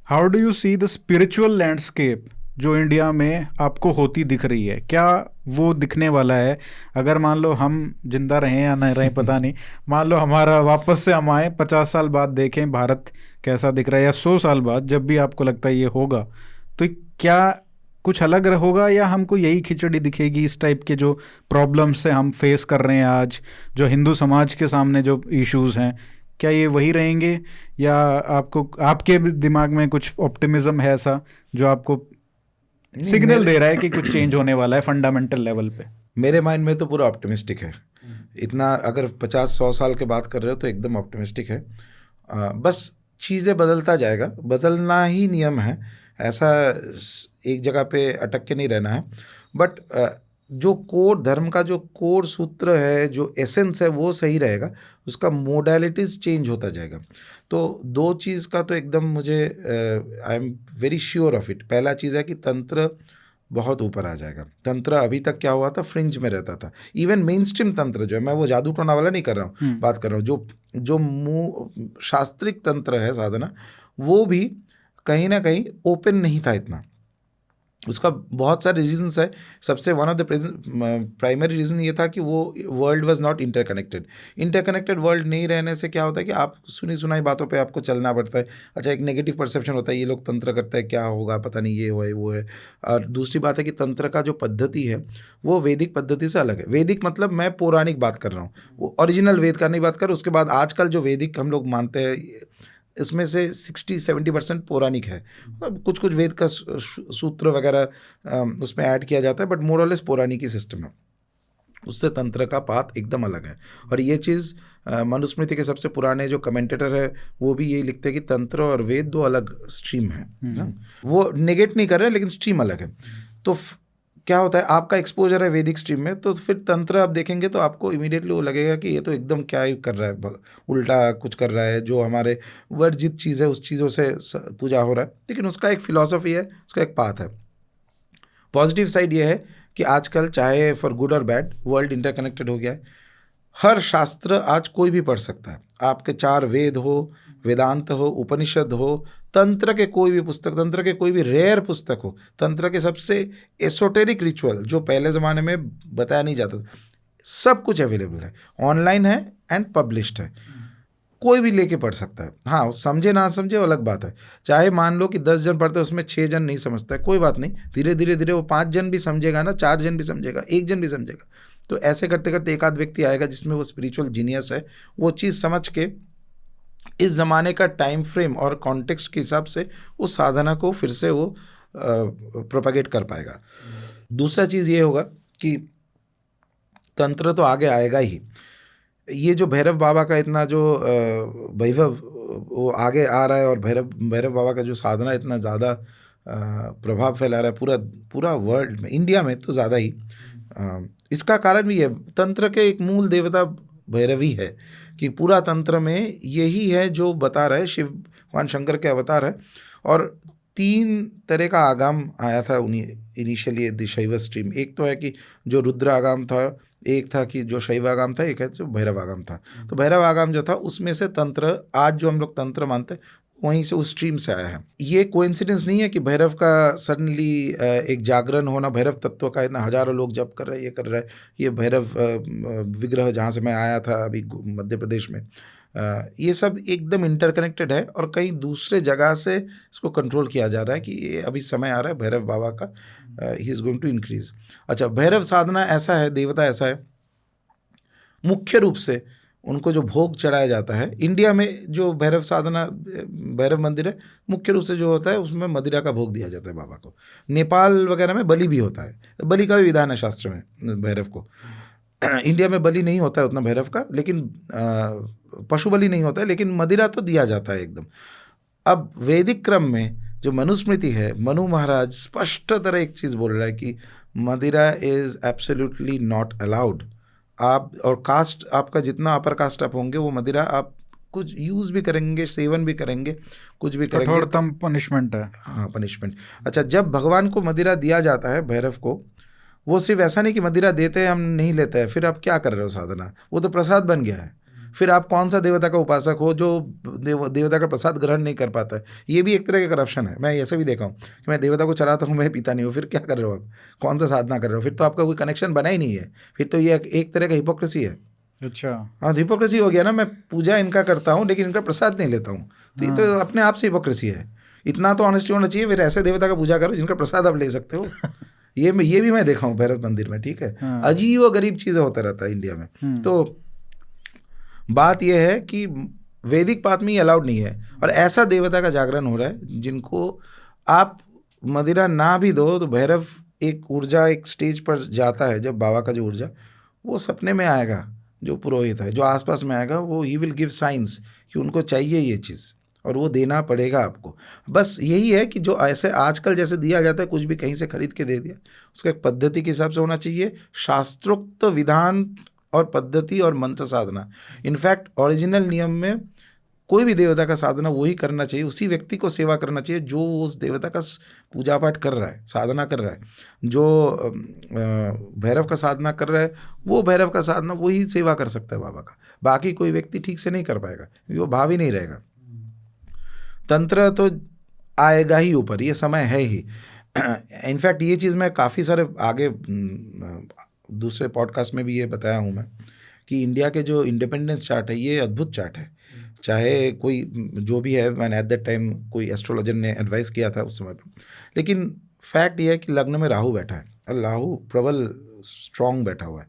how do you see the spiritual landscape जो इंडिया में आपको होती दिख रही है, क्या वो दिखने वाला है? अगर मान लो हम जिंदा रहें या नहीं रहें पता नहीं, मान लो हमारा वापस से हम आए 50 साल बाद, देखें भारत कैसा दिख रहा है, या 100 साल बाद, जब भी आपको लगता है ये होगा, तो क्या कुछ अलग होगा, या हमको यही खिचड़ी दिखेगी? इस टाइप के जो प्रॉब्लम्स से हम फेस कर रहे हैं आज, जो हिंदू समाज के सामने जो इश्यूज हैं, क्या ये वही रहेंगे, या आपको, आपके दिमाग में कुछ ऑप्टिमिज्म है ऐसा जो आपको सिग्नल दे रहा है कि कुछ चेंज होने वाला है फंडामेंटल लेवल पे? मेरे माइंड में तो पूरा ऑप्टिमिस्टिक है। इतना अगर 50-100 साल के बात कर रहे हो तो एकदम ऑप्टिमिस्टिक है। बस चीज़ें बदलता जाएगा, बदलना ही नियम है, ऐसा एक जगह पे अटक के नहीं रहना है। बट जो कोर धर्म का जो कोर सूत्र है, जो एसेंस है, वो सही रहेगा, उसका मोडालिटीज़ चेंज होता जाएगा। तो दो चीज़ का तो एकदम मुझे I am very sure of it. पहला चीज़ है कि तंत्र बहुत ऊपर आ जाएगा। तंत्र अभी तक क्या हुआ था, फ्रिंज में रहता था। इवन मेन स्ट्रीम तंत्र जो है, मैं वो जादू टोना वाला नहीं कर रहा हूँ, बात कर रहा हूँ जो शास्त्रिक तंत्र है, साधना, वो भी कहीं ना कहीं ओपन नहीं था इतना। उसका बहुत सारे रीजंस है। सबसे one of the primary reason ये था कि वो world was not interconnected world नहीं रहने से क्या होता है कि आप सुनी सुनाई बातों पे आपको चलना पड़ता है। अच्छा, एक नेगेटिव परसेप्शन होता है, ये लोग तंत्र करते हैं, क्या होगा पता नहीं, ये है वो है। और दूसरी बात है कि तंत्र का जो पद्धति है वो वैदिक पद्धति से अलग है। वैदिक मतलब मैं पौराणिक बात कर रहा हूँ, वो ओरिजिनल वेद का नहीं बात कर रहा हूँ। उसके बाद आजकल जो वैदिक हम लोग मानते हैं, इसमें से 60-70% पौराणिक है। कुछ कुछ वेद का सूत्र वगैरह उसमें ऐड किया जाता है, बट मोर और लेस पौराणिक ही सिस्टम है। उससे तंत्र का पाथ एकदम अलग है। और ये चीज़ मनुस्मृति के सबसे पुराने जो कमेंटेटर है वो भी यही लिखते हैं कि तंत्र और वेद दो अलग स्ट्रीम है। वो नेगेट नहीं कर रहे, लेकिन स्ट्रीम अलग है। तो क्या होता है, आपका एक्सपोजर है वैदिक स्ट्रीम में, तो फिर तंत्र आप देखेंगे तो आपको इमीडिएटली वो लगेगा कि ये तो एकदम क्या ही कर रहा है, उल्टा कुछ कर रहा है, जो हमारे वर्जित चीज़ है उस चीज़ों से पूजा हो रहा है। लेकिन उसका एक फिलॉसफी है, उसका एक पाथ है। पॉजिटिव साइड ये है कि आजकल चाहे फॉर गुड और बैड वर्ल्ड इंटरकनेक्टेड हो गया है। हर शास्त्र आज कोई भी पढ़ सकता है। आपके 4 वेद हो, वेदांत हो, उपनिषद हो, तंत्र के कोई भी पुस्तक, तंत्र के कोई भी रेयर पुस्तक हो, तंत्र के सबसे एसोटेरिक रिचुअल जो पहले ज़माने में बताया नहीं जाता था, सब कुछ अवेलेबल है, ऑनलाइन है एंड पब्लिश्ड है। कोई भी लेके पढ़ सकता है। हाँ, समझे ना समझे वो अलग बात है। चाहे मान लो कि 10 जन पढ़ते हैं, उसमें 6 जन नहीं समझता है, कोई बात नहीं, धीरे धीरे धीरे वो 5 जन भी समझेगा ना, 4 जन भी समझेगा, 1 जन भी समझेगा। तो ऐसे करते करते एक आध व्यक्ति आएगा जिसमें वो स्पिरिचुअल जीनियस है, वो चीज़ समझ के इस ज़माने का टाइम फ्रेम और कॉन्टेक्स्ट के हिसाब से उस साधना को फिर से वो प्रोपेगेट कर पाएगा। दूसरा चीज़ ये होगा कि तंत्र तो आगे आएगा ही। ये जो भैरव बाबा का इतना जो वैभव वो आगे आ रहा है, और भैरव बाबा का जो साधना इतना ज़्यादा प्रभाव फैला रहा है पूरा वर्ल्ड में, इंडिया में तो ज़्यादा ही, इसका कारण भी है तंत्र के एक मूल देवता भैरव ही है, कि पूरा तंत्र में यही है जो बता रहा है, शिव भगवान शंकर के अवतार है। और 3 तरह का आगम आया था इनिशियली द शैव स्ट्रीम। एक तो है कि जो रुद्र आगम था, एक था कि जो शैव आगम था, एक है जो भैरव आगम था। तो भैरव आगम जो था उसमें से तंत्र, आज जो हम लोग तंत्र मानते हैं, वहीं से उस स्ट्रीम से आया है। ये कोइंसिडेंस नहीं है कि भैरव का सडनली एक जागरण होना, भैरव तत्व का इतना हजारों लोग जप कर रहे हैं, ये कर रहे हैं। ये भैरव विग्रह जहाँ से मैं आया था अभी मध्य प्रदेश में, ये सब एकदम इंटरकनेक्टेड है, और कहीं दूसरे जगह से इसको कंट्रोल किया जा रहा है कि ये अभी समय आ रहा है भैरव बाबा का, he is going to increase. अच्छा, भैरव साधना ऐसा है, देवता ऐसा है, मुख्य रूप से उनको जो भोग चढ़ाया जाता है, इंडिया में जो भैरव साधना, भैरव मंदिर है, मुख्य रूप से जो होता है उसमें मदिरा का भोग दिया जाता है बाबा को। नेपाल वगैरह में बलि भी होता है, बलि का भी विधान है शास्त्र में भैरव को। इंडिया में बलि नहीं होता है उतना भैरव का, लेकिन पशु बलि नहीं होता है, लेकिन मदिरा तो दिया जाता है एकदम। अब वैदिक क्रम में जो मनुस्मृति है, मनु महाराज स्पष्ट तरह एक चीज़ बोल रहा है कि मदिरा इज़ एब्सोल्युटली नॉट अलाउड। आप और कास्ट आपका जितना अपर कास्ट आप होंगे, वो मदिरा आप कुछ यूज़ भी करेंगे, सेवन भी करेंगे, कुछ भी करेंगे, कठोरतम पनिशमेंट है। हाँ, पनिशमेंट। अच्छा, जब भगवान को मदिरा दिया जाता है, भैरव को, वो सिर्फ ऐसा नहीं कि मदिरा देते हैं हम नहीं लेते हैं, फिर आप क्या कर रहे हो साधना, वो तो प्रसाद बन गया है। फिर आप कौन सा देवता का उपासक हो जो देवता का प्रसाद ग्रहण नहीं कर पाता है? ये भी एक तरह का करप्शन है। मैं ऐसे भी देखा हूँ कि मैं देवता को चढ़ाता हूँ, मैं पीता नहीं हूँ। फिर क्या कर रहे हो आप? कौन सा साधना कर रहे हो? फिर तो आपका कोई कनेक्शन बना ही नहीं है। फिर तो ये एक तरह का हिपोक्रेसी है। अच्छा, हाँ, हिपोक्रेसी हो गया ना। मैं पूजा इनका करता हूँ लेकिन इनका प्रसाद नहीं लेता हूँ, तो ये तो अपने आप से हिपोक्रेसी है। इतना तो ऑनेस्टी होना चाहिए। फिर ऐसे देवता का पूजा करो जिनका प्रसाद आप ले सकते हो। ये भी मैं देखा हूँ भैरव मंदिर में, ठीक है। अजीब व गरीब चीज़ें होता रहता है इंडिया में। तो बात यह है कि वैदिक पाठ में ये अलाउड नहीं है, और ऐसा देवता का जागरण हो रहा है जिनको आप मदिरा ना भी दो तो भैरव एक ऊर्जा एक स्टेज पर जाता है, जब बाबा का जो ऊर्जा वो सपने में आएगा, जो पुरोहित है जो आसपास में आएगा, वो ही विल गिव साइंस कि उनको चाहिए ये चीज़ और वो देना पड़ेगा आपको। बस यही है कि जो ऐसे आजकल जैसे दिया जाता है, कुछ भी कहीं से खरीद के दे दिया, उसका एक पद्धति के हिसाब से होना चाहिए, शास्त्रोक्त विधान और पद्धति और मंत्र साधना। इनफैक्ट ओरिजिनल नियम में कोई भी देवता का साधना वही करना चाहिए, उसी व्यक्ति को सेवा करना चाहिए जो उस देवता का पूजा पाठ कर रहा है, साधना कर रहा है। जो भैरव का साधना कर रहा है वो भैरव का साधना वही सेवा कर सकता है बाबा का। बाकी कोई व्यक्ति ठीक से नहीं कर पाएगा, वो भाव ही नहीं रहेगा। तंत्र तो आएगा ही ऊपर, ये समय है ही। इनफैक्ट ये चीज़ मैं काफ़ी सारे आगे दूसरे पॉडकास्ट में भी ये बताया हूँ मैं कि इंडिया के जो इंडिपेंडेंस चार्ट है ये अद्भुत चार्ट है। चाहे कोई जो भी है, मैंने एट दैट टाइम कोई एस्ट्रोलॉजर ने एडवाइस किया था उस समय पर, लेकिन फैक्ट ये है कि लग्न में राहु बैठा है और राहु प्रबल स्ट्रॉन्ग बैठा हुआ है।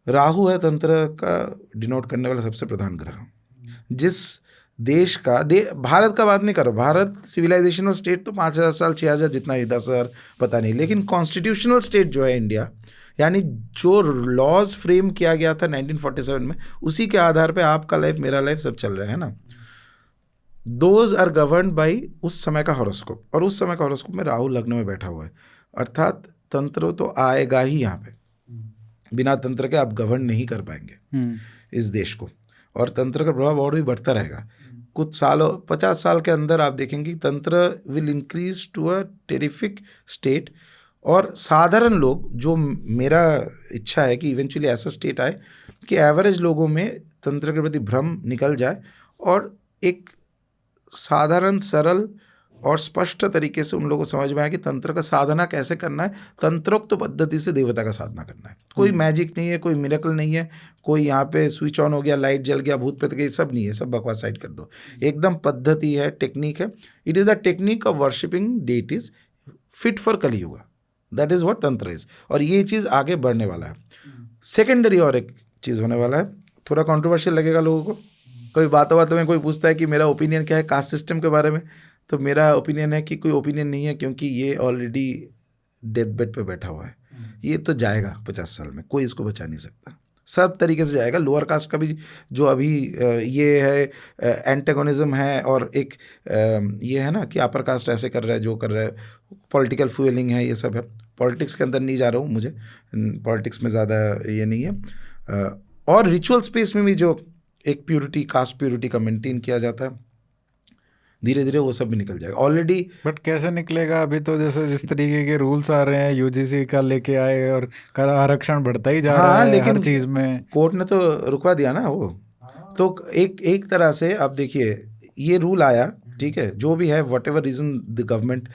राहु है तंत्र का डिनोट करने वाला सबसे प्रधान ग्रह। जिस देश का भारत का बात नहीं करो, भारत सिविलाइजेशनल स्टेट तो 5,000 साल 6,000 जितना ही 10,000 पता नहीं, लेकिन कॉन्स्टिट्यूशनल स्टेट जो है इंडिया, यानी जो लॉज फ्रेम किया गया था 1947 में, उसी के आधार पे आपका लाइफ मेरा लाइफ सब चल रहा है ना। दोज आर गवर्न्ड बाई उस समय का हॉरोस्कोप, और उस समय का हॉरोस्कोप में राहु लग्न में बैठा हुआ है। अर्थात तंत्र तो आएगा ही यहाँ पे, बिना तंत्र के आप गवर्न नहीं कर पाएंगे इस देश को, और तंत्र का प्रभाव और भी बढ़ता रहेगा। कुछ सालों 50 साल के अंदर आप देखेंगे tantra will increase to a terrific state, और साधारण लोग, जो मेरा इच्छा है कि इवेंचुअली ऐसा स्टेट आए कि एवरेज लोगों में तंत्र के प्रति भ्रम निकल जाए और एक साधारण सरल और स्पष्ट तरीके से उन लोगों को समझ में आए कि तंत्र का साधना कैसे करना है, तंत्रोक्त पद्धति से देवता का साधना करना है। कोई मैजिक नहीं है, कोई मिरेकल नहीं है, कोई यहाँ पे स्विच ऑन हो गया, लाइट जल गया, भूत प्रेत गई, सब नहीं है, सब बकवास साइड कर दो। एकदम पद्धति है, टेक्निक है। It is the technique of worshipping deities fit for Kaliyuga, that is what tantra is. और ये चीज़ आगे बढ़ने वाला है। सेकेंडरी और एक चीज़ होने वाला है, थोड़ा कॉन्ट्रोवर्शियल लगेगा लोगों को। कोई बातों में कोई पूछता है कि मेरा ओपिनियन क्या है कास्ट सिस्टम के बारे में, तो मेरा ओपिनियन है कि कोई ओपिनियन नहीं है, क्योंकि ये ऑलरेडी डेथ बेड पे बैठा हुआ है। ये तो जाएगा 50 साल में, कोई इसको बचा नहीं सकता, सब तरीके से जाएगा। लोअर कास्ट का भी जो अभी ये है एंटेगोनिज्म है, और एक ये है ना कि अपर कास्ट ऐसे कर रहा है, जो कर रहा है, पॉलिटिकल फ्यूलिंग है, ये सब है। पॉलिटिक्स के अंदर नहीं जा रहा हूँ, मुझे पॉलिटिक्स में ज़्यादा ये नहीं है। और रिचुअल स्पेस में भी जो एक प्योरिटी, कास्ट प्योरिटी का मेंटेन किया जाता है, धीरे धीरे वो सब भी निकल जाएगा ऑलरेडी। बट कैसे निकलेगा? अभी तो जैसे जिस तरीके के रूल्स आ रहे हैं, यूजीसी का लेके आए, और आरक्षण बढ़ता ही जा रहा है लेकिन हर चीज़ में। कोर्ट ने तो रुकवा दिया ना वो। तो एक तरह से अब देखिए, ये रूल आया, ठीक है, जो भी है, what ever reason the government,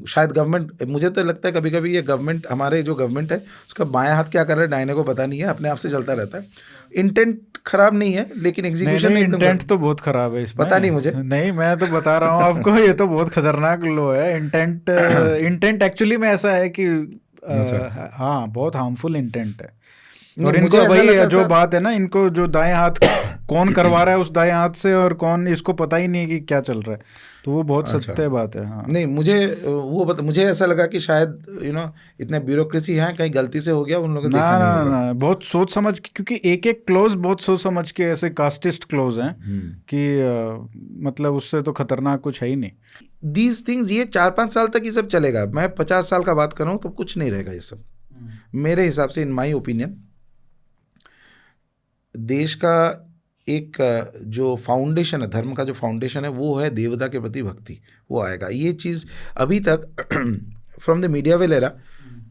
शायद गवर्नमेंट, मुझे तो लगता है कभी कभी ये गवर्नमेंट, हमारे जो गवर्नमेंट है उसका बायां हाथ क्या कर रहा है दाहिने को पता नहीं है, अपने आप से चलता रहता है। इंटेंट खराब नहीं है, लेकिन एग्जीक्यूशन नहीं, इंटेंट तो बहुत खराब है इसमें। पता नहीं मुझे, नहीं, मैं तो बता रहा हूँ आपको, ये तो बहुत खतरनाक लो है। इंटेंट एक्चुअली में ऐसा है कि हाँ, बहुत हार्मफुल इंटेंट है। और इनको वही जो बात है ना, इनको जो दाएं हाथ कौन करवा रहा है उस दाएं हाथ से, और कौन, इसको पता ही नहीं कि क्या चल रहा है, तो वो बहुत सत्य बात है। हाँ, नहीं, मुझे ऐसा लगा कि शायद इतने ब्यूरोक्रेसी है, कहीं गलती से हो गया उन लोगों ने, देखा नहीं होगा। ना, बहुत सोच समझ के, क्योंकि एक एक क्लोज बहुत सोच समझ के, ऐसे कास्टिस्ट क्लोज हैं कि मतलब उससे तो खतरनाक कुछ है ही नहीं। दीज थिंग्स, ये 4-5 साल तक ये सब चलेगा। मैं 50 साल का बात कर रहा हूँ तो कुछ नहीं रहेगा ये सब, मेरे हिसाब से, इन माई ओपिनियन। देश का एक जो फाउंडेशन है, धर्म का जो फाउंडेशन है, वो है देवता के प्रति भक्ति, वो आएगा। ये चीज़ अभी तक फ्रॉम द मीडियावेल एरा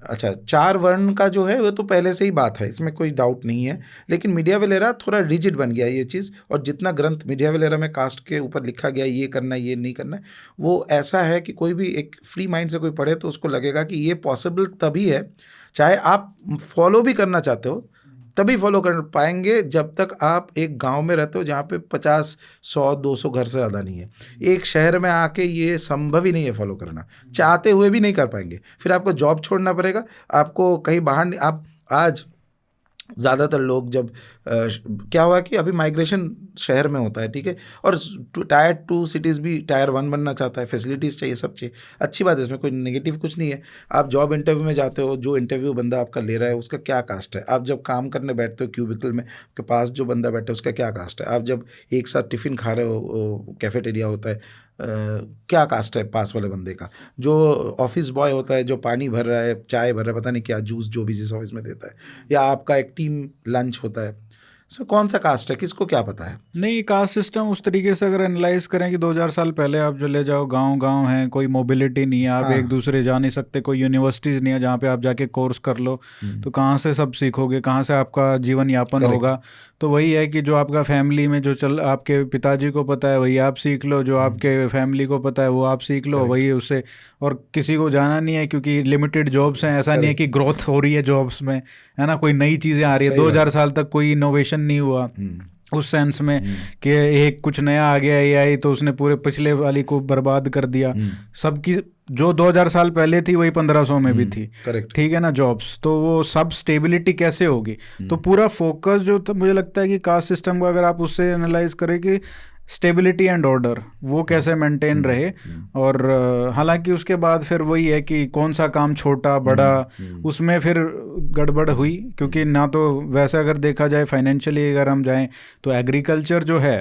अच्छा, 4 वर्ण का जो है वो तो पहले से ही बात है, इसमें कोई डाउट नहीं है, लेकिन मीडियावेल एरा थोड़ा रिजिड बन गया ये चीज़, और जितना ग्रंथ मीडियावेल एरा में कास्ट के ऊपर लिखा गया ये करना है ये नहीं करना है, वो ऐसा है कि कोई भी एक फ्री माइंड से कोई पढ़े तो उसको लगेगा कि ये पॉसिबल तभी है, चाहे आप फॉलो भी करना चाहते हो तभी फॉलो कर पाएंगे जब तक आप एक गांव में रहते हो जहाँ पे 50, 100, 200 घर से ज़्यादा नहीं है। एक शहर में आके ये संभव ही नहीं है फॉलो करना, चाहते हुए भी नहीं कर पाएंगे, फिर आपको जॉब छोड़ना पड़ेगा, आपको कहीं बाहर आप आज ज़्यादातर लोग जब क्या हुआ कि अभी माइग्रेशन शहर में होता है, ठीक है, और टायर 2 सिटीज़ भी टायर 1 बनना चाहता है, फैसिलिटीज़ चाहिए, सब चाहिए, अच्छी बात है, इसमें कोई नेगेटिव कुछ नहीं है। आप जॉब इंटरव्यू में जाते हो, जो इंटरव्यू बंदा आपका ले रहा है उसका क्या कास्ट है, आप जब काम करने बैठते हो क्यूबिकल में के पास जो बंदा बैठा है उसका क्या कास्ट है, आप जब एक साथ टिफ़िन खा रहे हो, कैफेटेरिया होता है, क्या कास्ट है पास वाले बंदे का, जो ऑफिस बॉय होता है जो पानी भर रहा है, चाय भर रहा है, पता नहीं क्या जूस जो भी जिस ऑफिस में देता है, या आपका एक टीम लंच होता है, सो कौन सा कास्ट है किसको क्या पता है। नहीं, कास्ट सिस्टम उस तरीके से अगर एनालाइज करें कि 2000 साल पहले आप जो ले जाओ, गांव है, कोई मोबिलिटी नहीं है, आप हाँ। एक दूसरे जा नहीं सकते, कोई यूनिवर्सिटीज़ नहीं है जहाँ पे आप जाके कोर्स कर लो, तो कहाँ से सब सीखोगे, कहाँ से आपका जीवन यापन Correct. होगा। तो वही है कि जो आपका फैमिली में जो चल आपके पिताजी को पता है वही आप सीख लो, जो आपके फैमिली को पता है वो आप सीख लो, वही उससे, और किसी को जाना नहीं है क्योंकि लिमिटेड जॉब्स हैं, ऐसा नहीं है कि ग्रोथ हो रही है जॉब्स में, है ना, कोई नई चीज़ें आ रही है। 2000 साल तक कोई इनोवेशन नहीं हुआ उस सेंस में कि एक कुछ नया आ गया एआई तो उसने पूरे पिछले वाली को बर्बाद कर दिया। सबकी जो 2000 साल पहले थी वही 1500 में भी थी, ठीक है ना, जॉब्स, तो वो सब स्टेबिलिटी कैसे होगी। तो पूरा फोकस जो मुझे लगता है कि कास्ट सिस्टम का अगर आप उससे एनालाइज करें कि स्टेबिलिटी एंड ऑर्डर वो कैसे मेंटेन रहे, और हालांकि उसके बाद फिर वही है कि कौन सा काम छोटा बड़ा, उसमें फिर गड़बड़ हुई, क्योंकि ना तो वैसे अगर देखा जाए फाइनेंशियली अगर हम जाएं तो एग्रीकल्चर जो है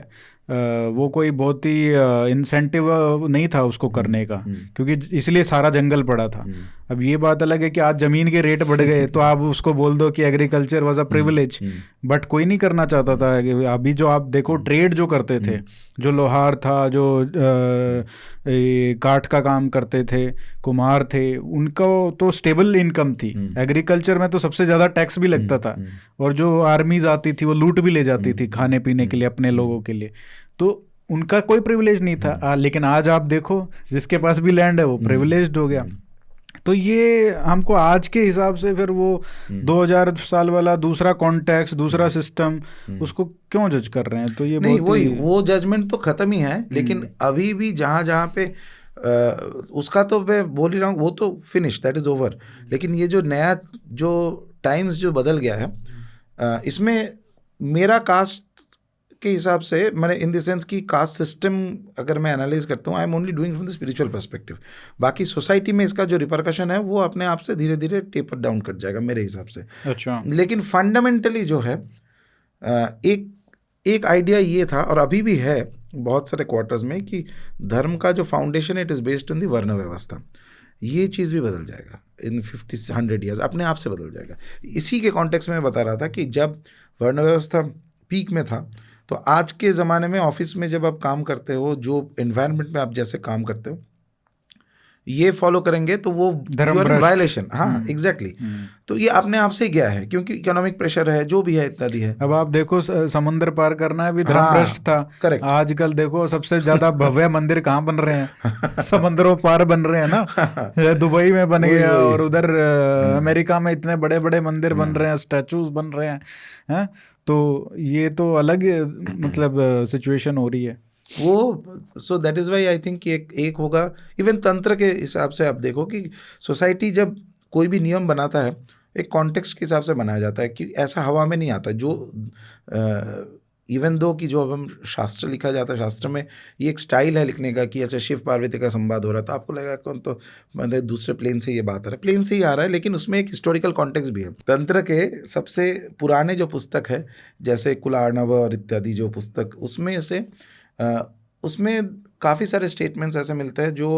वो कोई बहुत ही इंसेंटिव नहीं था उसको करने का, क्योंकि इसलिए सारा जंगल पड़ा था। अब ये बात अलग है कि आज ज़मीन के रेट बढ़ गए तो आप उसको बोल दो कि agriculture was a privilege, but कोई नहीं करना चाहता था। अभी जो आप देखो ट्रेड जो करते थे, जो लोहार था, जो काठ का काम करते थे, कुम्हार थे, उनको तो स्टेबल इनकम थी। एग्रीकल्चर में तो सबसे ज़्यादा टैक्स भी लगता था, और जो आर्मीज आती थी वो लूट भी ले जाती थी खाने पीने के लिए अपने लोगों के लिए, तो उनका कोई प्रिविलेज नहीं था। लेकिन आज आप देखो जिसके पास भी लैंड है वो प्रिविलेज्ड हो गया। तो ये हमको आज के हिसाब से फिर वो 2000 साल वाला दूसरा कॉन्टेक्स्ट, दूसरा सिस्टम, उसको क्यों जज कर रहे हैं। तो ये नहीं, वही वो जजमेंट तो खत्म ही है, लेकिन अभी भी जहाँ पे उसका तो मैं बोल ही रहा हूँ वो तो फिनिश, दैट इज़ ओवर। लेकिन ये जो नया जो टाइम्स जो बदल गया है, इसमें मेरा कास्ट के हिसाब से, मैंने इन द सेंस कि कास्ट सिस्टम अगर मैं एनालाइज करता हूँ, I am only doing from the spiritual perspective. बाकी सोसाइटी में इसका जो रिपरकशन है वो अपने आप से धीरे धीरे टेपर डाउन कर जाएगा मेरे हिसाब से। अच्छा, लेकिन फंडामेंटली जो है एक आइडिया ये था, और अभी भी है बहुत सारे क्वार्टर्स में, कि धर्म का जो फाउंडेशन है it is based on the वर्ण व्यवस्था। ये चीज़ भी बदल जाएगा इन 50-100 ईयर्स, अपने आप से बदल जाएगा। इसी के कॉन्टेक्स्ट में मैं बता रहा था कि जब वर्ण व्यवस्था पीक में था, तो आज के ज़माने में ऑफिस में जब आप काम करते हो, जो एनवायरनमेंट में आप जैसे काम करते हो ये फॉलो करेंगे तो वो वायलेशन। हाँ, एग्जैक्टली। तो ये अपने आप से गया है, क्योंकि इकोनॉमिक प्रेशर है, जो भी है इत्यादि है। अब आप देखो समुद्र पार करना है भी धर्म भ्रष्ट था। करेक्ट। आजकल देखो सबसे ज्यादा भव्य मंदिर कहाँ बन रहे हैं, समुद्रों पार बन रहे हैं ना, दुबई में बन गया, और उधर अमेरिका में इतने बड़े बड़े मंदिर बन रहे हैं, स्टैचूज बन रहे हैं। तो ये तो अलग मतलब सिचुएशन हो रही है वो। So that is why I think कि एक होगा। इवन तंत्र के हिसाब से आप देखो कि सोसाइटी जब कोई भी नियम बनाता है एक कॉन्टेक्स्ट के हिसाब से बनाया जाता है, कि ऐसा हवा में नहीं आता। जो इवन दो कि जो अब हम शास्त्र लिखा जाता है, शास्त्र में ये एक स्टाइल है लिखने का कि अच्छा शिव पार्वती का संवाद हो रहा था, आपको लगेगा कौन, तो मतलब दूसरे प्लेन से ये बात आ रहा है, प्लेन से ही आ रहा है, लेकिन उसमें एक हिस्टोरिकल कॉन्टेक्स्ट भी है। तंत्र के सबसे पुराने जो पुस्तक है, जैसे कुलार्णव और इत्यादि जो पुस्तक, उसमें काफ़ी सारे स्टेटमेंट्स ऐसे मिलते हैं जो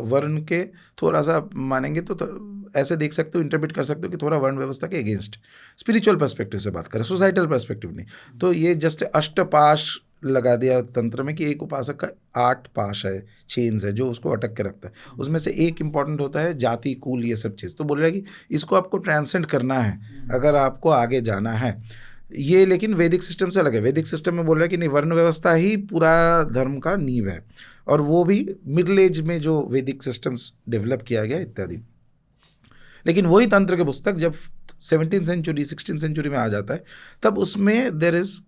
वर्ण के थोड़ा सा मानेंगे तो ऐसे देख सकते हो, इंटरप्रेट कर सकते हो कि थोड़ा वर्ण व्यवस्था के अगेंस्ट, स्पिरिचुअल पर्सपेक्टिव से बात करें, सोसाइटल पर्सपेक्टिव नहीं। तो ये जस्ट अष्टपाश लगा दिया तंत्र में कि एक उपासक का 8 पाश है, चेन्स है जो उसको अटक के रखता है। उसमें से एक इम्पॉर्टेंट होता है जाति, कुल, ये सब चीज़। तो बोल रहा है कि इसको आपको ट्रांसेंड करना है अगर आपको आगे जाना है। ये लेकिन वैदिक सिस्टम से अलग है। वैदिक सिस्टम में बोल रहा है कि नहीं, वर्ण व्यवस्था ही पूरा धर्म का नींव है, और वो भी मिडिल एज में जो वैदिक सिस्टम्स डेवलप किया गया इत्यादि। लेकिन वही तंत्र के पुस्तक जब 17th सेंचुरी 16th सेंचुरी में आ जाता है, तब उसमें देयर इज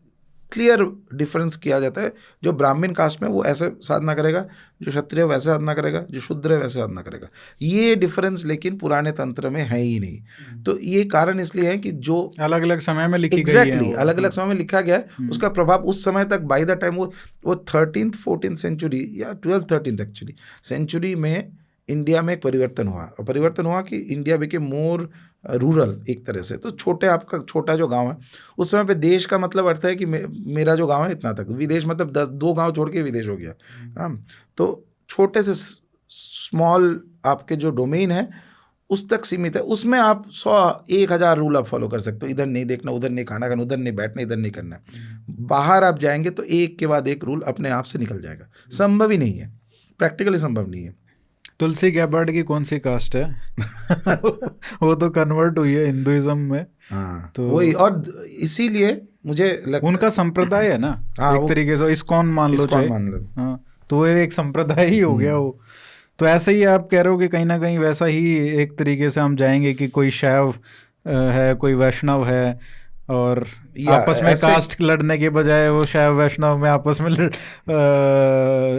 क्लियर डिफरेंस किया जाता है। जो ब्राह्मण कास्ट में वो ऐसे साधना करेगा, जो क्षत्रिय वैसे साधना करेगा, जो शूद्र है वैसे साधना करेगा। ये डिफरेंस लेकिन पुराने तंत्र में है ही नहीं। तो ये कारण इसलिए है कि जो अलग अलग समय में लिखी गई एग्जैक्टली है अलग अलग समय में लिखा गया है, उसका प्रभाव उस समय तक बाय द टाइम वो 13th 14th सेंचुरी या 12th 13th एक्चुअली सेंचुरी में इंडिया में एक परिवर्तन हुआ। और परिवर्तन हुआ कि इंडिया बिके मोर रूरल एक तरह से। तो छोटे, आपका छोटा जो गांव है, उस समय पे देश का मतलब अर्थ है कि मेरा जो गांव है इतना तक, विदेश मतलब 2 गांव छोड़ के विदेश हो गया। हाँ, तो छोटे से स्मॉल आपके जो डोमेन है उस तक सीमित है। उसमें आप 100-1000 रूल आप फॉलो कर सकते हो। इधर नहीं देखना, उधर नहीं खाना खाना, उधर नहीं बैठना, इधर नहीं करना। बाहर आप जाएंगे तो एक के बाद एक रूल अपने आप से निकल जाएगा। संभव ही नहीं है, प्रैक्टिकली संभव नहीं है। तुलसी गैबार्ड की कौन सी कास्ट है? वो तो कन्वर्ट हुई है हिंदुइज्म में। हाँ, तो वही, और इसीलिए मुझे उनका संप्रदाय है ना, हाँ, एक तरीके से इस्कॉन मान लो, इस्कॉन चाहे मान लो। हाँ, तो वो एक संप्रदाय ही हो गया वो। तो ऐसे ही आप कह रहे हो कि कहीं ना कहीं वैसा ही एक तरीके से हम जाएंगे कि कोई शैव है, कोई वैष्णव है, और आपस में कास्ट लड़ने के बजाय वो शैव वैष्णव में आपस में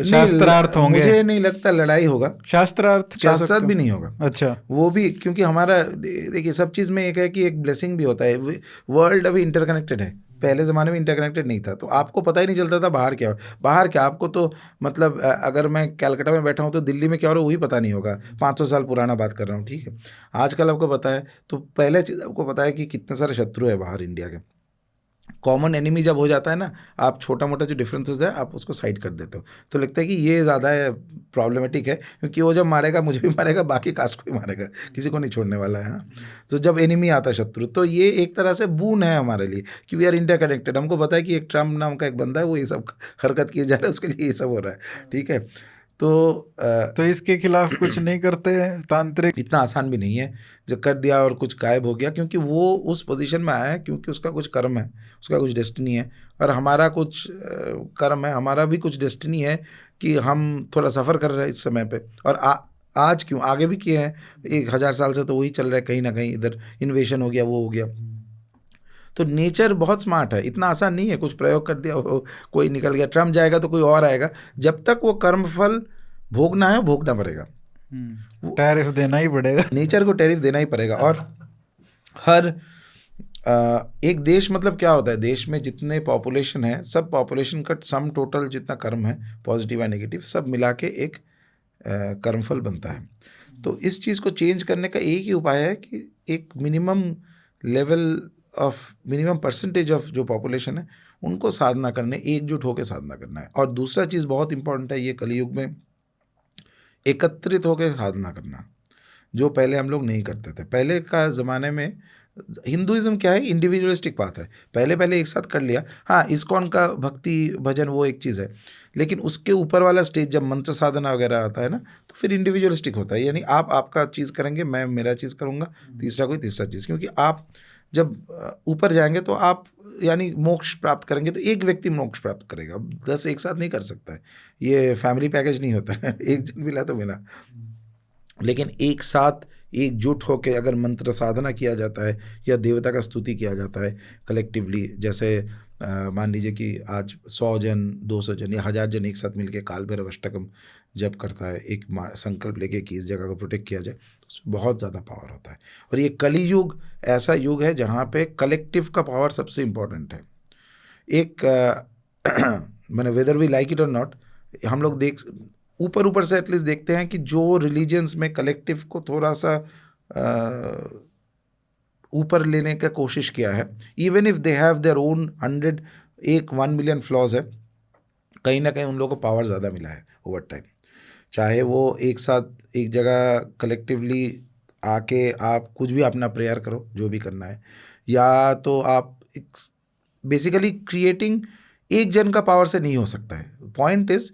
शास्त्रार्थ होंगे। मुझे नहीं लगता लड़ाई होगा, शास्त्रार्थ भी नहीं होगा। अच्छा, वो भी, क्योंकि हमारा देखिए सब चीज़ में एक है कि एक ब्लेसिंग भी होता है। वर्ल्ड अभी इंटरकनेक्टेड है, पहले ज़माने में इंटरकनेक्टेड नहीं था। तो आपको पता ही नहीं चलता था बाहर क्या हो, बाहर क्या। आपको तो मतलब अगर मैं कैलकाटा में बैठा हूँ तो दिल्ली में क्या हो रहा है वही पता नहीं होगा। 500 साल पुराना बात कर रहा हूँ, ठीक है। आजकल आपको पता है, तो पहले चीज़ आपको पता है कि कितने सारे शत्रु है बाहर इंडिया के। कॉमन एनिमी जब हो जाता है ना, आप छोटा मोटा जो डिफरेंसेस है आप उसको साइड कर देते हो। तो लगता है कि ये ज़्यादा प्रॉब्लमेटिक है, क्योंकि वो जब मारेगा मुझे भी मारेगा, बाकी कास्ट को भी मारेगा, किसी को नहीं छोड़ने वाला है। हाँ, तो जब एनिमी आता है शत्रु, तो ये एक तरह से बून है हमारे लिए कि वी आर इंटरकनेक्टेड। हमको पता है कि एक ट्रम्प नाम का एक बंदा है, वो ये सब हरकत किए जा रहा है, उसके लिए ये सब हो रहा है, ठीक है। तो इसके खिलाफ कुछ नहीं करते तांत्रिक? इतना आसान भी नहीं है जो कर दिया और कुछ गायब हो गया, क्योंकि वो उस पोजीशन में आया है क्योंकि उसका कुछ कर्म है, उसका कुछ डेस्टिनी है। और हमारा कुछ कर्म है, हमारा भी कुछ डेस्टिनी है कि हम थोड़ा सफ़र कर रहे हैं इस समय पे। और आज क्यों, आगे भी किए हैं, 1000 साल से तो वही चल रहा है। कहीं ना कहीं इधर इन्वेशन हो गया, वो हो गया। तो नेचर बहुत स्मार्ट है, इतना आसान नहीं है कुछ प्रयोग कर दिया कोई निकल गया। ट्रम्प जाएगा तो कोई और आएगा। जब तक वो कर्मफल भोगना है भोगना पड़ेगा, टैरिफ देना ही पड़ेगा, नेचर को टैरिफ देना ही पड़ेगा। और हर एक देश मतलब क्या होता है, देश में जितने पॉपुलेशन है, सब पॉपुलेशन का सम टोटल जितना कर्म है, पॉजिटिव या नेगेटिव, सब मिला के एक कर्मफल बनता है। तो इस चीज़ को चेंज करने का एक ही उपाय है कि एक minimum level of, minimum percentage of जो पॉपुलेशन है उनको साधना करने, एकजुट होकर साधना करना है। और दूसरा चीज़ बहुत इंपॉर्टेंट है ये कलयुग में, एकत्रित होकर साधना करना, जो पहले हम लोग नहीं करते थे। पहले का ज़माने में हिंदुइज्म क्या है, इंडिविजुअलिस्टिक बात है। पहले एक साथ कर लिया। हाँ, इस्कॉन का भक्ति भजन वो एक चीज़ है, लेकिन उसके ऊपर वाला स्टेज जब मंत्र साधना वगैरह आता है ना, तो फिर इंडिविजुअलिस्टिक होता है। यानी आप आपका चीज़ करेंगे, मैं मेरा चीज़ करूँगा, तीसरा कोई तीसरा चीज़। क्योंकि आप जब ऊपर जाएंगे तो आप यानी मोक्ष प्राप्त करेंगे, तो एक व्यक्ति मोक्ष प्राप्त करेगा, 10 एक साथ नहीं कर सकता है। ये फैमिली पैकेज नहीं होता है, एक जन मिला तो मिला। लेकिन एक साथ एकजुट होकर अगर मंत्र साधना किया जाता है या देवता का स्तुति किया जाता है कलेक्टिवली, जैसे मान लीजिए कि आज 100 जन, 200 जन या 1000 जन एक साथ मिलकर काल भैरव अष्टकम जप करता है, एक संकल्प लेके कि इस जगह को प्रोटेक्ट किया जाए, तो उसमें बहुत ज़्यादा पावर होता है। और ये कली युग ऐसा युग है जहाँ पे कलेक्टिव का पावर सबसे इम्पोर्टेंट है। एक मैंने वेदर वी लाइक इट और नॉट, हम लोग ऊपर से एटलीस्ट देखते हैं कि जो रिलीजन्स में कलेक्टिव को थोड़ा सा ऊपर लेने का कोशिश किया है, even if they have their own 1 million flaws है, कहीं ना कहीं उन लोगों को पावर ज़्यादा मिला है ओवर टाइम। चाहे वो एक साथ एक जगह कलेक्टिवली आके आप कुछ भी अपना प्रेयर करो, जो भी करना है, या तो आप बेसिकली क्रिएटिंग एक जन का पावर से नहीं हो सकता है. पॉइंट इज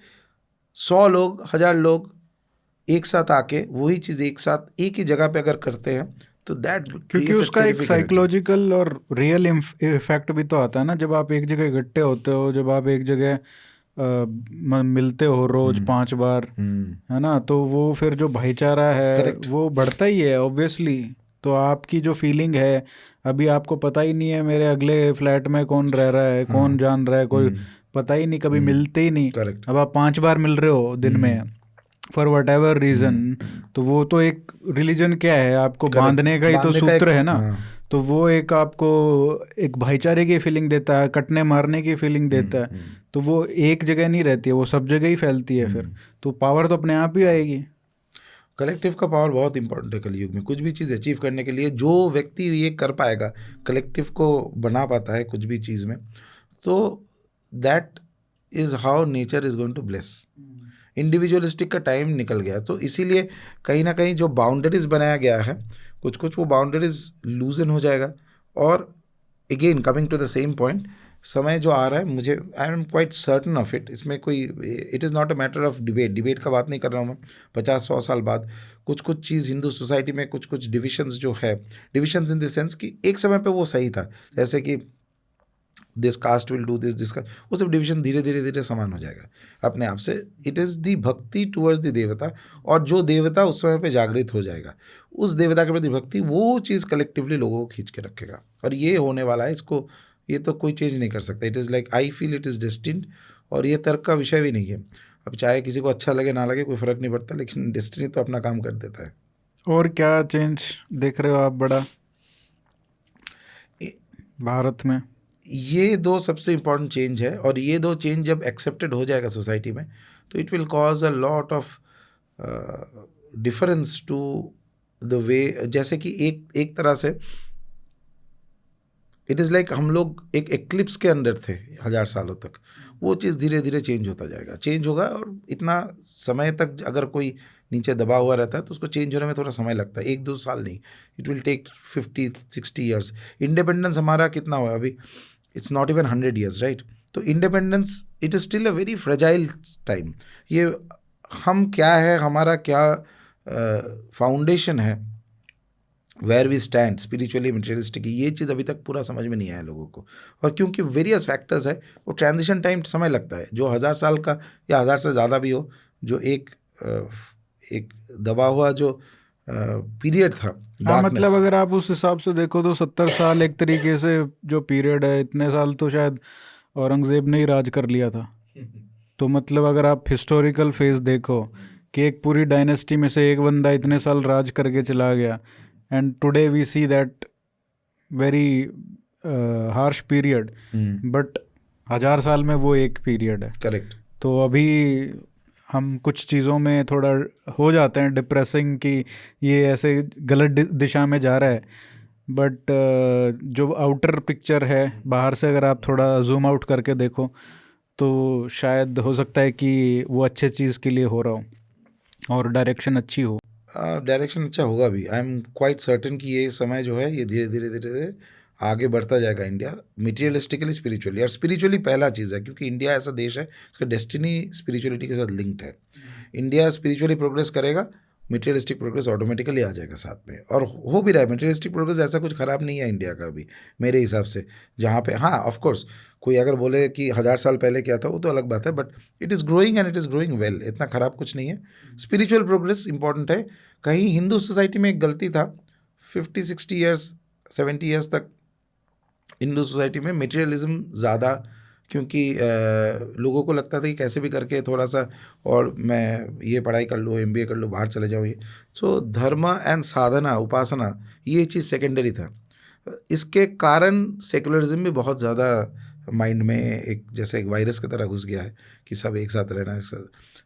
100 लोग 1000 लोग एक साथ आके वही चीज़ एक साथ एक ही जगह पे अगर करते हैं तो दैट क्योंकि उसका एक साइकोलॉजिकल और रियल इफेक्ट भी तो आता है ना, जब आप एक जगह इकट्ठे होते हो, जब आप एक जगह मिलते हो रोज 5 बार, है ना, तो वो फिर जो भाईचारा है Correct. वो बढ़ता ही है ऑब्वियसली. तो आपकी जो फीलिंग है, अभी आपको पता ही नहीं है मेरे अगले फ्लैट में कौन रह रहा है, कौन जान रहा है, कोई पता ही नहीं, कभी मिलते ही नहीं. Correct. अब आप 5 बार मिल रहे हो दिन में फॉर वट एवर रीजन, तो वो तो एक रिलीजन क्या है, आपको बांधने का ही तो सूत्र है ना. तो वो एक आपको एक भाईचारे की फीलिंग देता है, कटने मारने की फीलिंग देता है. तो वो एक जगह नहीं रहती है, वो सब जगह ही फैलती है. फिर तो पावर तो अपने आप ही आएगी. कलेक्टिव का पावर बहुत इंपॉर्टेंट है कलयुग में. कुछ भी चीज़ अचीव करने के लिए जो व्यक्ति ये कर पाएगा, कलेक्टिव को बना पाता है कुछ भी चीज़ में, तो that is how nature is going to bless. Individualistic का टाइम निकल गया, तो इसीलिए कहीं ना कहीं जो बाउंड्रीज बनाया गया है कुछ कुछ वो बाउंड्रीज लूजन हो जाएगा. और again coming to the same point, समय जो आ रहा है, मुझे I am quite certain of it, इसमें कोई it is not a matter of debate का बात नहीं कर रहा हूँ मैं. 50-100 साल बाद कुछ चीज़ हिंदू सोसाइटी में कुछ डिविशंस जो है, डिविशंस इन द सेंस कि एक समय पे वो सही था, जैसे कि this caste will do this का, वो सब डिविजन धीरे धीरे समान हो जाएगा अपने आप से. इट इज़ दी भक्ति टूवर्ड्स द देवता, और जो देवता उस समय पे जागृत हो जाएगा, उस देवता के प्रति भक्ति, वो चीज़ कलेक्टिवली लोगों को खींच के रखेगा. और ये होने वाला है, इसको ये तो कोई चेंज नहीं कर सकता. It is like I feel it is destined, और ये तर्क का विषय भी नहीं है. अब चाहे किसी को अच्छा लगे ना लगे कोई फ़र्क नहीं पड़ता, लेकिन डेस्टिनी तो अपना काम कर देता है. और क्या चेंज देख रहे हो आप बड़ा भारत में? ये 2 सबसे इम्पॉर्टेंट चेंज है, और ये 2 चेंज जब एक्सेप्टेड हो जाएगा सोसाइटी में, तो it will cause a lot of difference to the way. जैसे कि एक तरह से इट इज़ लाइक हम लोग एक एक्लिप्स के अंदर थे 1000 सालों तक. वो चीज़ धीरे धीरे चेंज होता जाएगा, चेंज होगा. और इतना समय तक अगर कोई नीचे दबा हुआ रहता है तो उसको चेंज होने में थोड़ा समय लगता है, 1-2 साल नहीं, it will take 50-60 years. Independence हमारा कितना हुआ अभी, it's not even 100 years, right. तो independence it is still a very fragile time. ये हम क्या है, हमारा क्या फाउंडेशन है, where we stand spiritually materialistic, ये चीज़ अभी तक पूरा समझ में नहीं आया लोगों को. और क्योंकि वेरियस फैक्टर्स है, वो ट्रांजिशन टाइम समय लगता है. जो 1000 साल का या 1000 से ज़्यादा भी हो, जो एक दबा हुआ जो पीरियड था. हाँ, मतलब अगर आप उस हिसाब से देखो तो 70 साल एक तरीके से जो पीरियड है, इतने साल तो शायद औरंगज़ेब ने ही राज कर लिया था. तो मतलब अगर आप हिस्टोरिकल फेज देखो कि एक पूरी डायनेस्टी में से एक बंदा इतने साल राज करके चला गया, and today we see that very harsh period, but 1000 साल में वो एक पीरियड है. करेक्ट. तो अभी हम कुछ चीज़ों में थोड़ा हो जाते हैं डिप्रेसिंग कि ये ऐसे गलत दिशा में जा रहा है, बट जो आउटर पिक्चर है बाहर से अगर आप थोड़ा जूम आउट करके देखो तो शायद हो सकता है कि वो अच्छे चीज़ के लिए हो रहा हो और डायरेक्शन अच्छी हो. डायरेक्शन अच्छा होगा भी. आई एम क्वाइट सर्टेन कि ये समय जो है ये धीरे धीरे आगे बढ़ता जाएगा इंडिया, मटेरियलिस्टिकली स्पिरिचुअली. और स्पिरिचुअली पहला चीज़ है, क्योंकि इंडिया ऐसा देश है इसका डेस्टिनी स्पिरिचुअलिटी के साथ लिंक्ड है. इंडिया स्पिरिचुअली प्रोग्रेस करेगा, मटेरियलिस्टिक प्रोग्रेस ऑटोमेटिकली आ जाएगा साथ में, और हो भी रहा है. मटेरियलिस्टिक प्रोग्रेस ऐसा कुछ ख़राब नहीं है इंडिया का भी मेरे हिसाब से. जहाँ पे हाँ ऑफ कोर्स कोई अगर बोले कि 1000 साल पहले क्या था, वो तो अलग बात है, but it is growing and it is growing well. इतना ख़राब कुछ नहीं है. स्पिरिचुअल प्रोग्रेस इंपॉर्टेंट है. कहीं हिंदू सोसाइटी में एक गलती था, 50-60 ईयर्स 70 ईयर्स तक हिंदू सोसाइटी में मटेरियलिज्म ज़्यादा, क्योंकि लोगों को लगता था कि कैसे भी करके थोड़ा सा और मैं ये पढ़ाई कर लूँ, MBA कर लूँ, बाहर चले जाऊँ. ये सो धर्म एंड साधना, उपासना, ये चीज़ सेकेंडरी था. इसके कारण सेकुलरिज्म भी बहुत ज़्यादा माइंड में एक जैसे एक वायरस की तरह घुस गया है कि सब एक साथ रहना.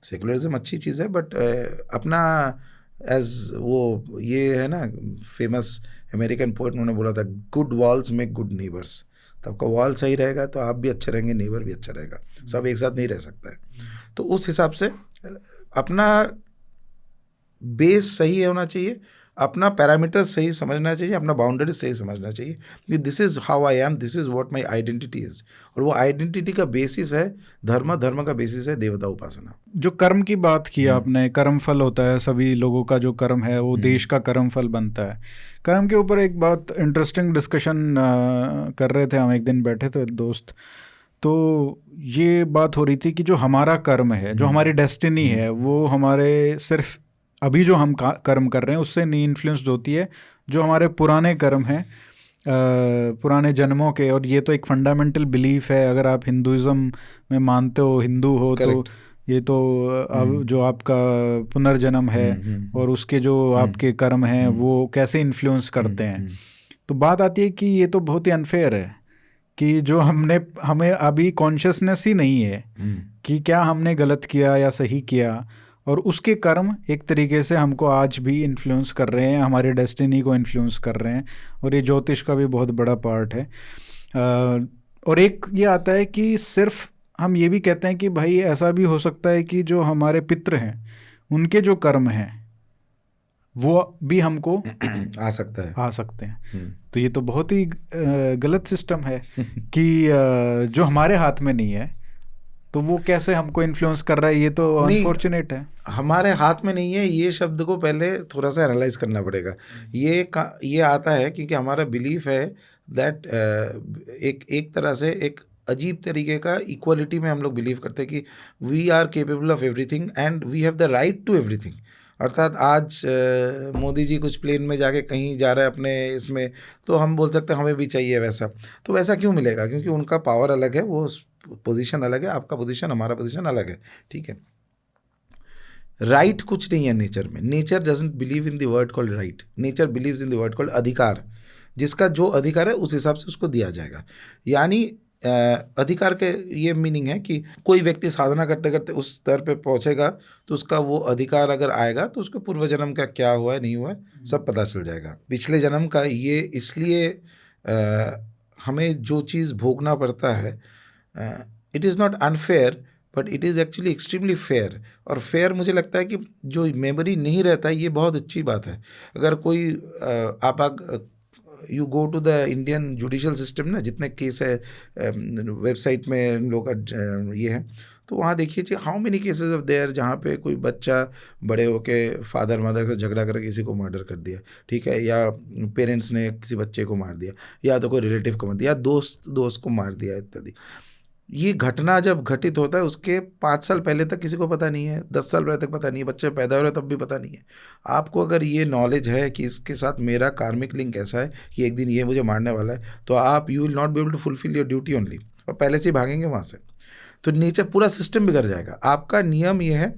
सेकुलरिज्म अच्छी चीज़ है, बट अपना एज वो ये है ना फेमस अमेरिकन पोएट, उन्होंने बोला था good walls make good neighbours. तो आपका वॉल सही रहेगा तो आप भी अच्छे रहेंगे, नेबर भी अच्छा रहेगा. सब एक साथ नहीं रह सकता है. तो उस हिसाब से अपना बेस सही होना चाहिए, अपना पैरामीटर सही समझना चाहिए, अपना बाउंड्री सही समझना चाहिए कि this is how I am, this is what my identity is. और वो आइडेंटिटी का बेसिस है धर्म, धर्म का बेसिस है देवता उपासना। जो कर्म की बात की आपने, कर्म फल होता है, सभी लोगों का जो कर्म है वो देश का कर्म फल बनता है। कर्म के ऊपर एक बात इंटरेस्टिंग डिस्कशन कर रहे थे हम, एक दिन बैठे थे दोस्त, तो ये बात हो रही थी कि जो हमारा कर्म है, जो हमारी डेस्टिनी है, वो हमारे सिर्फ अभी जो हम कर्म कर रहे हैं उससे नहीं इन्फ्लुएंस्ड होती है, जो हमारे पुराने कर्म हैं पुराने जन्मों के। और ये तो एक फंडामेंटल बिलीफ है, अगर आप हिंदुज़म में मानते हो, हिंदू हो, तो ये तो अब जो आपका पुनर्जन्म है और उसके जो आपके कर्म हैं वो कैसे इन्फ्लुएंस करते हैं। तो बात आती है कि ये तो बहुत ही अनफेयर है कि जो हमें अभी कॉन्शियसनेस ही नहीं है कि क्या हमने गलत किया या सही किया, और उसके कर्म एक तरीके से हमको आज भी इन्फ्लुएंस कर रहे हैं, हमारी डेस्टिनी को इन्फ्लुएंस कर रहे हैं। और ये ज्योतिष का भी बहुत बड़ा पार्ट है। और एक ये आता है कि सिर्फ हम ये भी कहते हैं कि भाई ऐसा भी हो सकता है कि जो हमारे पितृ हैं उनके जो कर्म हैं वो भी हमको आ सकते हैं। तो ये तो बहुत ही गलत सिस्टम है कि जो हमारे हाथ में नहीं है तो वो कैसे हमको इन्फ्लुएंस कर रहा है। ये तो अनफॉर्चुनेट है। हमारे हाथ में नहीं है, ये शब्द को पहले थोड़ा सा एनालाइज करना पड़ेगा। ये आता है क्योंकि हमारा बिलीफ है दैट एक तरह से एक अजीब तरीके का इक्वलिटी में हम लोग बिलीव करते हैं कि we are capable of everything and we have the right to everything. अर्थात आज मोदी जी कुछ प्लेन में जाके कहीं जा रहे हैं अपने इसमें, तो हम बोल सकते हैं हमें भी चाहिए वैसा। तो वैसा क्यों मिलेगा? क्योंकि उनका पावर अलग है, वो पोजीशन अलग है, आपका पोजीशन हमारा पोजीशन अलग है, ठीक है। राइट कुछ नहीं है नेचर में। Nature doesn't believe in the word called right, nature believes in the word called अधिकार। जिसका जो अधिकार है उस हिसाब से उसको दिया जाएगा। यानी अधिकार के ये मीनिंग है कि कोई व्यक्ति साधना करते करते उस स्तर पे पहुंचेगा तो उसका वो अधिकार अगर आएगा तो उसके पूर्व जन्म का क्या हुआ है नहीं हुआ है सब पता चल जाएगा। पिछले जन्म का ये इसलिए हमें जो चीज़ भोगना पड़ता है, it is not unfair but it is actually extremely fair. और फेयर मुझे लगता है कि जो मेमोरी नहीं रहता ये बहुत अच्छी बात है। अगर कोई you go to the Indian judicial system ना, जितने केस है वेबसाइट में लोग ये है, तो वहाँ देखिए how many cases of their जहाँ पे कोई बच्चा बड़े होके फादर मदर से झगड़ा करके किसी को मर्डर कर दिया, ठीक है, या पेरेंट्स ने किसी बच्चे को मार दिया, या तो कोई रिलेटिव को मार दिया, या दोस्त को मार दिया इत्यादि। ये घटना जब घटित होता है उसके 5 साल पहले तक किसी को पता नहीं है, 10 साल पहले तक पता नहीं है, बच्चे पैदा हो रहे तब भी पता नहीं है। आपको अगर ये नॉलेज है कि इसके साथ मेरा कार्मिक लिंक ऐसा है कि एक दिन ये मुझे मारने वाला है, तो आप you will not be able to fulfil your duty only, और पहले से ही भागेंगे वहाँ से। तो नेचर पूरा सिस्टम बिगड़ जाएगा। आपका नियम ये है,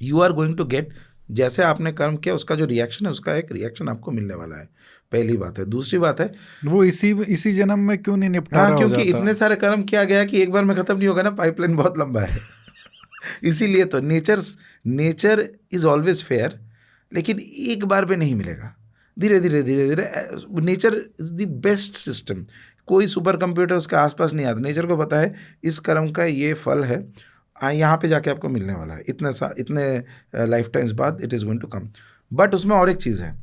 you are going to get, जैसे आपने कर्म किया उसका जो रिएक्शन है उसका एक रिएक्शन आपको मिलने वाला है, पहली बात है। दूसरी बात है वो इसी जन्म में क्यों नहीं निपटा रहा, क्योंकि इतने सारे कर्म किया गया कि एक बार में खत्म नहीं होगा ना, पाइपलाइन बहुत लंबा है। इसीलिए तो नेचर इज ऑलवेज फेयर, लेकिन एक बार पे नहीं मिलेगा, धीरे धीरे धीरे धीरे। Nature is the best system. कोई सुपर कंप्यूटर उसके आसपास नहीं आता। नेचर को पता है इस कर्म का ये फल है, यहाँ पे जाके आपको मिलने वाला है, इतने लाइफ टाइम्स बाद it is going to come. But उसमें और एक चीज़ है,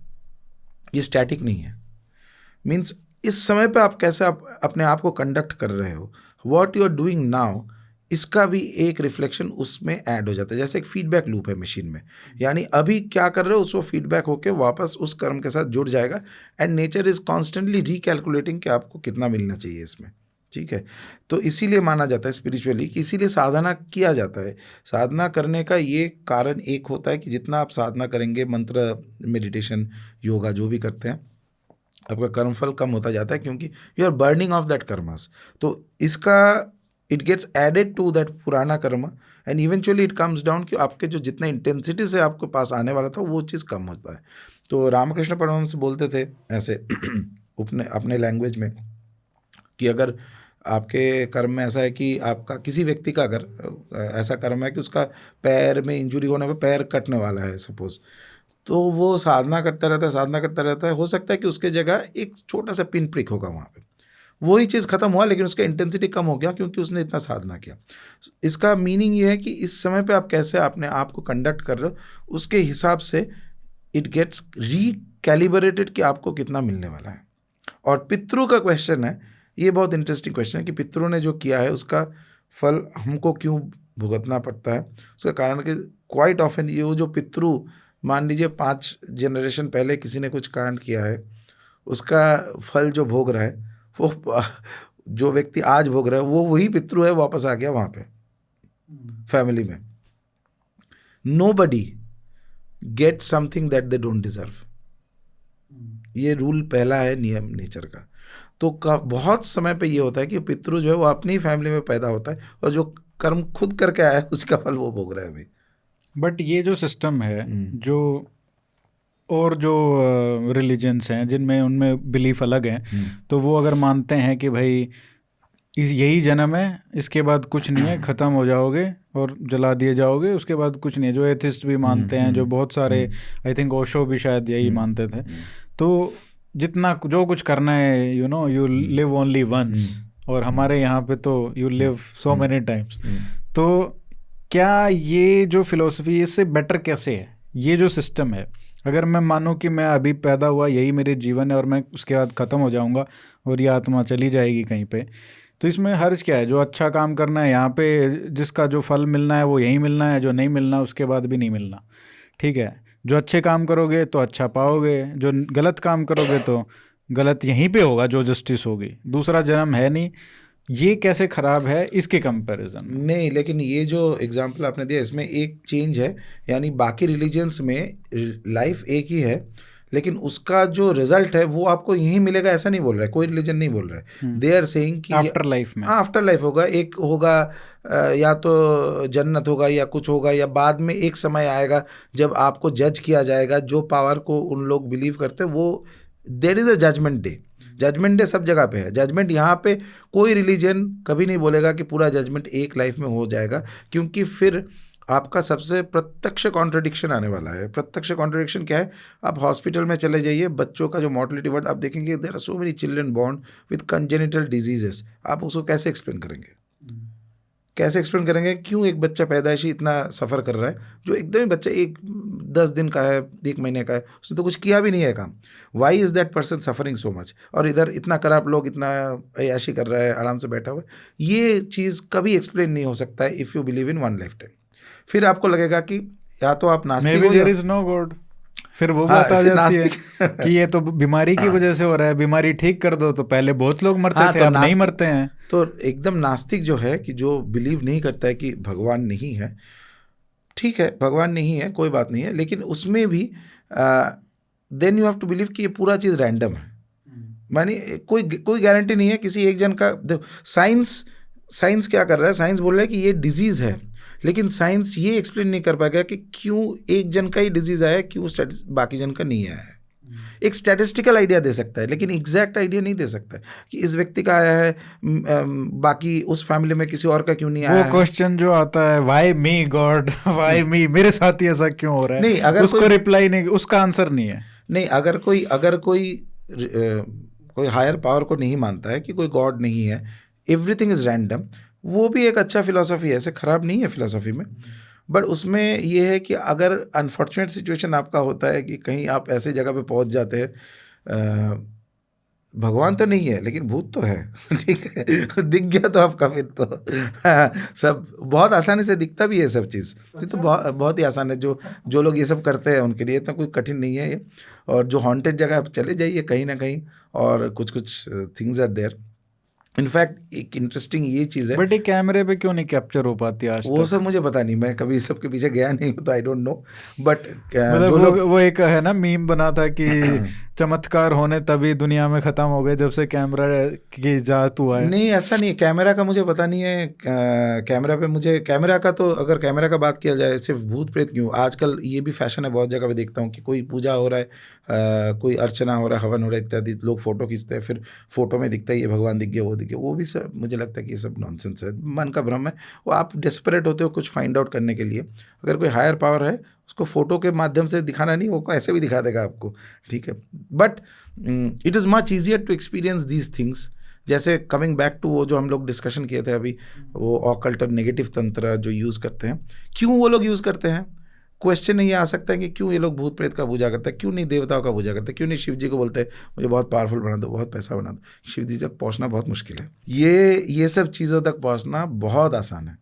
ये स्टैटिक नहीं है। मीन्स इस समय पे आप कैसे अपने आप को कंडक्ट कर रहे हो, what you are doing now, इसका भी एक रिफ्लेक्शन उसमें ऐड हो जाता है। जैसे एक फीडबैक लूप है मशीन में, यानी अभी क्या कर रहे हो उसको फीडबैक होके वापस उस कर्म के साथ जुड़ जाएगा। एंड नेचर इज कॉन्स्टेंटली रिकैलकुलेटिंग कि आपको कितना मिलना चाहिए इसमें, ठीक है। तो इसीलिए माना जाता है स्पिरिचुअली कि इसीलिए साधना किया जाता है। साधना करने का ये कारण एक होता है कि जितना आप साधना करेंगे, मंत्र, मेडिटेशन, योगा जो भी करते हैं, आपका कर्मफल कम होता जाता है क्योंकि you are burning off that karmas. तो इसका it gets added to that पुराना कर्म and eventually it comes down कि आपके जो जितना इंटेंसिटी से आपके पास आने वाला था वो चीज़ कम होता है। तो रामकृष्ण परमहंस बोलते थे ऐसे अपने लैंग्वेज में कि अगर आपके कर्म में ऐसा है कि आपका किसी व्यक्ति का अगर ऐसा कर्म है कि उसका पैर में इंजुरी होने पर पैर कटने वाला है सपोज, तो वो साधना करता रहता है। हो सकता है कि उसके जगह एक छोटा सा पिन प्रिक होगा वहाँ पे, वही चीज़ खत्म हुआ लेकिन उसका इंटेंसिटी कम हो गया क्योंकि उसने इतना साधना किया। इसका मीनिंग ये है कि इस समय पे आप कैसे अपने आप को कंडक्ट कर रहे हो उसके हिसाब से इट गेट्स रिकैलिब्रेटेड कि आपको कितना मिलने वाला है। और पितरों का क्वेश्चन है, ये बहुत इंटरेस्टिंग क्वेश्चन है कि पितरों ने जो किया है उसका फल हमको क्यों भुगतना पड़ता है। उसका कारण कि क्वाइट ऑफन ये जो पितृ, मान लीजिए 5 जनरेशन पहले किसी ने कुछ कांड किया है, उसका फल जो भोग रहा है वो जो व्यक्ति आज भोग रहा है वो वही पितृ है, वापस आ गया वहाँ पे फैमिली में। Nobody get something that they don't deserve. ये रूल पहला है नियम नेचर का। तो बहुत समय पे ये होता है कि पितृ जो है वो अपनी फैमिली में पैदा होता है और जो कर्म खुद करके आया है उसका फल वो भोग रहा है अभी। बट ये जो सिस्टम है जो और जो रिलीजन्स हैं जिनमें उनमें बिलीफ अलग हैं, तो वो अगर मानते हैं कि भाई यही जन्म है, इसके बाद कुछ नहीं है, ख़त्म हो जाओगे और जला दिए जाओगे, उसके बाद कुछ नहीं है, जो एथिस्ट भी मानते हैं, जो बहुत सारे आई थिंक ओशो भी शायद यही मानते थे। तो जितना जो कुछ करना है you know, you live only once, और हमारे यहाँ पे तो you live so many times. तो क्या ये जो फिलॉसफी इससे बेटर कैसे है? ये जो सिस्टम है, अगर मैं मानूँ कि मैं अभी पैदा हुआ, यही मेरे जीवन है और मैं उसके बाद ख़त्म हो जाऊँगा और ये आत्मा चली जाएगी कहीं पे, तो इसमें हर्ज क्या है? जो अच्छा काम करना है यहाँ पे, जिसका जो फल मिलना है वो यहीं मिलना है, जो नहीं मिलना उसके बाद भी नहीं मिलना, ठीक है? जो अच्छे काम करोगे तो अच्छा पाओगे, जो गलत काम करोगे तो गलत यहीं पे होगा, जो जस्टिस होगी, दूसरा जन्म है नहीं। ये कैसे ख़राब है इसके कंपैरिजन में? नहीं, लेकिन ये जो एग्जांपल आपने दिया इसमें एक चेंज है, यानी बाकी रिलीजन्स में लाइफ एक ही है लेकिन उसका जो रिजल्ट है वो आपको यही मिलेगा, ऐसा नहीं बोल रहा है, कोई रिलीजन नहीं बोल रहा है। दे आर सेइंग कि आफ्टर लाइफ में, आफ्टर लाइफ होगा, एक होगा या तो जन्नत होगा या कुछ होगा, या बाद में एक समय आएगा जब आपको जज किया जाएगा। जो पावर को उन लोग बिलीव करते हैं वो, there is a judgement day. Judgement day सब जगह पे है। जजमेंट यहाँ पे कोई रिलीजन कभी नहीं बोलेगा कि पूरा जजमेंट एक लाइफ में हो जाएगा, क्योंकि फिर आपका सबसे प्रत्यक्ष कॉन्ट्रडिक्शन आने वाला है। प्रत्यक्ष कॉन्ट्रडिक्शन क्या है? आप हॉस्पिटल में चले जाइए, बच्चों का जो मॉर्टलिटी वर्ड आप देखेंगे, there are so many children born with congenital diseases. आप उसको कैसे एक्सप्लेन करेंगे? कैसे एक्सप्लेन करेंगे क्यों एक बच्चा पैदाइशी इतना सफ़र कर रहा है, जो एकदम ही बच्चा 10 दिन का है, 1 महीने का है, उसने तो कुछ किया भी नहीं है काम। Why is that person suffering so much? और इधर इतना खराब लोग, इतना अय्याशी कर रहा है, आराम से बैठा हुआ है। ये चीज़ कभी एक्सप्लेन नहीं हो सकता है if you believe in one life time. फिर आपको लगेगा कि या तो आप नास्तिक हो, देयर इज नो गॉड। फिर वो बात आ जाती है कि ये तो बीमारी की वजह से हो रहा है, बीमारी ठीक कर दो। तो पहले बहुत लोग मरते थे, अब नहीं मरते हैं। तो एकदम नास्तिक जो है कि जो बिलीव नहीं करता है कि भगवान नहीं है, ठीक है भगवान नहीं है, कोई बात नहीं है, लेकिन उसमें भी then you have to believe कि ये पूरा चीज़ रैंडम है। मानी कोई गारंटी नहीं है किसी एक जन का। देखो साइंस क्या कर रहा है? साइंस बोल रहा है कि ये डिजीज़ है, लेकिन साइंस ये एक्सप्लेन नहीं कर पाएगा कि क्यों एक जन का ही डिजीज़ आया, क्यों बाकी जन का नहीं आया है। एक स्टैटिस्टिकल आइडिया दे सकता है, लेकिन एग्जैक्ट आइडिया नहीं दे सकता कि इस व्यक्ति का आया है, बाकी उस फैमिली में किसी और का क्यों नहीं आया। वो क्वेश्चन जो आता है, व्हाई मी गॉड, व्हाई मी, मेरे साथ ही ऐसा क्यों हो रहा है, नहीं, अगर उसको रिप्लाई नहीं, उसका आंसर नहीं है। नहीं, अगर कोई हायर पावर को नहीं मानता है कि कोई गॉड नहीं है, एवरीथिंग इज रैंडम, वो भी एक अच्छा फिलॉसफी है, ऐसे खराब नहीं है फिलॉसफी में। बट उसमें ये है कि अगर अनफॉर्चुनेट सिचुएशन आपका होता है कि कहीं आप ऐसे जगह पे पहुंच जाते हैं, भगवान तो नहीं है लेकिन भूत तो है, ठीक है, दिख गया तो आपका फिर तो सब बहुत आसानी से दिखता भी है सब चीज़। तो बहुत ही आसान है, जो लोग ये सब करते हैं उनके लिए इतना कोई कठिन नहीं है ये। और जो हॉन्टेड जगह आप चले जाइए कहीं ना कहीं, और कुछ थिंग्स आर देयर। इनफैक्ट एक इंटरेस्टिंग ये चीज़ है, बट ये कैमरे पे क्यों नहीं कैप्चर हो पाती आज वो तक? सब मुझे पता नहीं, मैं कभी सबके पीछे गया नहीं हूँ तो आई डोंट नो। बट मतलब वो एक है ना मीम बना था कि चमत्कार होने तभी दुनिया में ख़त्म हो गए जब से कैमरा की इजाज़त हुआ है। नहीं, ऐसा नहीं है। कैमरा का मुझे पता नहीं है। कैमरा पे मुझे, कैमरा का तो अगर कैमरा का बात किया जाए, सिर्फ भूत प्रेत क्यों, आजकल ये भी फैशन है, बहुत जगह पे देखता हूँ कि कोई पूजा हो रहा है, कोई अर्चना हो रहा है, हवन हो रहा है इत्यादि, लोग फ़ोटो खींचते हैं, फिर फोटो में दिखता है ये भगवान दिख गया, वो दिख गया। वो भी सब मुझे लगता है कि ये सब नॉनसेंस है, मन का भ्रम है। वो आप डेस्परेट होते हो कुछ फाइंड आउट करने के लिए। अगर कोई हायर पावर है, उसको फ़ोटो के माध्यम से दिखाना नहीं, वो ऐसे भी दिखा देगा आपको, ठीक है। But it is much easier to experience these things. जैसे कमिंग बैक टू वो जो हम लोग डिस्कशन किए थे अभी, वो ऑकल्ट और नेगेटिव तंत्र जो यूज़ करते हैं, क्यों वो लोग यूज़ करते हैं? क्वेश्चन ये आ सकता है कि क्यों ये लोग भूत प्रेत का पूजा करते हैं, क्यों नहीं देवताओं का पूजा करते हैं, क्यों नहीं शिव जी को बोलते हैं मुझे बहुत पावरफुल बना दो, बहुत पैसा बना दो। शिव जी तक पहुंचना बहुत मुश्किल है। ये सब चीज़ों तक पहुंचना बहुत आसान है।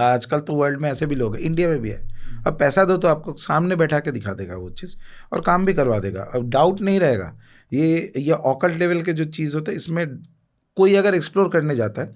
आजकल तो वर्ल्ड में ऐसे भी लोग हैं, इंडिया में भी है। अब पैसा दो तो आपको सामने बैठा के दिखा देगा वो चीज़ और काम भी करवा देगा। अब डाउट नहीं रहेगा। ये ऑकल्ट लेवल के जो चीज़ होते हैं, इसमें कोई अगर एक्सप्लोर करने जाता है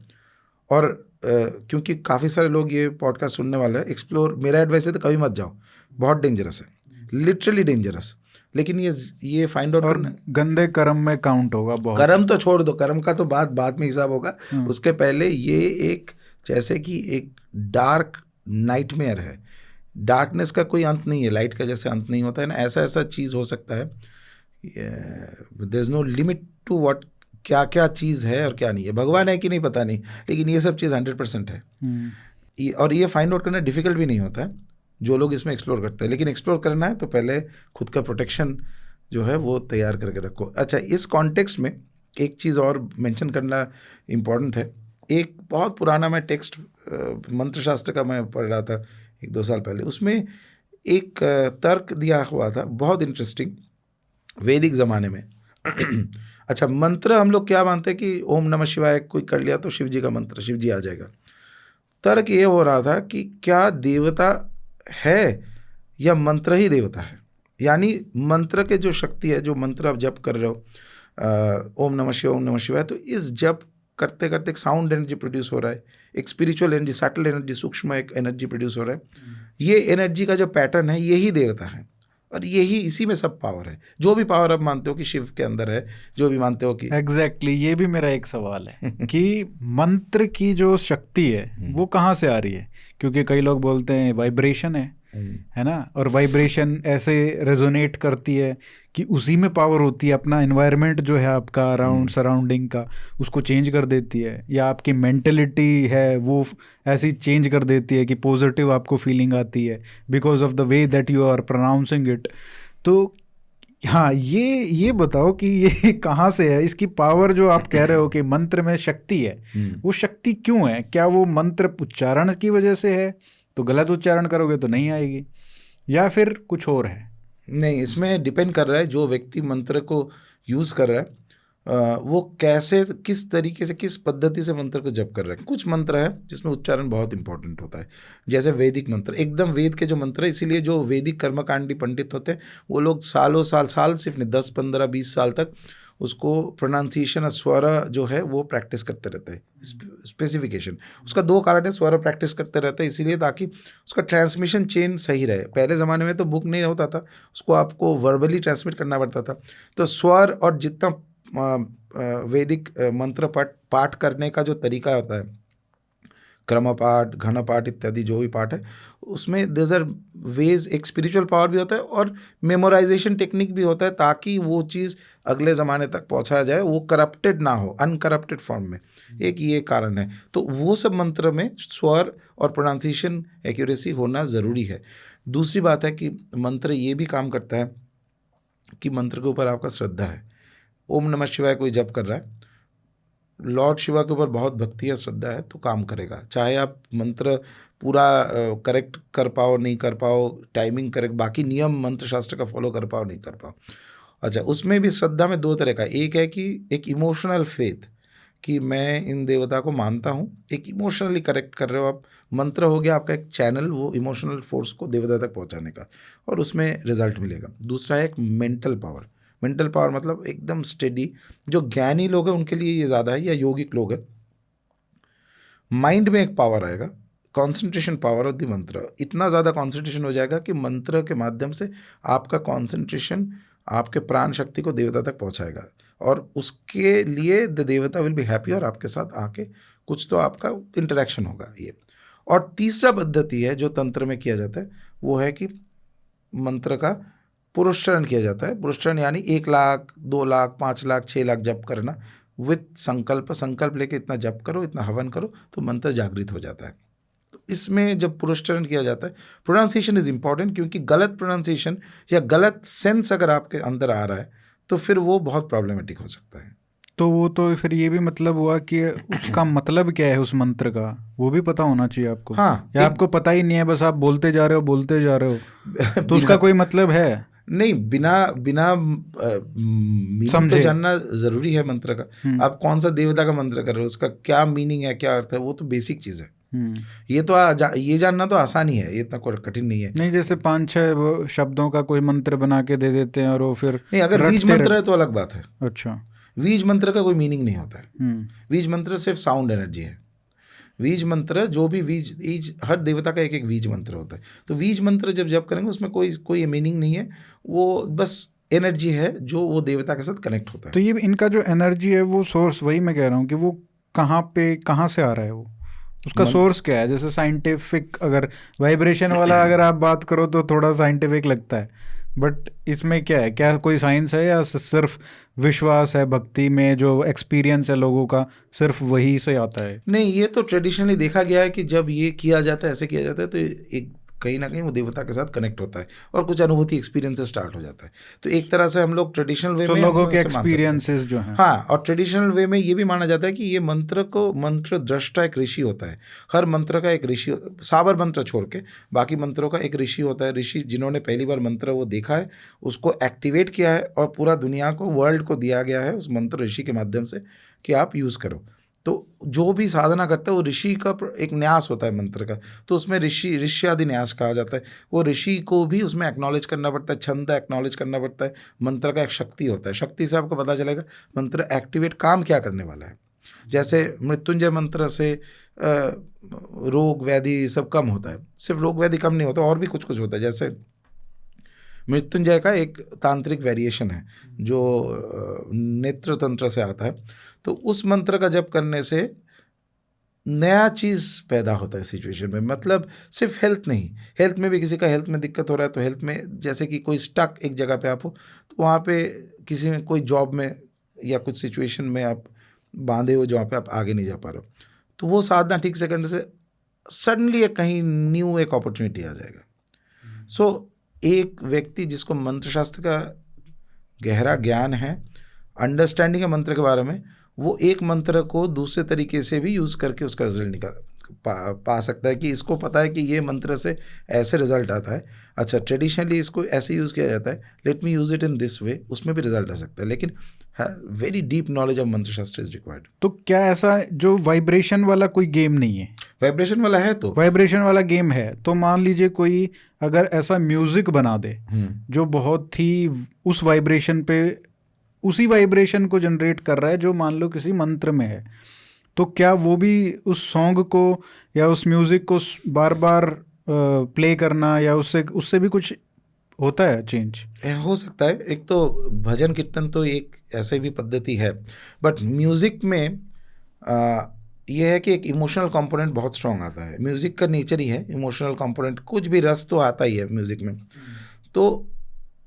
और क्योंकि काफ़ी सारे लोग ये पॉडकास्ट सुनने वाले हैं, एक्सप्लोर, मेरा एडवाइस है तो कभी मत जाओ, बहुत डेंजरस है, लिटरली डेंजरस। लेकिन ये फाइंड आउट और करना, गंदे कर्म में काउंट होगा बहुत। कर्म तो छोड़ दो, कर्म का तो बाद में हिसाब होगा। उसके पहले ये एक जैसे कि एक डार्क नाइटमेयर है। डार्कनेस का कोई अंत नहीं है, लाइट का जैसे अंत नहीं होता है ना, ऐसा चीज़ हो सकता है। There is no limit to what, क्या क्या चीज़ है और क्या नहीं है। भगवान है कि नहीं पता नहीं, लेकिन ये सब चीज़ 100% है। और ये फाइंड आउट करना डिफिकल्ट भी नहीं होता है जो लोग इसमें एक्सप्लोर करते हैं। लेकिन एक्सप्लोर करना है तो पहले खुद का प्रोटेक्शन जो है वो तैयार करके रखो। अच्छा, इस कॉन्टेक्स्ट में एक चीज़ और मेंशन करना इम्पॉर्टेंट है। एक बहुत पुराना मैं टेक्स्ट मंत्र शास्त्र का मैं पढ़ रहा था 1-2 साल पहले, उसमें एक तर्क दिया हुआ था बहुत इंटरेस्टिंग, वैदिक ज़माने में। अच्छा, मंत्र हम लोग क्या मानते हैं कि ओम नमः शिवाय कोई कर लिया तो शिव जी का मंत्र, शिव जी आ जाएगा। तर्क ये हो रहा था कि क्या देवता है या मंत्र ही देवता है। यानी मंत्र के जो शक्ति है, जो मंत्र आप जप कर रहे हो, ओम नमः शिवाय, ओम नमः शिवाय, तो इस जप करते करते एक साउंड एनर्जी प्रोड्यूस हो रहा है, एक स्पिरिचुअल एनर्जी, सटल एनर्जी, सूक्ष्म एक एनर्जी प्रोड्यूस हो रहा है। ये एनर्जी का जो पैटर्न है यही देवता है और यही, इसी में सब पावर है। जो भी पावर आप मानते हो कि शिव के अंदर है, जो भी मानते हो कि एग्जैक्टली ये भी मेरा एक सवाल है कि मंत्र की जो शक्ति है वो कहाँ से आ रही है। क्योंकि कई लोग बोलते हैं वाइब्रेशन है ना, और वाइब्रेशन ऐसे रेजोनेट करती है कि उसी में पावर होती है। अपना एनवायरनमेंट जो है आपका अराउंड सराउंडिंग का, उसको चेंज कर देती है, या आपकी मेंटलिटी है वो ऐसी चेंज कर देती है कि पॉजिटिव आपको फीलिंग आती है because of the way that you are pronouncing it. तो हाँ, ये बताओ कि ये कहाँ से है, इसकी पावर जो आप कह रहे हो कि मंत्र में शक्ति है, वो शक्ति क्यों है? क्या वो मंत्र उच्चारण की वजह से है, तो गलत उच्चारण करोगे तो नहीं आएगी, या फिर कुछ और है? नहीं, इसमें डिपेंड कर रहा है जो व्यक्ति मंत्र को यूज़ कर रहा है वो कैसे, किस तरीके से, किस पद्धति से मंत्र को जप कर रहा है। कुछ मंत्र है जिसमें उच्चारण बहुत इंपॉर्टेंट होता है, जैसे वैदिक मंत्र, एकदम वेद के जो मंत्र है। इसीलिए जो वैदिक कर्मकांडी पंडित होते हैं वो लोग सालों साल सिर्फ नहीं, 10, 15, 20 साल तक उसको प्रोनाउंसिएशन और स्वर जो है वो प्रैक्टिस करते रहते हैं। स्पेसिफिकेशन उसका 2 कारण है, स्वर प्रैक्टिस करते रहते हैं इसीलिए ताकि उसका ट्रांसमिशन चेन सही रहे। पहले ज़माने में तो बुक नहीं होता था, उसको आपको वर्बली ट्रांसमिट करना पड़ता था। तो स्वर और जितना वैदिक मंत्र पाठ करने का जो तरीका होता है, क्रम पाठ, घन पाठ इत्यादि जो भी पाठ है, उसमें देयर आर वेज, एक स्पिरिचुअल पावर भी होता है और मेमोराइजेशन टेक्निक भी होता है ताकि वो चीज़ अगले ज़माने तक पहुंचाया जाए, वो करप्टेड ना हो, अनकरप्टेड फॉर्म में। एक ये कारण है। तो वो सब मंत्र में स्वर और प्रोनाउंसिएशन एक्यूरेसी होना ज़रूरी है। दूसरी बात है कि मंत्र ये भी काम करता है कि मंत्र के ऊपर आपका श्रद्धा है। ओम नमः शिवाय कोई जप कर रहा है, लॉर्ड शिवा के ऊपर बहुत भक्ति है, श्रद्धा है, तो काम करेगा। चाहे आप मंत्र पूरा करेक्ट कर पाओ नहीं कर पाओ, टाइमिंग करेक्ट, बाकी नियम मंत्र शास्त्र का फॉलो कर पाओ नहीं कर पाओ। अच्छा, उसमें भी श्रद्धा में 2 तरह का, एक है कि एक इमोशनल फेथ कि मैं इन देवता को मानता हूँ, एक इमोशनली करेक्ट कर रहे हो आप। मंत्र हो गया आपका एक चैनल वो इमोशनल फोर्स को देवता तक पहुँचाने का, और उसमें रिजल्ट मिलेगा। दूसरा है एक मेंटल पावर। मेंटल पावर मतलब एकदम स्टेडी, जो ज्ञानी लोग हैं उनके लिए ये ज़्यादा है, या योगिक लोग हैं। माइंड में एक पावर आएगा, कॉन्सेंट्रेशन पावर ऑफ द मंत्र। इतना ज़्यादा कॉन्सेंट्रेशन हो जाएगा कि मंत्र के माध्यम से आपका कॉन्सेंट्रेशन आपके प्राण शक्ति को देवता तक पहुंचाएगा, और उसके लिए द देवता विल बी हैप्पी, और आपके साथ आके कुछ तो आपका इंटरेक्शन होगा ये। और तीसरा पद्धति है जो तंत्र में किया जाता है, वो है कि मंत्र का पुरुषचरण किया जाता है। पुरुषचरण यानी 1 लाख, 2 लाख, 5 लाख, 6 लाख जप करना विथ संकल्प लेके इतना जप करो, इतना हवन करो, तो मंत्र जागृत हो जाता है। तो इसमें जब पुरुषचरण किया जाता है, प्रोनाउंसिएशन इज इंपॉर्टेंट, क्योंकि गलत प्रोनाउंसिएशन या गलत सेंस अगर आपके अंदर आ रहा है तो फिर वो बहुत प्रॉब्लमेटिक हो सकता है। तो वो तो फिर ये भी मतलब हुआ कि उसका मतलब क्या है उस मंत्र का, वो भी पता होना चाहिए आपको, हाँ, या आपको पता ही नहीं है, बस आप बोलते जा रहे हो तो उसका बिना कोई मतलब है? नहीं, बिना बिना मीनिंग तो समझे। जानना जरूरी है मंत्र का। आप कौन सा देवता का मंत्र कर रहे हो, उसका क्या मीनिंग है, क्या अर्थ है, वो तो बेसिक चीज़ है। ये तो ये जानना तो आसान ही है, ये इतना कोई कठिन नहीं है। नहीं, जैसे 5-6 वो शब्दों का कोई मंत्र बना के दे देते हैं और वो फिर नहीं, अगर बीज मंत्र है तो अलग बात है। अच्छा। बीज मंत्र का कोई मीनिंग नहीं होता है। बीज मंत्र सिर्फ साउंड एनर्जी है। बीज मंत्र जो भी बीज हर देवता का एक एक बीज मंत्र होता है। तो बीज मंत्र जब जप करेंगे उसमें कोई मीनिंग नहीं है, वो बस एनर्जी है जो वो देवता के साथ कनेक्ट होता है। तो ये इनका जो एनर्जी है वो सोर्स, वही मैं कह रहा हूँ कि वो कहाँ से आ रहा है, वो उसका सोर्स क्या है? जैसे साइंटिफिक, अगर वाइब्रेशन वाला अगर आप बात करो तो थोड़ा साइंटिफिक लगता है, बट इसमें क्या है, क्या कोई साइंस है या सिर्फ विश्वास है, भक्ति में जो एक्सपीरियंस है लोगों का सिर्फ वही से आता है? नहीं, ये तो ट्रेडिशनली देखा गया है कि जब ये किया जाता है, ऐसे किया जाता है, तो एक कहीं ना कहीं वो देवता के साथ कनेक्ट होता है और कुछ अनुभूति एक्सपीरियंस से स्टार्ट हो जाता है। तो एक तरह से हम लोग ट्रेडिशनल वे में लोगों के ऐसे मान सकते हैं। एक्सपीरियंसेस जो हैं। हाँ, और ट्रेडिशनल वे में ये भी माना जाता है कि ये मंत्र दृष्टा एक ऋषि होता है। हर मंत्र का एक ऋषि, साबर मंत्र छोड़ के बाकी मंत्रों का एक ऋषि होता है। ऋषि जिन्होंने पहली बार मंत्र वो देखा है, उसको एक्टिवेट किया है और पूरा दुनिया को, वर्ल्ड को दिया गया है उस मंत्र ऋषि के माध्यम से कि आप यूज़ करो। तो जो भी साधना करता है वो ऋषि का एक न्यास होता है मंत्र का, तो उसमें ऋष्यादि न्यास कहा जाता है। वो ऋषि को भी उसमें एक्नॉलेज करना पड़ता है, छंद एक्नॉलेज करना पड़ता है। मंत्र का एक शक्ति होता है, शक्ति से आपको पता चलेगा मंत्र एक्टिवेट काम क्या करने वाला है। जैसे मृत्युंजय मंत्र से रोग व्याधि सब कम होता है, सिर्फ रोग व्याधि कम नहीं होता, और भी कुछ कुछ होता है। जैसे मृत्युंजय का एक तांत्रिक वेरिएशन है जो नेत्र तंत्र से आता है, तो उस मंत्र का जप करने से नया चीज़ पैदा होता है सिचुएशन में। मतलब सिर्फ हेल्थ नहीं, हेल्थ में भी किसी का हेल्थ में दिक्कत हो रहा है तो हेल्थ में, जैसे कि कोई स्टक एक जगह पे आप हो तो वहाँ पे किसी में कोई जॉब में या कुछ सिचुएशन में आप बांधे हो जहाँ पे आप आगे नहीं जा पा रहे हो, तो वो साधना ठीक से करने से सडनली कहीं न्यू एक अपॉर्चुनिटी आ जाएगा। सो एक व्यक्ति जिसको मंत्रशास्त्र का गहरा ज्ञान है, अंडरस्टैंडिंग है मंत्र के बारे में, वो एक मंत्र को दूसरे तरीके से भी यूज़ करके उसका रिजल्ट पा सकता है कि इसको पता है कि ये मंत्र से ऐसे रिजल्ट आता है। अच्छा, ट्रेडिशनली इसको ऐसे यूज़ किया जाता है, let me use it in this way, उसमें भी रिजल्ट आ सकता है। लेकिन वेरी डीप नॉलेज ऑफ मंत्रशास्त्र इज रिक्वायर्ड। तो क्या ऐसा जो वाइब्रेशन वाला कोई गेम नहीं है? वाइब्रेशन वाला है, तो वाइब्रेशन वाला गेम है तो मान लीजिए कोई अगर ऐसा म्यूजिक बना दे जो बहुत ही उस वाइब्रेशन पे, उसी वाइब्रेशन को जनरेट कर रहा है जो मान लो किसी मंत्र में है, तो क्या वो भी उस सॉन्ग को या उस म्यूजिक को बार बार प्ले करना या उससे भी कुछ होता है चेंज? हो सकता है। एक तो भजन कीर्तन तो एक ऐसे भी पद्धति है, बट म्यूज़िक में यह है कि एक इमोशनल कंपोनेंट बहुत स्ट्रांग आता है। म्यूज़िक का नेचर ही है इमोशनल कंपोनेंट, कुछ भी रस तो आता ही है म्यूज़िक में। तो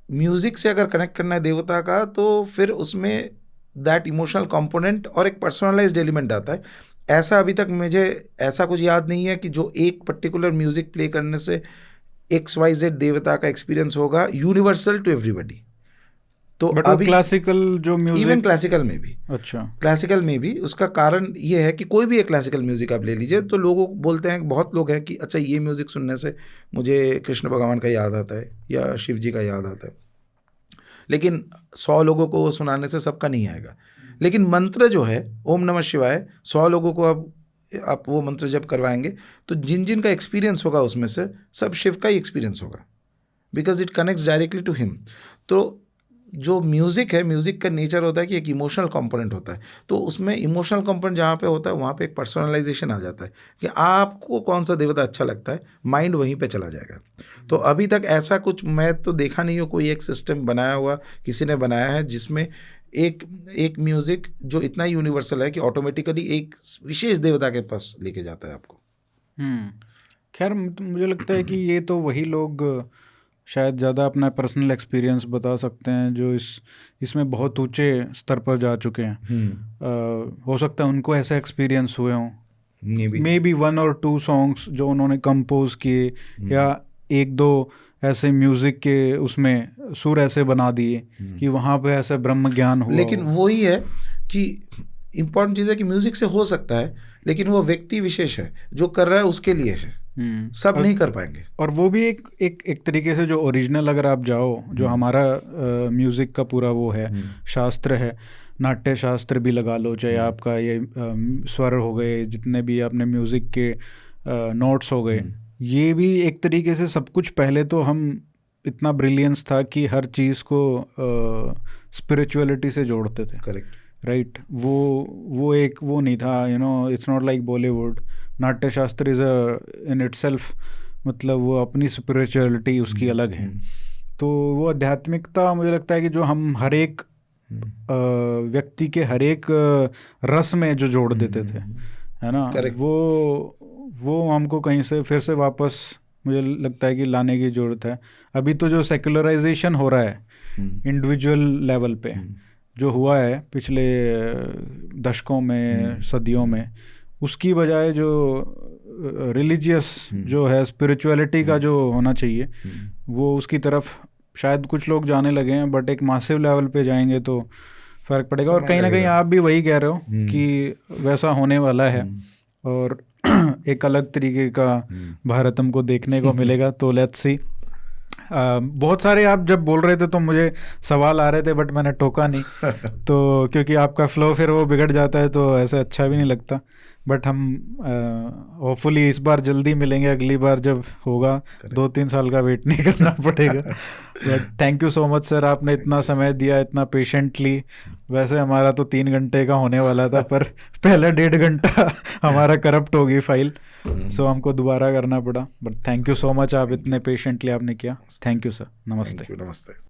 म्यूज़िक से अगर कनेक्ट करना है देवता का, तो फिर उसमें दैट इमोशनल कंपोनेंट और एक पर्सनलाइज्ड एलिमेंट आता है। ऐसा अभी तक मुझे ऐसा कुछ याद नहीं है कि जो एक पर्टिकुलर म्यूज़िक प्ले करने से XYZ देवता का एक्सपीरियंस होगा यूनिवर्सल टू एवरीबॉडी। तो अभी क्लासिकल जो म्यूजिक, इवन क्लासिकल में भी, अच्छा क्लासिकल में भी उसका कारण ये है कि कोई भी एक क्लासिकल म्यूजिक आप ले लीजिए तो लोगों बोलते हैं, बहुत लोग हैं कि अच्छा ये म्यूजिक सुनने से मुझे कृष्ण भगवान का याद आता है या शिव जी का याद आता है, लेकिन 100 लोगों को वो सुनाने से सबका नहीं आएगा। लेकिन मंत्र जो है ओम नमः शिवाय, 100 लोगों को आप वो मंत्र जब करवाएंगे तो जिन जिन का एक्सपीरियंस होगा उसमें से सब शिव का ही एक्सपीरियंस होगा, because it connects directly to him. तो जो म्यूज़िक है, म्यूज़िक का नेचर होता है कि एक इमोशनल कंपोनेंट होता है, तो उसमें इमोशनल कंपोनेंट जहाँ पे होता है वहाँ पे एक पर्सनलाइजेशन आ जाता है कि आपको कौन सा देवता अच्छा लगता है, माइंड वहीं पे चला जाएगा। तो अभी तक ऐसा कुछ मैं तो देखा नहीं हो कोई एक सिस्टम बनाया हुआ किसी ने बनाया है जिसमें एक म्यूज़िक जो इतना यूनिवर्सल है कि ऑटोमेटिकली एक विशेष देवता के पास लेके जाता है आपको। खैर मुझे लगता है कि ये तो वही लोग शायद ज़्यादा अपना पर्सनल एक्सपीरियंस बता सकते हैं जो इसमें बहुत ऊंचे स्तर पर जा चुके हैं। हो सकता है उनको ऐसे एक्सपीरियंस हुए हों, मे बी 1 और 2 सॉन्ग्स जो उन्होंने कंपोज किए या 1-2 ऐसे म्यूज़िक के उसमें सुर ऐसे बना दिए कि वहाँ पे ऐसे ब्रह्म ज्ञान हुआ। लेकिन वही है कि इम्पॉर्टेंट चीज़ है कि म्यूज़िक से हो सकता है, लेकिन वो व्यक्ति विशेष है, जो कर रहा है उसके लिए है, सब नहीं कर पाएंगे। और वो भी एक तरीके से जो ओरिजिनल अगर आप जाओ, जो हमारा म्यूज़िक का पूरा वो है, शास्त्र है, नाट्य शास्त्र भी लगा लो, चाहे आपका ये स्वर हो गए, जितने भी आपने म्यूज़िक के नोट्स हो गए, ये भी एक तरीके से सब कुछ, पहले तो हम इतना ब्रिलियंस था कि हर चीज़ को स्पिरिचुअलिटी से जोड़ते थे। Correct, right. वो एक वो नहीं था, इट्स नॉट लाइक बॉलीवुड। नाट्य शास्त्र इज़ इन इटसेल्फ, मतलब वो अपनी स्पिरिचुअलिटी उसकी अलग है। तो वो आध्यात्मिकता मुझे लगता है कि जो हम हर एक व्यक्ति के हर एक रस में जो जोड़ देते थे, है ना, वो हमको कहीं से फिर से वापस मुझे लगता है कि लाने की ज़रूरत है। अभी तो जो सेकुलराइजेशन हो रहा है इंडिविजुअल लेवल पे, जो हुआ है पिछले दशकों में, सदियों में, उसकी बजाय जो रिलीजियस जो है, स्पिरिचुअलिटी का जो होना चाहिए, वो उसकी तरफ शायद कुछ लोग जाने लगे हैं, बट एक मासिव लेवल पे जाएंगे तो फ़र्क पड़ेगा। और कहीं ना कहीं आप भी वही कह रहे हो कि वैसा होने वाला है, और एक अलग तरीके का भारत हमको देखने को मिलेगा। तो लेट्स सी। बहुत सारे आप जब बोल रहे थे तो मुझे सवाल आ रहे थे, बट मैंने टोका नहीं तो क्योंकि आपका फ्लो फिर वो बिगड़ जाता है, तो ऐसे अच्छा भी नहीं लगता। बट हम होपफुली इस बार जल्दी मिलेंगे, अगली बार जब होगा 2-3 साल का वेट नहीं करना पड़ेगा। But thank you so much sir, आपने इतना समय दिया, इतना पेशेंटली। वैसे हमारा तो 3 घंटे का होने वाला था, पर पहले 1.5 घंटा हमारा करप्ट हो गई फाइल, सो हमको दोबारा करना पड़ा। But thank you so much, आप इतने पेशेंटली आपने किया। Thank you sir. नमस्ते। नमस्ते।